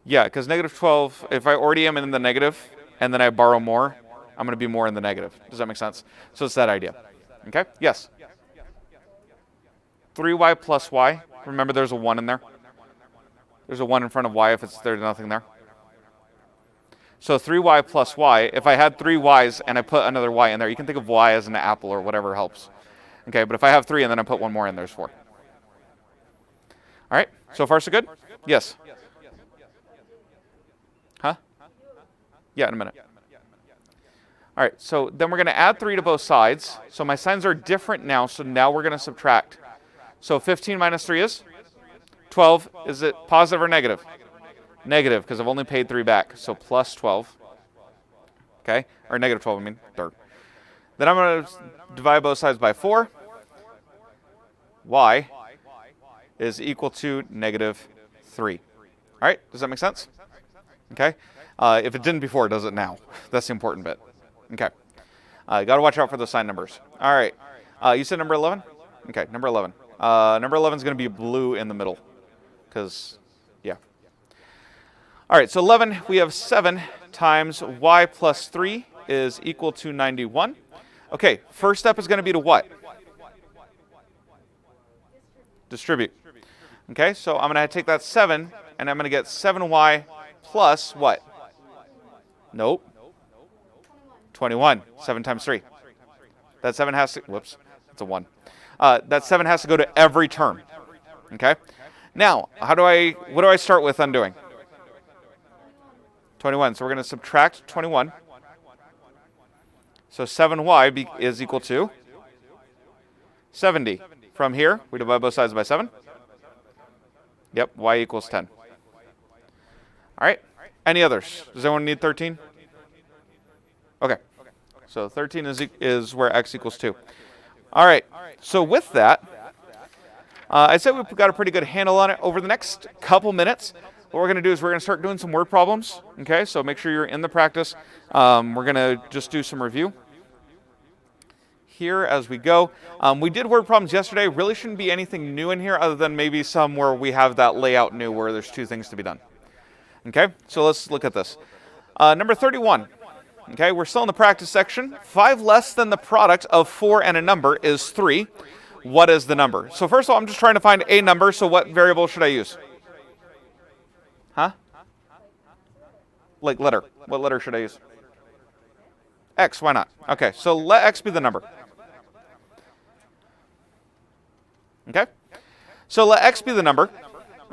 Yeah, because -12, if I already am in the negative and then I borrow more, I'm going to be more in the negative. Does that make sense? So it's that idea. Okay? Yes? 3y plus y. Remember there's a 1 in there? There's a 1 in front of y if there's nothing there. So 3y plus y, if I had 3 y's and I put another y in there, you can think of y as an apple or whatever helps. Okay, but if I have 3 and then I put 1 more in, there's 4. All right, so far so good? Yes? Huh? Yeah, in a minute. All right, so then we're going to add 3 to both sides. So my signs are different now, so now we're going to subtract. So 15 minus 3 is? 12. Is it positive or negative? Negative, because I've only paid 3 back. So plus 12. Okay? Or -12, I mean. Third. Then I'm going to divide both sides by 4. Y is equal to -3. All right? Does that make sense? Okay? If it didn't before, it does it now. That's the important bit. Okay. You got to watch out for the sign numbers. All right. You said number 11? Okay, number 11. Number 11 is going to be blue in the middle. Because, yeah. All right, so 11, we have 7 times y plus 3 is equal to 91. Okay, first step is going to be to what? Distribute. Okay, so I'm going to take that 7, and I'm going to get 7y plus what? Nope. 21. 7 times 3. That 7 has to, whoops, that's a 1. That 7 has to go to every term. Okay? Now, what do I start with undoing? 21. So we're going to subtract 21. So 7y is equal to 70. From here, we divide both sides by 7. Yep, y equals 10. All right. Any others? Does anyone need 13? Okay. So 13 is where x equals 2. All right. So with that, I said we've got a pretty good handle on it. Over the next couple minutes, what we're going to do is we're going to start doing some word problems. Okay, so make sure you're in the practice. We're going to just do some review here as we go. We did word problems yesterday. Really shouldn't be anything new in here other than maybe some where we have that layout new where there's 2 things to be done. Okay, so let's look at this. Number 31. Okay, we're still in the practice section. 5 less than the product of 4 and a number is 3. What is the number? So first of all, I'm just trying to find a number, so what variable should I use? Huh? Like letter. What letter should I use? X, why not? Okay, so let X be the number. Okay? So let X be the number.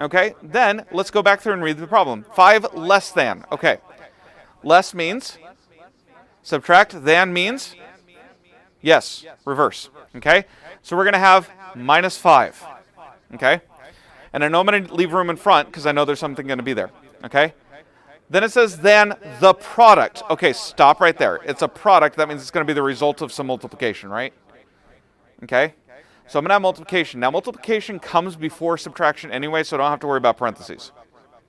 Okay, then let's go back through and read the problem. 5 less than. Okay. Less means? Subtract. Than means? Yes, reverse. Okay? So we're going to have -5. Okay? And I know I'm going to leave room in front because I know there's something going to be there. Okay? Then it says than the product. Okay, stop right there. It's a product. That means it's going to be the result of some multiplication, right? Okay? So I'm going to have multiplication. Now, multiplication comes before subtraction anyway, so I don't have to worry about parentheses.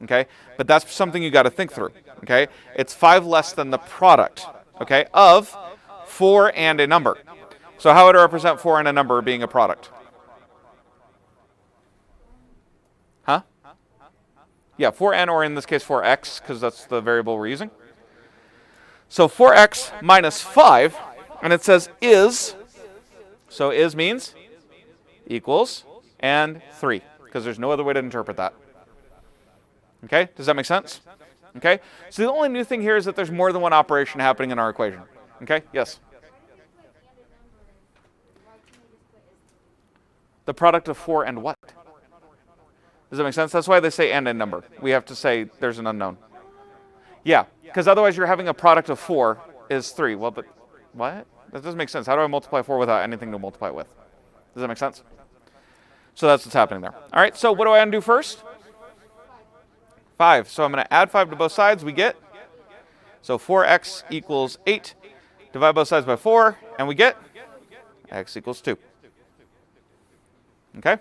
Okay? But that's something you got to think through. Okay? It's 5 less than the product. Okay? Of 4 and a number. So how would I represent 4 and a number being a product? Huh? Yeah, 4n, or in this case 4x, because that's the variable we're using. So 4x minus 5, and it says is, so is means equals, and 3, because there's no other way to interpret that. Okay, does that make sense? Okay, so the only new thing here is that there's more than one operation happening in our equation. Okay, yes? The product of 4 and what? Does that make sense? That's why they say and a number. We have to say there's an unknown. Yeah, because otherwise you're having a product of 4 is 3. Well, but what? That doesn't make sense. How do I multiply 4 without anything to multiply it with? Does that make sense? So that's what's happening there. All right, so what do I undo first? 5. So I'm going to add 5 to both sides. We get, so 4x equals 8. Divide both sides by 4, and we get x equals 2. Okay?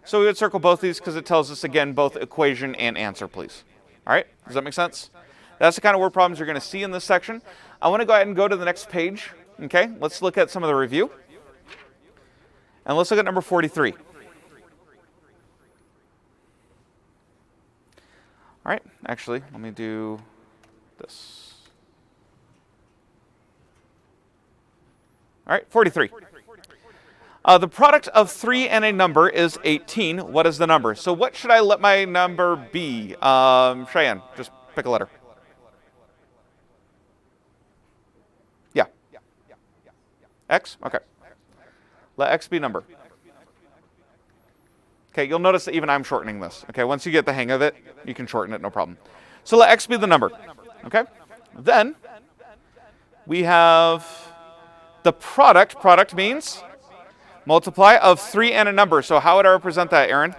So we would circle both these because it tells us, again, both equation and answer, please. All right? Does that make sense? That's the kind of word problems you're going to see in this section. I want to go ahead and go to the next page. Okay? Let's look at some of the review. And let's look at number 43. All right, actually, let me do this. All right, 43. The product of 3 and a number is 18. What is the number? So what should I let my number be? Cheyenne, just pick a letter. Yeah. X? Okay. Let X be number. Okay, you'll notice that even I'm shortening this. Okay, once you get the hang of it, you can shorten it, no problem. So let X be the number. Okay? Then we have the product. Product means multiply of 3 and a number. So how would I represent that, Aaron?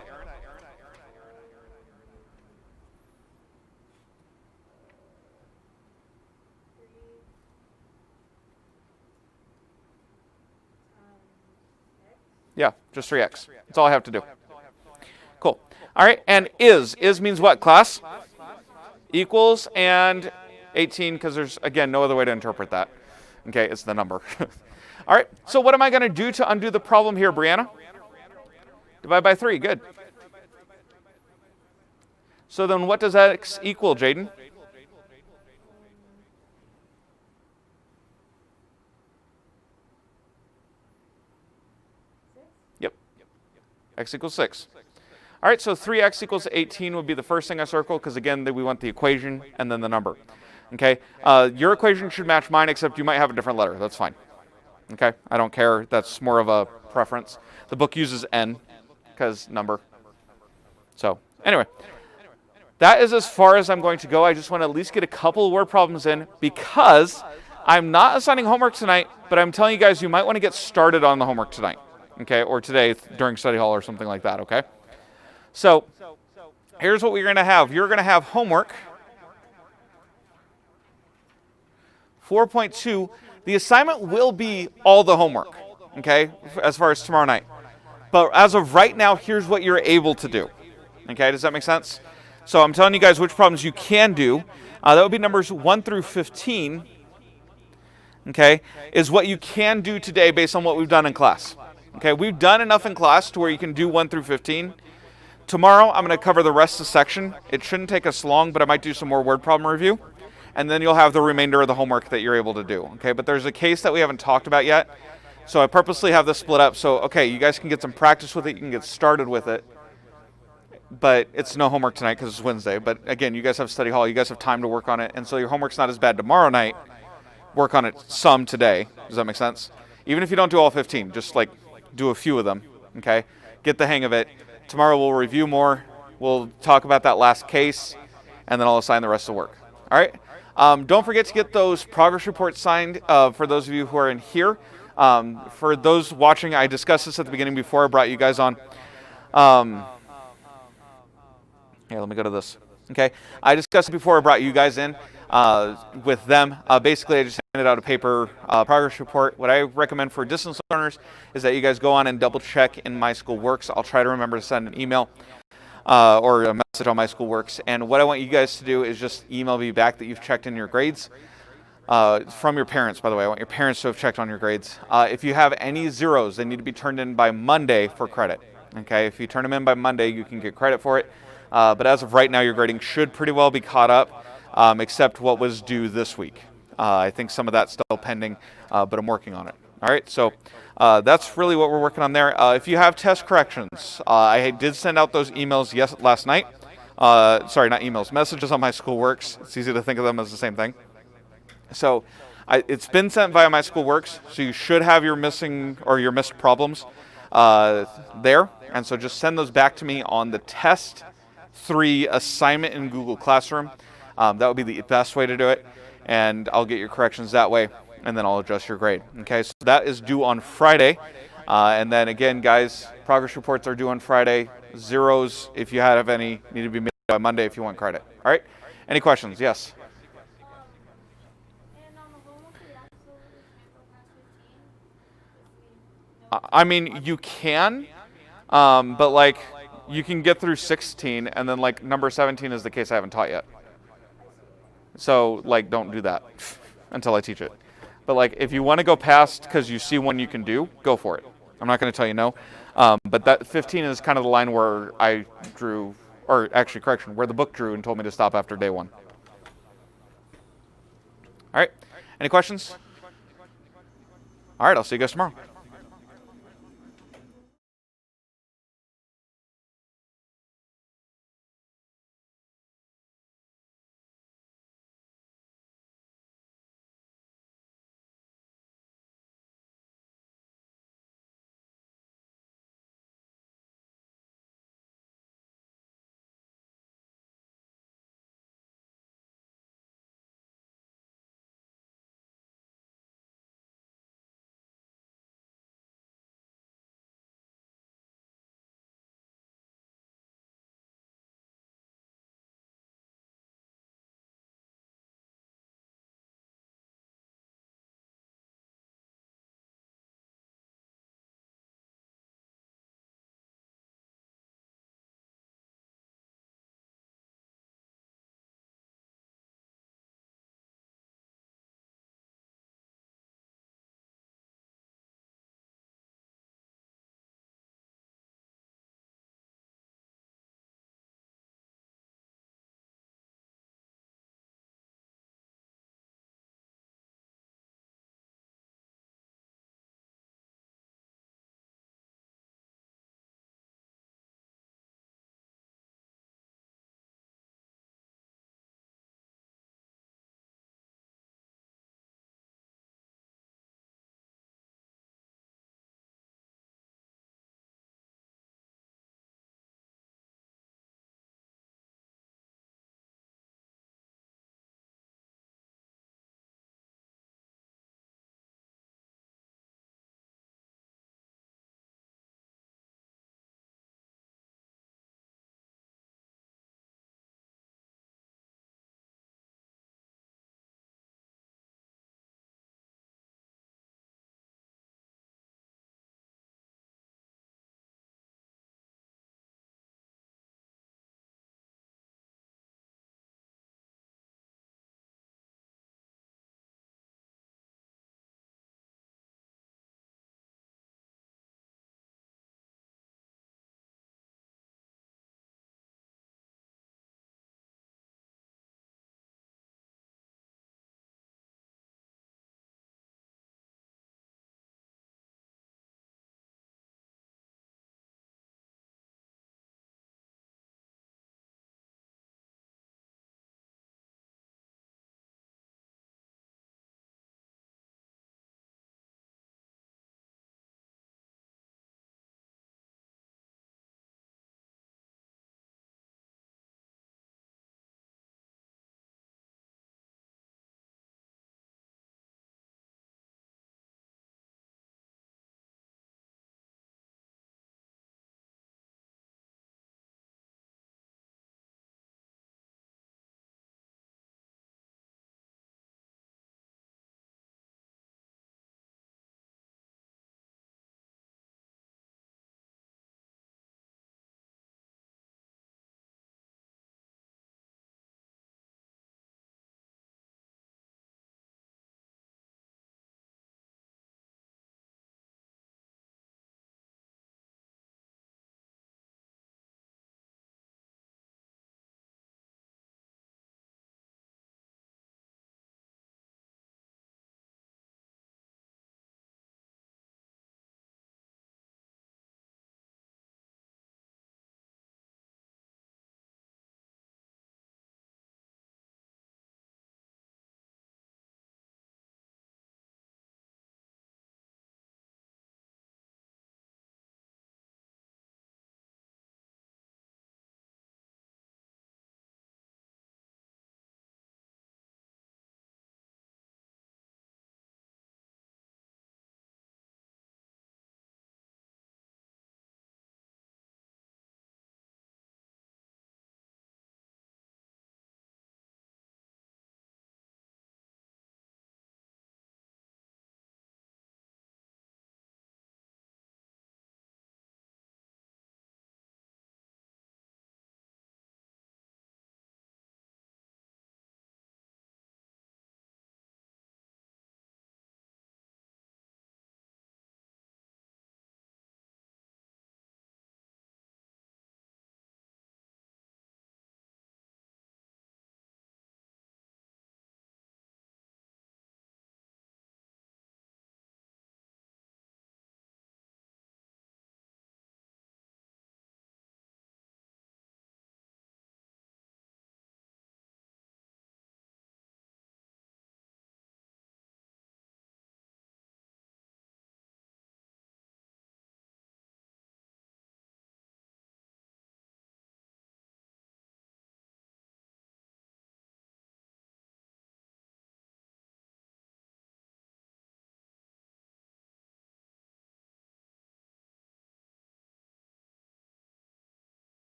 Yeah, just 3x. That's all I have to do. Cool. All right, and is means what, class? Equals and 18, because there's, again, no other way to interpret that. Okay, it's the number. All right, so what am I going to do to undo the problem here, Brianna? Divide by 3, good. So then what does x equal, Jaden? Yep, x equals 6. All right, so 3x equals 18 would be the first thing I circle, because again, we want the equation and then the number. Okay, your equation should match mine, except you might have a different letter. That's fine. Okay, I don't care. That's more of a preference. The book uses n, because number. So anyway, that is as far as I'm going to go. I just want to at least get a couple of word problems in, because I'm not assigning homework tonight, but I'm telling you guys you might want to get started on the homework tonight. Okay, or today during study hall or something like that, okay? So here's what we're going to have. You're going to have homework 4.2. The assignment will be all the homework, okay, as far as tomorrow night. But as of right now, here's what you're able to do. Okay, does that make sense? So I'm telling you guys which problems you can do. That would be numbers 1 through 15, okay, is what you can do today based on what we've done in class. Okay, we've done enough in class to where you can do 1 through 15. Tomorrow, I'm going to cover the rest of the section. It shouldn't take us long, but I might do some more word problem review. And then you'll have the remainder of the homework that you're able to do. Okay, but there's a case that we haven't talked about yet. So I purposely have this split up. So, okay, you guys can get some practice with it. You can get started with it. But it's no homework tonight because it's Wednesday. But again, you guys have study hall. You guys have time to work on it. And so your homework's not as bad tomorrow night. Work on it some today. Does that make sense? Even if you don't do all 15, just like do a few of them. Okay, get the hang of it. Tomorrow we'll review more. We'll talk about that last case. And then I'll assign the rest of the work. All right? Don't forget to get those progress reports signed for those of you who are in here. For those watching, I discussed this at the beginning before I brought you guys on. Here, let me go to this. Okay, I discussed it before I brought you guys in with them. Basically, I just handed out a paper progress report. What I recommend for distance learners is that you guys go on and double check in My School Works. I'll try to remember to send an email or a message on My School Works. And what I want you guys to do is just email me back that you've checked in your grades. from your parents, by the way. I want your parents to have checked on your grades. If you have any zeros, they need to be turned in by Monday for credit. Okay, if you turn them in by Monday, you can get credit for it. But as of right now, your grading should pretty well be caught up, except what was due this week. I think some of that's still pending, but I'm working on it. All right, so that's really what we're working on there. If you have test corrections, I did send out those emails last night. Sorry, not emails, messages on My School Works. It's easy to think of them as the same thing. So it's been sent via My School Works, so you should have your missing or your missed problems there. And so just send those back to me on the Test 3 assignment in Google Classroom. That would be the best way to do it, and I'll get your corrections that way, and then I'll adjust your grade. Okay, so that is due on Friday. And then again, guys, progress reports are due on Friday. Zeros, if you have any, need to be made by Monday if you want credit. All right? Any questions? Yes?
And on the homework, we absolutely can't go past 15.
I mean, you can, but like, you can get through 16, and then like number 17 is the case I haven't taught yet. So like, don't do that until I teach it. But like, if you want to go past because you see one you can do, go for it. I'm not going to tell you no. But that 15 is kind of the line where I drew, or actually, correction, where the book drew and told me to stop after day 1. All right. Any questions? All right. I'll see you guys tomorrow.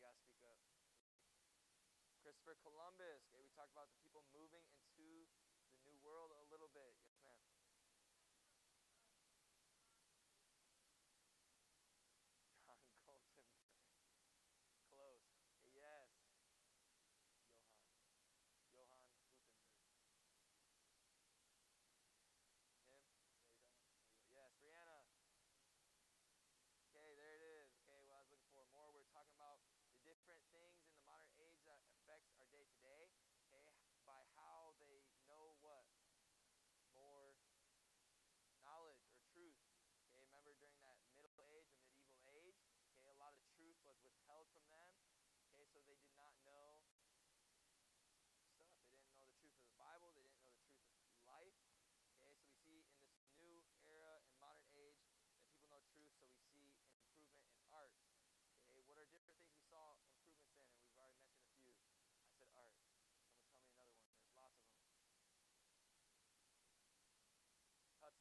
gotta speak up. Christopher Columbus. Okay, we talked about the people moving into the new world a little bit. Yes, ma'am. John Gutenberg. Close. Okay, yes. Johann. Johann Gutenberg. Him? Is that what you're talking about? There you go. Yes, Brianna. Okay, there it is. Okay, what I was looking for more. We're talking about the different things in the modern age that affects our day to day. Okay, by how they know what more knowledge or truth. Okay, remember during that middle age or medieval age. Okay, a lot of truth was withheld from them. Okay, so they did not know stuff. They didn't know the truth of the Bible. They didn't know the truth of life. Okay, so we see in this new era and modern age that people know truth, so we see an improvement in art. Okay, what are different things we saw improvements in? And we've already mentioned a few. I said art. Someone tell me another one. There's lots of them. Hudson. Can't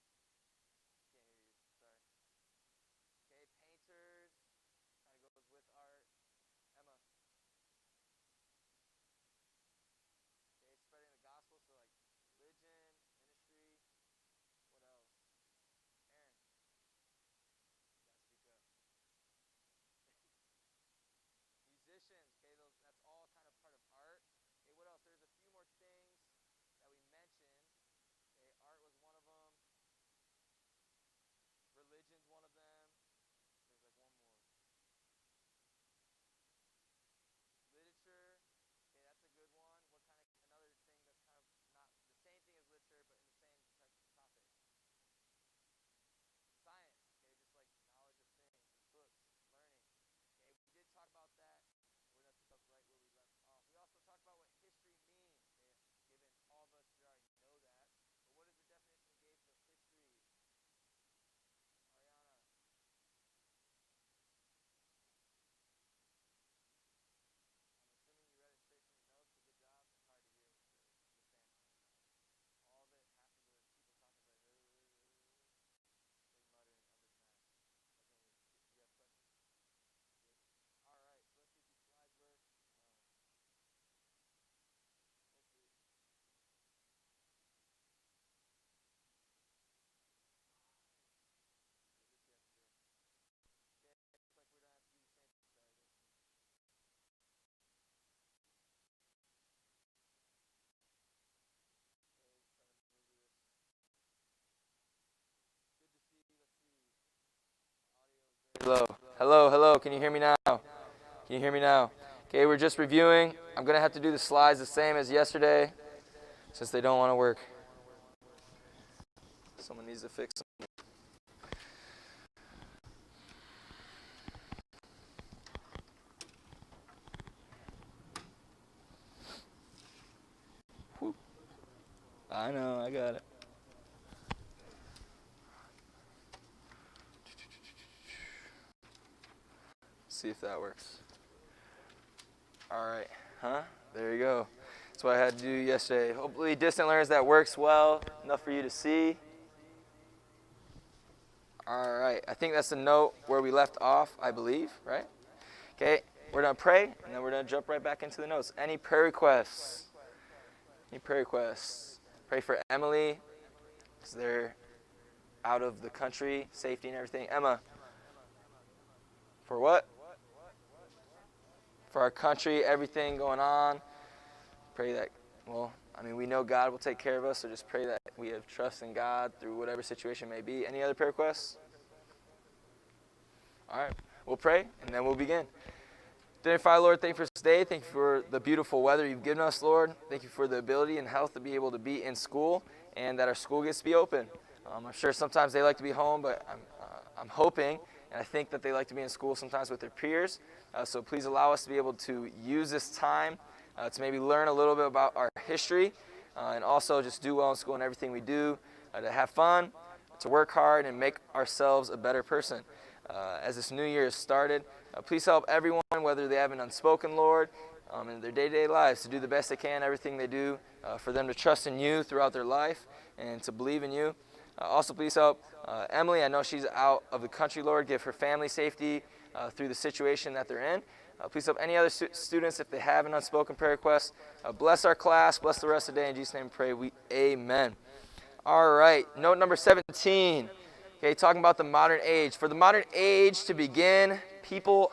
hear you. Sorry. Okay, painters. Kind of goes with art. Emma. Okay, spreading the gospel, so like religion, ministry. What else? Aaron. You gotta speak up. Musicians, okay, that's all kind of part of art. Okay, what else? There's a few more things that we mentioned. Okay, art was one of them. Religion's one of them. There's like one more. Literature. Okay, that's a good one. What kind of another thing that's kind of not the same thing as literature, but in the same type of topic? Science. Okay, just like knowledge of things and books, learning. Okay, we did talk about that. We're gonna pick up right where we left off. We also talked about what history means. Okay, given all of us should already know that. But what is the definition we gave for history? Ariana. I'm assuming you read it straight from your notes, but good job. It's hard to hear with the fan on right now. All of it, half of the people talking is like, they muttering under the mask. I can't hear you. Do you have questions? Good. All right, so let's see if these slides work. Hopefully. What does he have to do? Okay, looks like we're gonna have to do the same thing. Sorry, that's me. Okay, try to move this. Good to see. Let's see. Audio is very low. Hello, hello. Can you hear me now? Can you hear me now? Okay, we're just reviewing. I'm gonna have to do the slides the same as yesterday, since they don't want to work. Someone needs to fix them. Whew. I know, I got it. See if that works. All right, huh? There you go. That's what I had to do yesterday. Hopefully, distant learners, that works well, enough for you to see. All right, I think that's the note where we left off, I believe, right? Okay, we're going to pray, and then we're going to jump right back into the notes. Any prayer requests? Any prayer requests? Pray for Emily, because they're out of the country, safety and everything. Emma, for what? For our country, everything going on. Pray that, well, I mean, we know God will take care of us, so just pray that we have trust in God through whatever situation may be. Any other prayer requests? All right, we'll pray, and then we'll begin. Dear Father, Lord, thank you for this day. Thank you for the beautiful weather you've given us, Lord. Thank you for the ability and health to be able to be in school, and that our school gets to be open. I'm sure sometimes they like to be home, but I'm hoping, and I think that they like to be in school sometimes with their peers. So please allow us to be able to use this time to maybe learn a little bit about our history, and also just do well in school and everything we do, to have fun, to work hard, and make ourselves a better person. As this new year has started, please help everyone, whether they have an unspoken, Lord, in their day-to-day lives, to do the best they can, everything they do, for them to trust in you throughout their life and to believe in you. Also, please help Emily. I know she's out of the country, Lord. Give her family safety through the situation that they're in. Please help any other students if they have an unspoken prayer request. Bless our class. Bless the rest of the day. In Jesus' name we pray. Amen. All right. Note number 17. Okay, talking about the modern age. For the modern age to begin, people...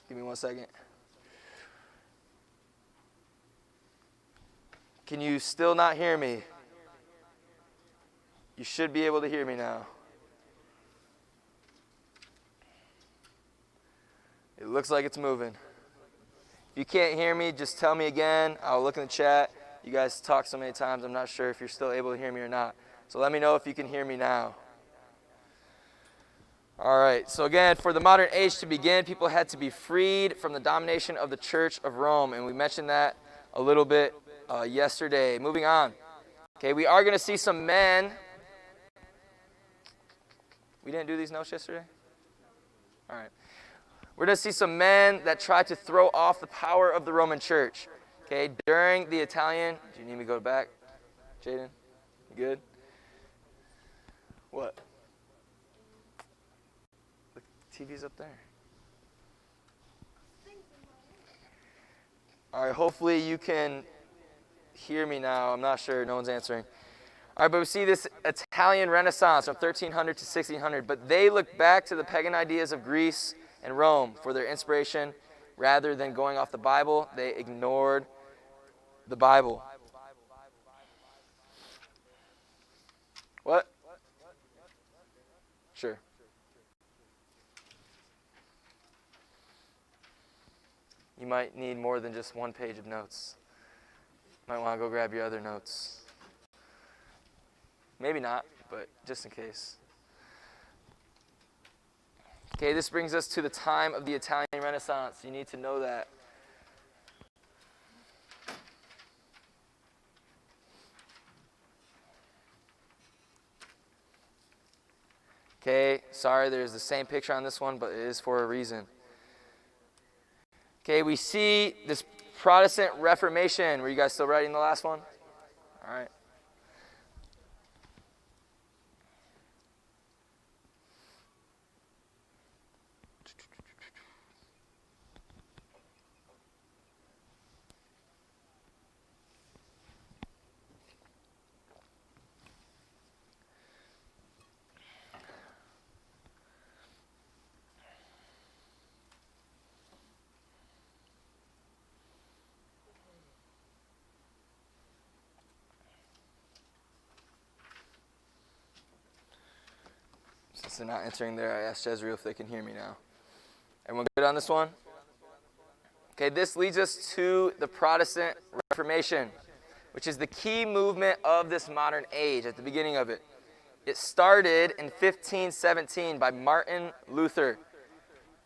Give me 1 second. Can you still not hear me? You should be able to hear me now. It looks like it's moving. If you can't hear me, just tell me again. I'll look in the chat. You guys talk so many times, I'm not sure if you're still able to hear me or not. So let me know if you can hear me now. All right, so again, for the modern age to begin, people had to be freed from the domination of the Church of Rome. And we mentioned that a little bit yesterday. Moving on. Okay, we are going to see some men. We didn't do these notes yesterday? All right. We're going to see some men that tried to throw off the power of the Roman Church. Okay, during the Italian... Do you need me to go back? Jaden? You good? What? The TV's up there. All right, hopefully you can hear me now. I'm not sure. No one's answering. All right, but we see this Italian Renaissance from 1300 to 1600. But they look back to the pagan ideas of Greece and Rome for their inspiration. Rather than going off the Bible, they ignored the Bible. What? Sure. You might need more than just 1 page of notes. Might want to go grab your other notes. Maybe not, but just in case. Okay, this brings us to the time of the Italian Renaissance. You need to know that. Okay, sorry, there's the same picture on this one, but it is for a reason. Okay, we see this Protestant Reformation. Were you guys still writing the last one? All right. Since they're not answering there, I asked Jezreel if they can hear me now. Everyone good on this one? Okay, this leads us to the Protestant Reformation, which is the key movement of this modern age at the beginning of it. It started in 1517 by Martin Luther.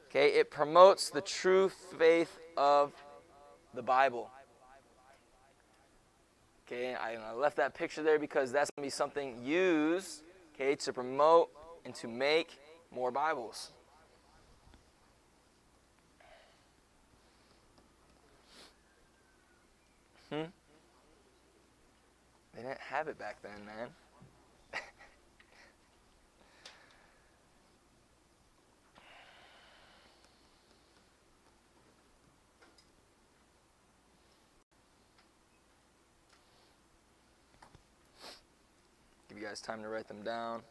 Okay, it promotes the true faith of the Bible. Okay, I left that picture there because that's going to be something used, okay, to promote and to make more Bibles. They didn't have it back then, man. Give you guys time to write them down.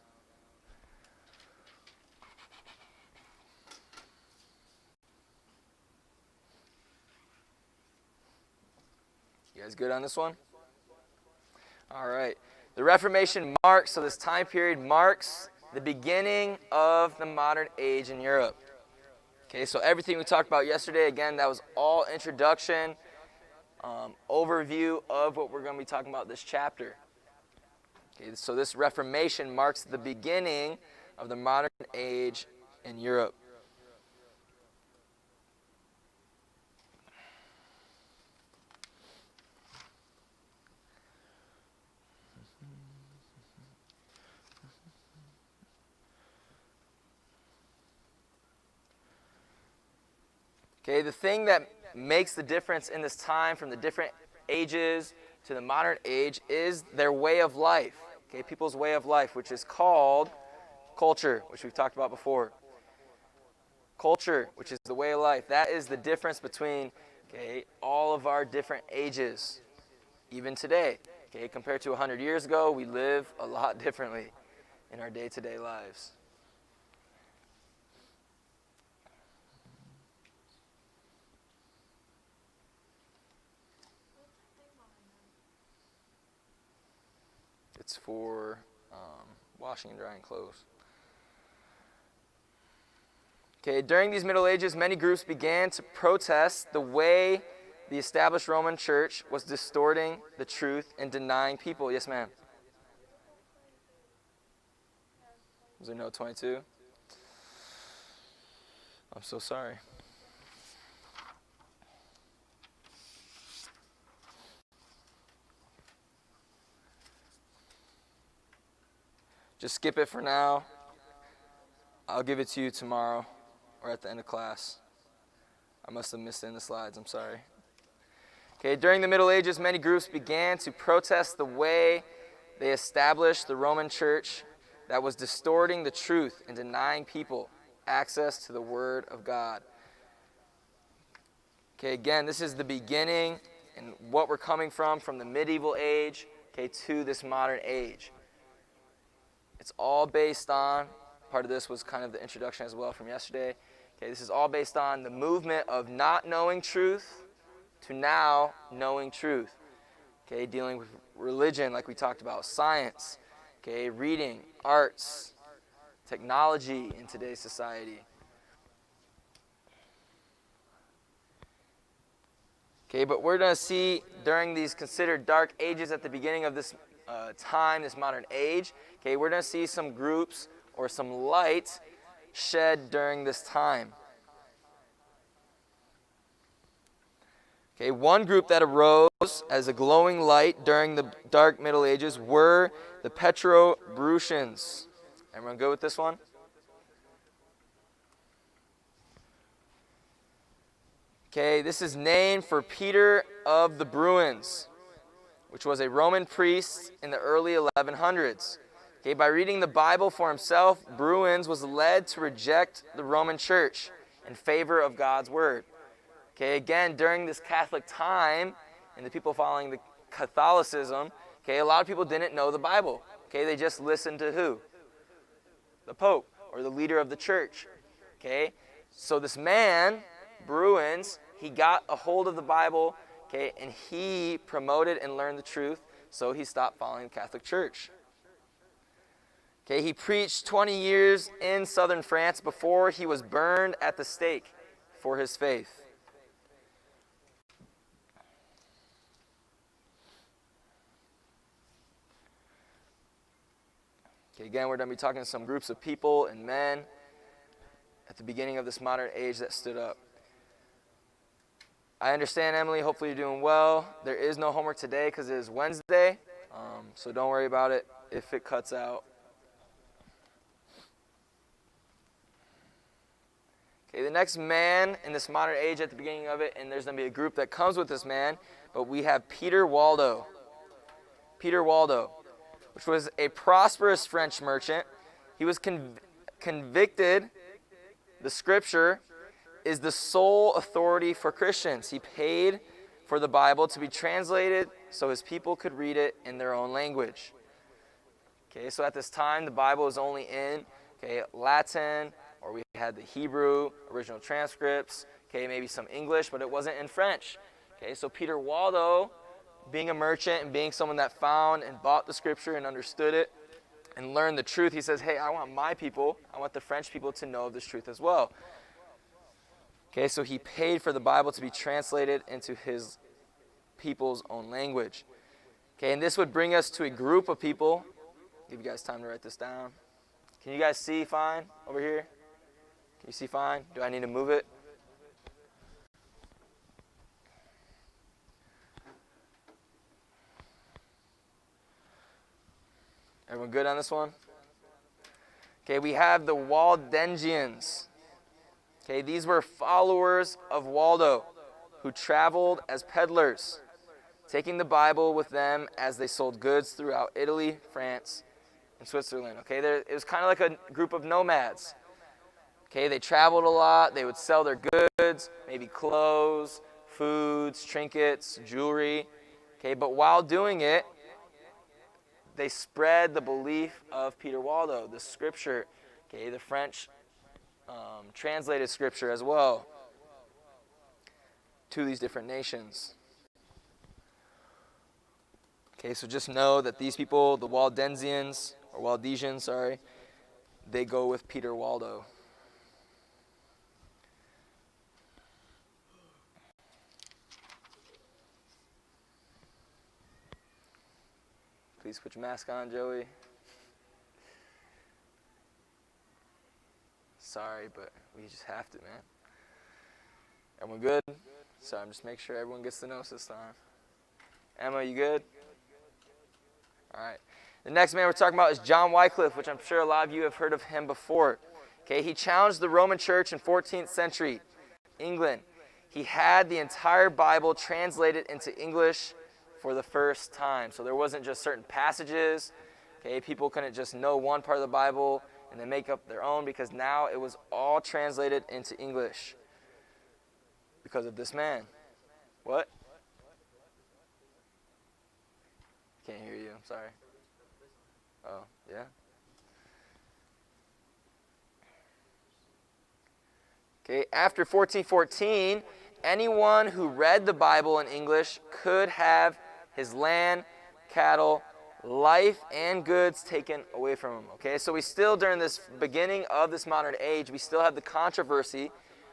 You guys good on this one? All right. The Reformation marks, so this time period marks the beginning of the modern age in Europe. Okay, so everything we talked about yesterday, again, that was all introduction, overview of what we're going to be talking about this chapter. Okay, so this Reformation marks the beginning of the modern age in Europe. Okay, the thing that makes the difference in this time from the different ages to the modern age is their way of life. Okay, people's way of life, which is called culture, which we've talked about before. Culture, which is the way of life. That is the difference between, okay, all of our different ages, even today. Okay, compared to 100 years ago, we live a lot differently in our day-to-day lives. It's for washing and drying clothes. Okay, during these Middle Ages, many groups began to protest the way the established Roman Church was distorting the truth and denying people. Yes, ma'am. Was there no 22? I'm so sorry. Just skip it for now. I'll give it to you tomorrow or at the end of class. I must have missed it in the slides. I'm sorry. Okay, during the Middle Ages, many groups began to protest the way they established the Roman Church that was distorting the truth and denying people access to the Word of God. Okay, again, this is the beginning and what we're coming from the medieval age, okay, to this modern age. It's all based on, part of this was kind of the introduction as well from yesterday. Okay, this is all based on the movement of not knowing truth to now knowing truth. Okay, dealing with religion like we talked about, science, okay, reading, arts, technology in today's society. Okay, but we're going to see during these considered dark ages at the beginning of this time, this modern age, okay, we're going to see some groups or some light shed during this time. Okay, one group that arose as a glowing light during the dark Middle Ages were the Petrobrusians. Everyone good with this one? Okay, this is named for Peter of the Bruins, which was a Roman priest in the early 1100s. Okay, by reading the Bible for himself, Bruins was led to reject the Roman Church in favor of God's Word. Okay, again, during this Catholic time, and the people following the Catholicism, okay, a lot of people didn't know the Bible. Okay, they just listened to who? The Pope, or the leader of the church. Okay, so this man, Bruins, he got a hold of the Bible, okay, and he promoted and learned the truth, so he stopped following the Catholic Church. Okay, he preached 20 years in southern France before he was burned at the stake for his faith. Okay, again, we're going to be talking to some groups of people and men at the beginning of this modern age that stood up. I understand, Emily. Hopefully you're doing well. There is no homework today because it is Wednesday, so don't worry about it if it cuts out. Okay, the next man in this modern age at the beginning of it, and there's going to be a group that comes with this man, but we have Peter Waldo. Peter Waldo, which was a prosperous French merchant. He was convicted. The Scripture is the sole authority for Christians. He paid for the Bible to be translated so his people could read it in their own language. Okay, so at this time, the Bible was only in Latin, or we had the Hebrew, original transcripts, okay, maybe some English, but it wasn't in French. Okay, so Peter Waldo, being a merchant and being someone that found and bought the Scripture and understood it and learned the truth, he says, hey, I want my people, I want the French people to know this truth as well. Okay, so he paid for the Bible to be translated into his people's own language. Okay, and this would bring us to a group of people. I'll give you guys time to write this down. Can you guys see fine over here? Can you see fine? Do I need to move it? Everyone good on this one? Okay, we have the Waldensians. Okay, these were followers of Waldo who traveled as peddlers, taking the Bible with them as they sold goods throughout Italy, France, and Switzerland. Okay, it was kind of like a group of nomads. Okay, they traveled a lot. They would sell their goods, maybe clothes, foods, trinkets, jewelry. Okay, but while doing it, they spread the belief of Peter Waldo, the scripture, okay, the French translated scripture as well, to these different nations. Okay, so just know that these people, the Waldensians, they go with Peter Waldo. Please put your mask on, Joey. Sorry, but we just have to, man. Everyone good? Sorry, I'm just making sure everyone gets the nose this time. Emma, you good? All right. The next man we're talking about is John Wycliffe, which I'm sure a lot of you have heard of him before. Okay, he challenged the Roman Church in 14th century England. He had the entire Bible translated into English for the first time. So there wasn't just certain passages. Okay, people couldn't just know one part of the Bible and then make up their own, because now it was all translated into English because of this man. What? Can't hear you, I'm sorry. Oh, yeah? Okay, after 1414, anyone who read the Bible in English could have his land, cattle, life, and goods taken away from him. Okay, so we still, during this beginning of this modern age, we still have the controversy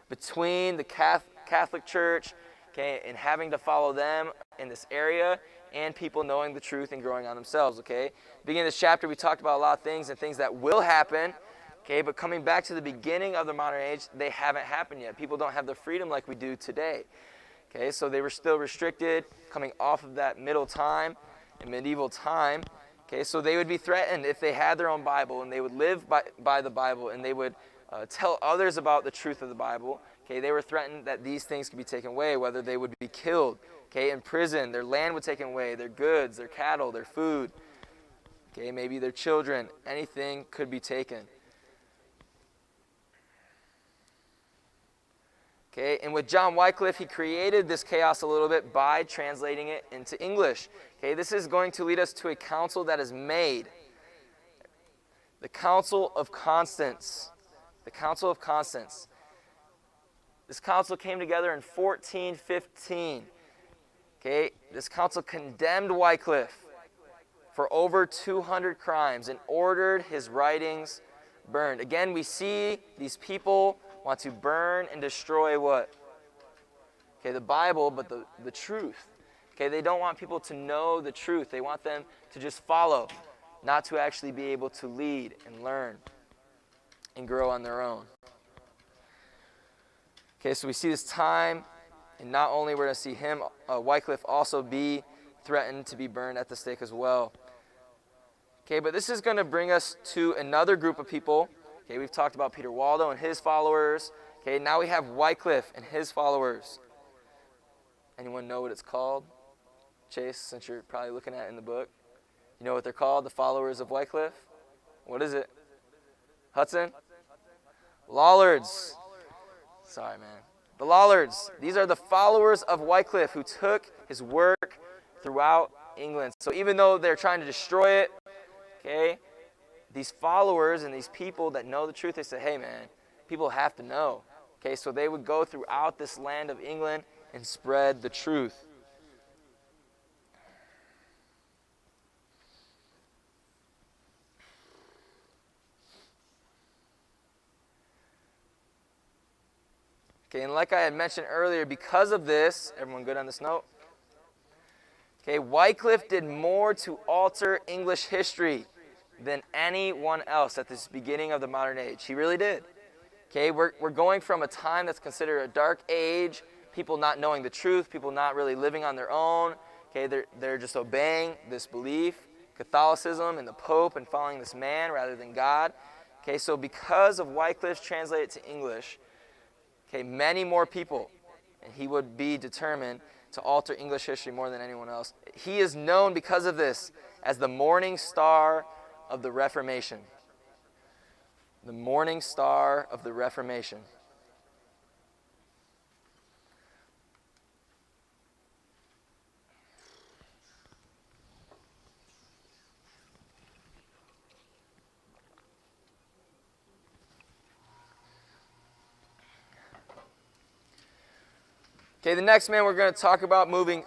between the Catholic Church, okay, and having to follow them in this area, and people knowing the truth and growing on themselves, okay? Beginning of this chapter, we talked about a lot of things and things that will happen, okay, but coming back to the beginning of the modern age, they haven't happened yet. People don't have the freedom like we do today, okay? So they were still restricted, coming off of that middle time and medieval time, okay? So they would be threatened if they had their own Bible, and they would live by the Bible, and they would tell others about the truth of the Bible, okay? They were threatened that these things could be taken away, whether they would be killed, okay, in prison, their land would be taken away, their goods, their cattle, their food, okay, maybe their children, anything could be taken. Okay, and with John Wycliffe, he created this chaos a little bit by translating it into English. Okay, this is going to lead us to a council that is made. The Council of Constance. The Council of Constance. This council came together in 1415. Okay, this council condemned Wycliffe for over 200 crimes and ordered his writings burned. Again, we see these people want to burn and destroy what? Okay, the Bible, but the truth. Okay, they don't want people to know the truth. They want them to just follow, not to actually be able to lead and learn and grow on their own. Okay, so we see this time, and not only we're going to see him, Wycliffe also be threatened to be burned at the stake as well. Okay, but this is going to bring us to another group of people. Okay, we've talked about Peter Waldo and his followers. Okay, now we have Wycliffe and his followers. Anyone know what it's called? Chase, since you're probably looking at it in the book. You know what they're called, the followers of Wycliffe? What is it? Hudson? Lollards. Sorry, man. The Lollards. These are the followers of Wycliffe who took his work throughout England. So even though they're trying to destroy it, okay, these followers and these people that know the truth, they say, hey, man, people have to know. Okay, so they would go throughout this land of England and spread the truth. Okay, and like I had mentioned earlier, because of this, everyone good on this note? Okay, Wycliffe did more to alter English history than anyone else at this beginning of the modern age. He really did. Okay, we're going from a time that's considered a dark age, people not knowing the truth, people not really living on their own. Okay, they're just obeying this belief, Catholicism and the Pope, and following this man rather than God. Okay, so because of Wycliffe's translated to English, okay, many more people, and he would be determined to alter English history more than anyone else. He is known because of this as the morning star of the Reformation. the morning star of the Reformation. Okay, the next man we're going to talk about moving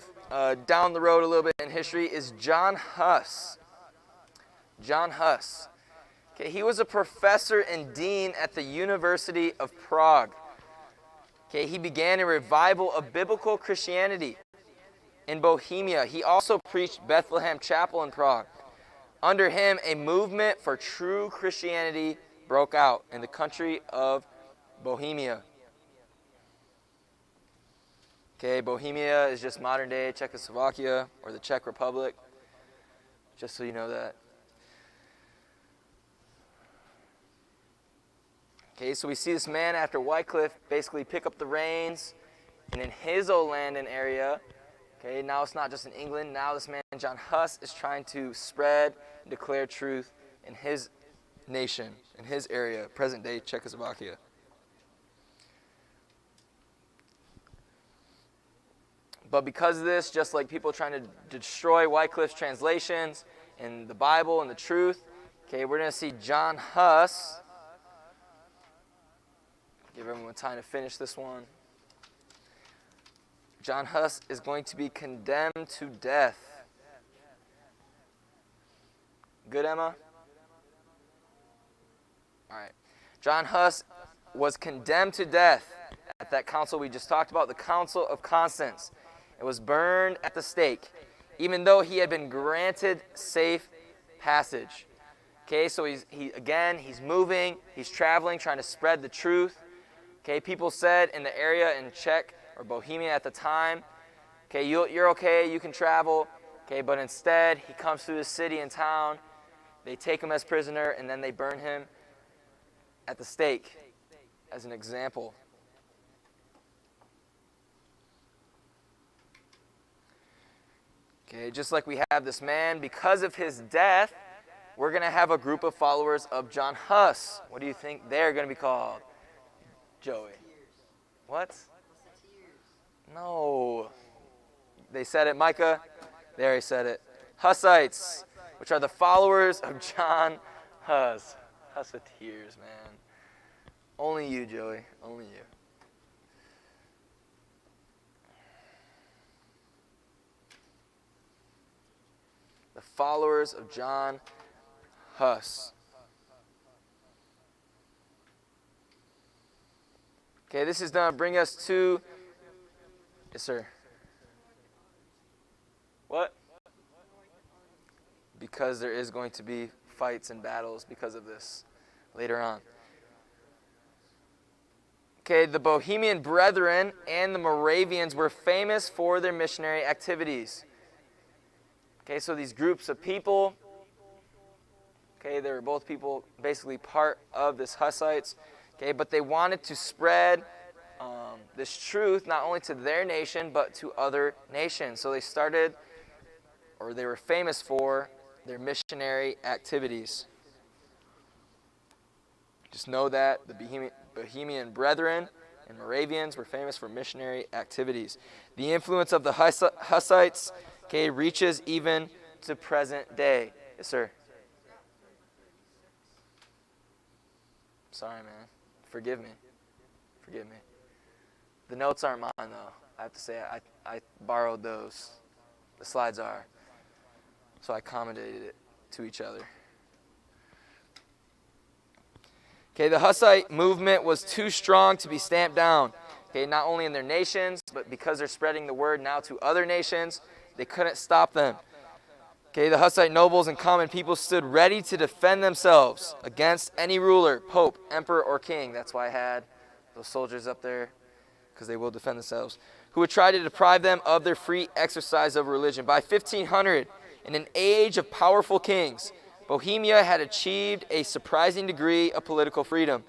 down the road a little bit in history is John Huss. John Huss. Okay, he was a professor and dean at the University of Prague. Okay, he began a revival of biblical Christianity in Bohemia. He also preached Bethlehem Chapel in Prague. Under him, a movement for true Christianity broke out in the country of Bohemia. Okay, Bohemia is just modern-day Czechoslovakia or the Czech Republic, just so you know that. Okay, so we see this man after Wycliffe basically pick up the reins, and in his old land and area, okay, now it's not just in England, now this man, John Huss, is trying to spread and declare truth in his nation, in his area, present-day Czechoslovakia. But because of this, just like people trying to destroy Wycliffe's translations and the Bible and the truth, okay, we're going to see John Huss. Give everyone time to finish this one. John Huss is going to be condemned to death. Good, Emma? All right. John Huss was condemned to death at that council we just talked about, the Council of Constance. It was burned at the stake, even though he had been granted safe passage. Okay, so he's moving, he's traveling, trying to spread the truth. Okay, people said in the area in Czech or Bohemia at the time, okay, you're okay, you can travel. Okay, but instead he comes through the city and town. They take him as prisoner and then they burn him at the stake as an example. Okay, just like we have this man, because of his death, we're going to have a group of followers of John Huss. What do you think they're going to be called? Joey. What? No. They said it. Micah? There, he said it. Hussites, which are the followers of John Huss. Husseteers, man. Only you, Joey. Only you. The followers of John Huss. Okay, this is going to bring us to... Yes, sir. What? Because there is going to be fights and battles because of this later on. Okay, the Bohemian Brethren and the Moravians were famous for their missionary activities. Okay, so these groups of people, okay, they were both people basically part of this Hussites, okay, but they wanted to spread this truth not only to their nation but to other nations. So they started, or they were famous for, their missionary activities. Just know that the Bohemian Brethren and Moravians were famous for missionary activities. The influence of the Hussites, okay, reaches even to present day. Yes, sir. Sorry, man. Forgive me. Forgive me. The notes aren't mine, though. I have to say I borrowed those. The slides are. So I accommodated it to each other. Okay, the Hussite movement was too strong to be stamped down. Okay, not only in their nations, but because they're spreading the word now to other nations, they couldn't stop them. Okay, the Hussite nobles and common people stood ready to defend themselves against any ruler, pope, emperor, or king. That's why I had those soldiers up there, because they will defend themselves, who would try to deprive them of their free exercise of religion. By 1500, in an age of powerful kings, Bohemia had achieved a surprising degree of political freedom.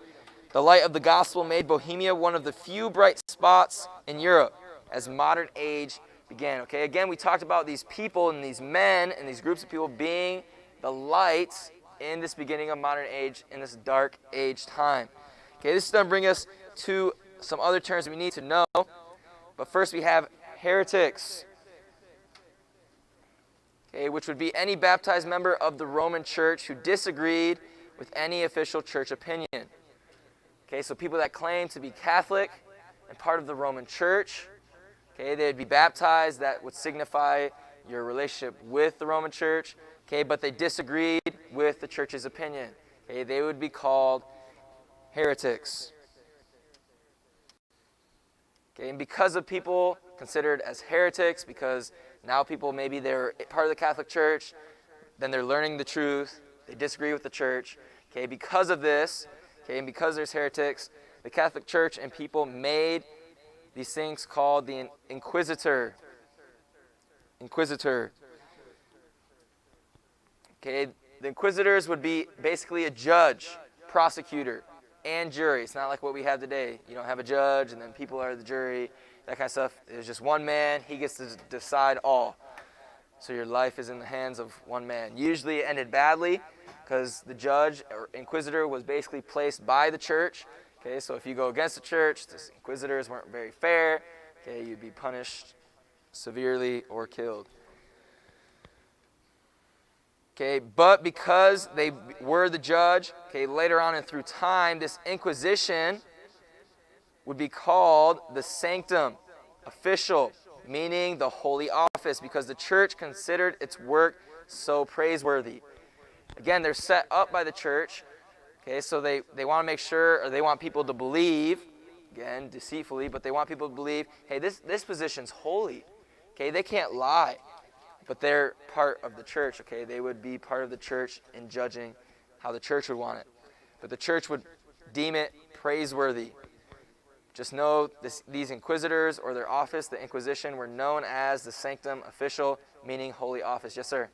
The light of the gospel made Bohemia one of the few bright spots in Europe as modern age began. Okay, again, we talked about these people and these men and these groups of people being the lights in this beginning of modern age, in this dark age time. Okay, this is going to bring us to some other terms we need to know. But first we have heretics. Okay, which would be any baptized member of the Roman Church who disagreed with any official church opinion. Okay, so people that claim to be Catholic and part of the Roman Church, okay, they'd be baptized. That would signify your relationship with the Roman Church. Okay, but they disagreed with the church's opinion. Okay, they would be called heretics. Okay, and because of people considered as heretics, because now people maybe they're part of the Catholic Church, then they're learning the truth, they disagree with the church. Okay, because of this, okay, and because there's heretics, the Catholic Church and people made these things called the Inquisitor. Inquisitor. Okay, the inquisitors would be basically a judge, prosecutor, and jury. It's not like what we have today. You don't have a judge and then people are the jury, that kind of stuff. There's just one man. He gets to decide all. So your life is in the hands of one man. Usually it ended badly because the judge or inquisitor was basically placed by the church. Okay, so if you go against the church, the inquisitors weren't very fair. Okay, you'd be punished severely or killed. Okay, but because they were the judge, okay, later on and through time, this Inquisition would be called the sanctum, official, meaning the holy office, because the church considered its work so praiseworthy. Again, they're set up by the church, okay, so they want to make sure, or they want people to believe, again, deceitfully, but they want people to believe, hey, this position's holy, okay, they can't lie. But they're part of the church, okay? They would be part of the church in judging how the church would want it. But the church would deem it praiseworthy. Just know these inquisitors or their office, the Inquisition, were known as the sanctum official, meaning holy office. Yes, sir?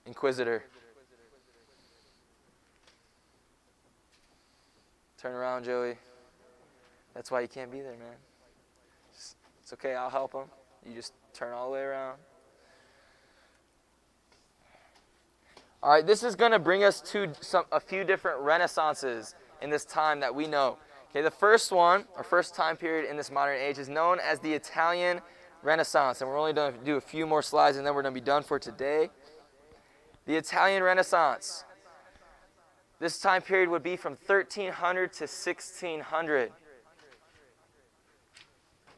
Inquisitor. Turn around, Joey. That's why you can't be there, man. It's okay, I'll help them. You just turn all the way around. All right, this is going to bring us to a few different renaissances in this time that we know. Okay, the first one, or first time period in this modern age, is known as the Italian Renaissance. And we're only going to do a few more slides and then we're going to be done for today. The Italian Renaissance. This time period would be from 1300 to 1600.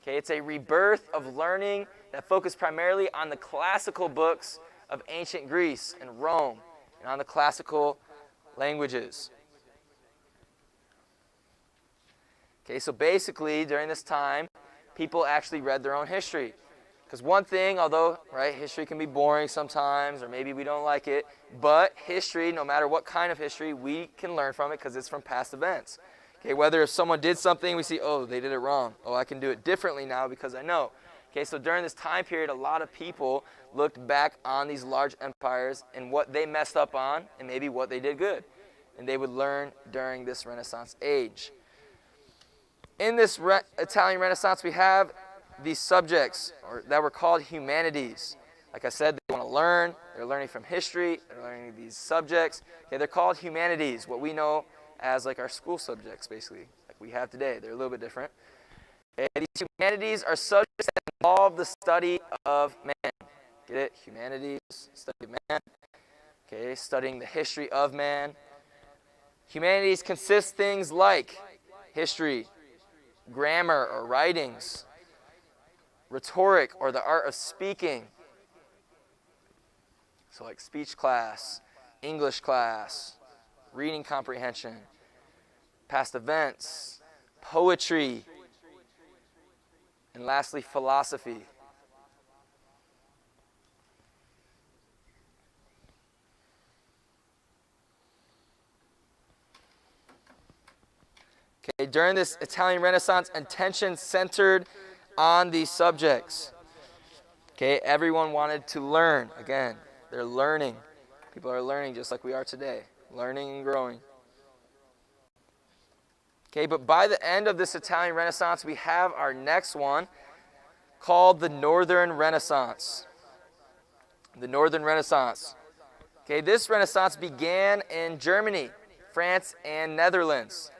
Okay, it's a rebirth of learning that focused primarily on the classical books of ancient Greece and Rome and on the classical languages. Okay, so basically during this time, people actually read their own history. Because one thing, although, right, history can be boring sometimes, or maybe we don't like it, but history, no matter what kind of history, we can learn from it because it's from past events. Okay, whether if someone did something, we see, oh, they did it wrong. Oh, I can do it differently now because I know. Okay, so during this time period, a lot of people looked back on these large empires and what they messed up on and maybe what they did good. And they would learn during this Renaissance age. In this Italian Renaissance, we have these subjects that were called humanities. Like I said, they want to learn. They're learning from history. They're learning these subjects. Okay, they're called humanities, what we know as like our school subjects, basically, like we have today. They're a little bit different. Okay, these humanities are subjects that involve the study of man. Get it? Humanities, study of man. Okay, studying the history of man. Humanities consist things like history, grammar or writings, rhetoric or the art of speaking. So like speech class, English class, reading comprehension, past events, poetry, and lastly, philosophy. Okay, during this Italian Renaissance, attention centered on these subjects. Okay, everyone wanted to learn. Again, they're learning. People are learning just like we are today, learning and growing. Okay, but by the end of this Italian Renaissance, we have our next one called the Northern Renaissance. the Northern Renaissance. Okay, this Renaissance began in Germany, France, and Netherlands,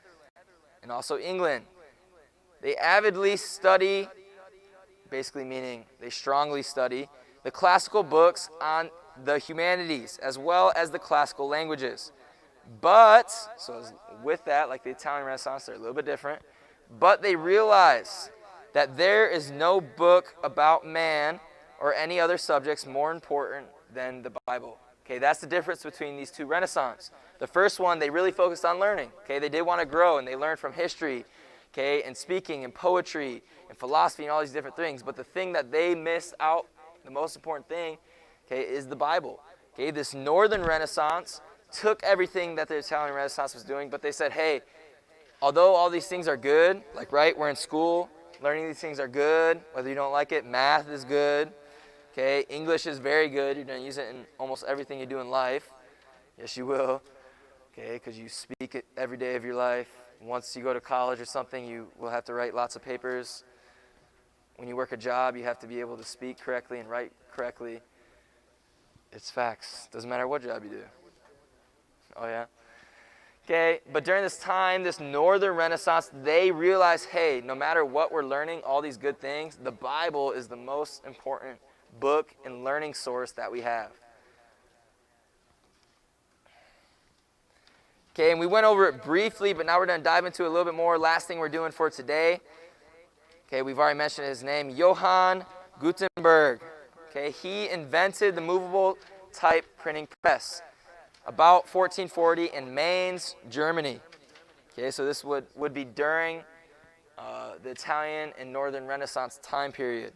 and also England. They avidly study, basically meaning they strongly study, the classical books on the humanities as well as the classical languages. But, so with that, like the Italian Renaissance, they're a little bit different, but they realize that there is no book about man or any other subjects more important than the Bible. Okay, that's the difference between these two Renaissance. The first one, they really focused on learning. Okay, they did want to grow, and they learned from history, okay, and speaking and poetry and philosophy and all these different things. But the thing that they missed out, the most important thing, okay, is the Bible. Okay, this Northern Renaissance took everything that the Italian Renaissance was doing, but they said, hey, although all these things are good, like, right, we're in school, learning these things are good, whether you don't like it, math is good, okay, English is very good, you're going to use it in almost everything you do in life. Yes, you will, okay, because you speak it every day of your life. Once you go to college or something, you will have to write lots of papers. When you work a job, you have to be able to speak correctly and write correctly. It's facts. Doesn't matter what job you do. Oh, yeah? Okay, but during this time, this Northern Renaissance, they realized, hey, no matter what we're learning, all these good things, the Bible is the most important book and learning source that we have. Okay, and we went over it briefly, but now we're going to dive into it a little bit more. Last thing we're doing for today. Okay, we've already mentioned his name, Johann Gutenberg. Okay, he invented the movable type printing press about 1440 in Mainz, Germany. Okay, so this would be during the Italian and Northern Renaissance time period.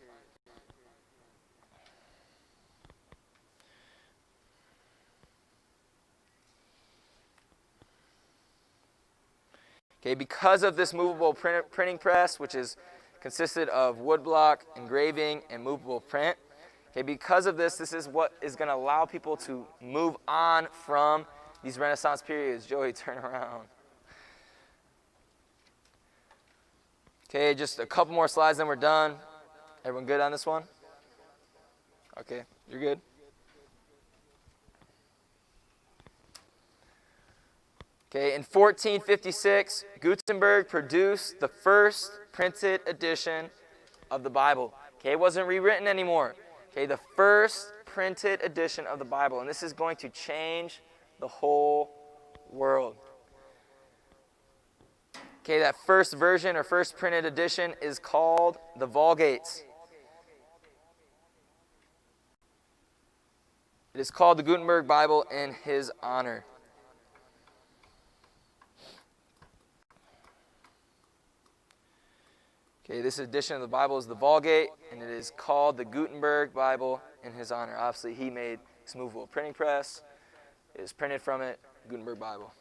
Okay, because of this movable printing press, which consisted of woodblock, engraving, and movable print, okay, because of this is what is going to allow people to move on from these Renaissance periods. Joey, turn around. Okay, just a couple more slides, then we're done. Everyone good on this one? Okay, you're good. Okay, in 1456, Gutenberg produced the first printed edition of the Bible. Okay, it wasn't rewritten anymore. Okay, the first printed edition of the Bible, and this is going to change the whole world. Okay, that first version or first printed edition is called the Vulgate. It is called the Gutenberg Bible in his honor. Okay, this edition of the Bible is the Vulgate, and it is called the Gutenberg Bible in his honor. Obviously, he made this movable printing press. It is printed from it, Gutenberg Bible.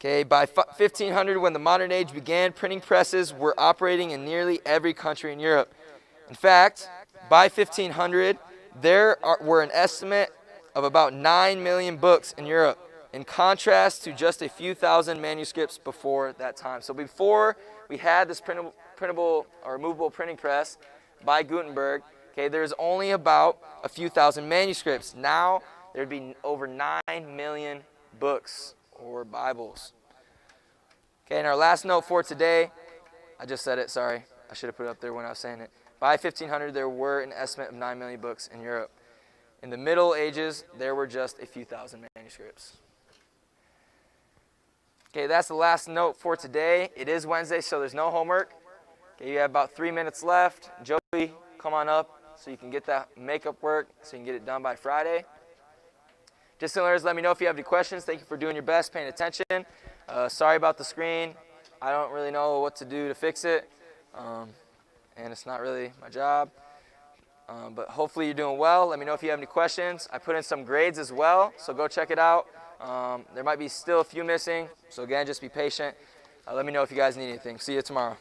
Okay, by 1500, when the modern age began, printing presses were operating in nearly every country in Europe. In fact, by 1500, there were an estimate of about 9 million books in Europe, in contrast to just a few thousand manuscripts before that time. So before we had this printable or movable printing press by Gutenberg, okay, there's only about a few thousand manuscripts. Now there'd be over 9 million books or Bibles. Okay, and our last note for today, I just said it, sorry. I should have put it up there when I was saying it. By 1500, there were an estimate of 9 million books in Europe. In the Middle Ages, there were just a few thousand manuscripts. Okay, that's the last note for today. It is Wednesday, so there's no homework. Okay, you have about 3 minutes left. Joey, come on up so you can get that makeup work, so you can get it done by Friday. Distant learners, let me know if you have any questions. Thank you for doing your best, paying attention. Sorry about the screen. I don't really know what to do to fix it, and it's not really my job. But hopefully you're doing well. Let me know if you have any questions. I put in some grades as well, so go check it out. There might be still a few missing, so again, just be patient. Let me know if you guys need anything. See you tomorrow.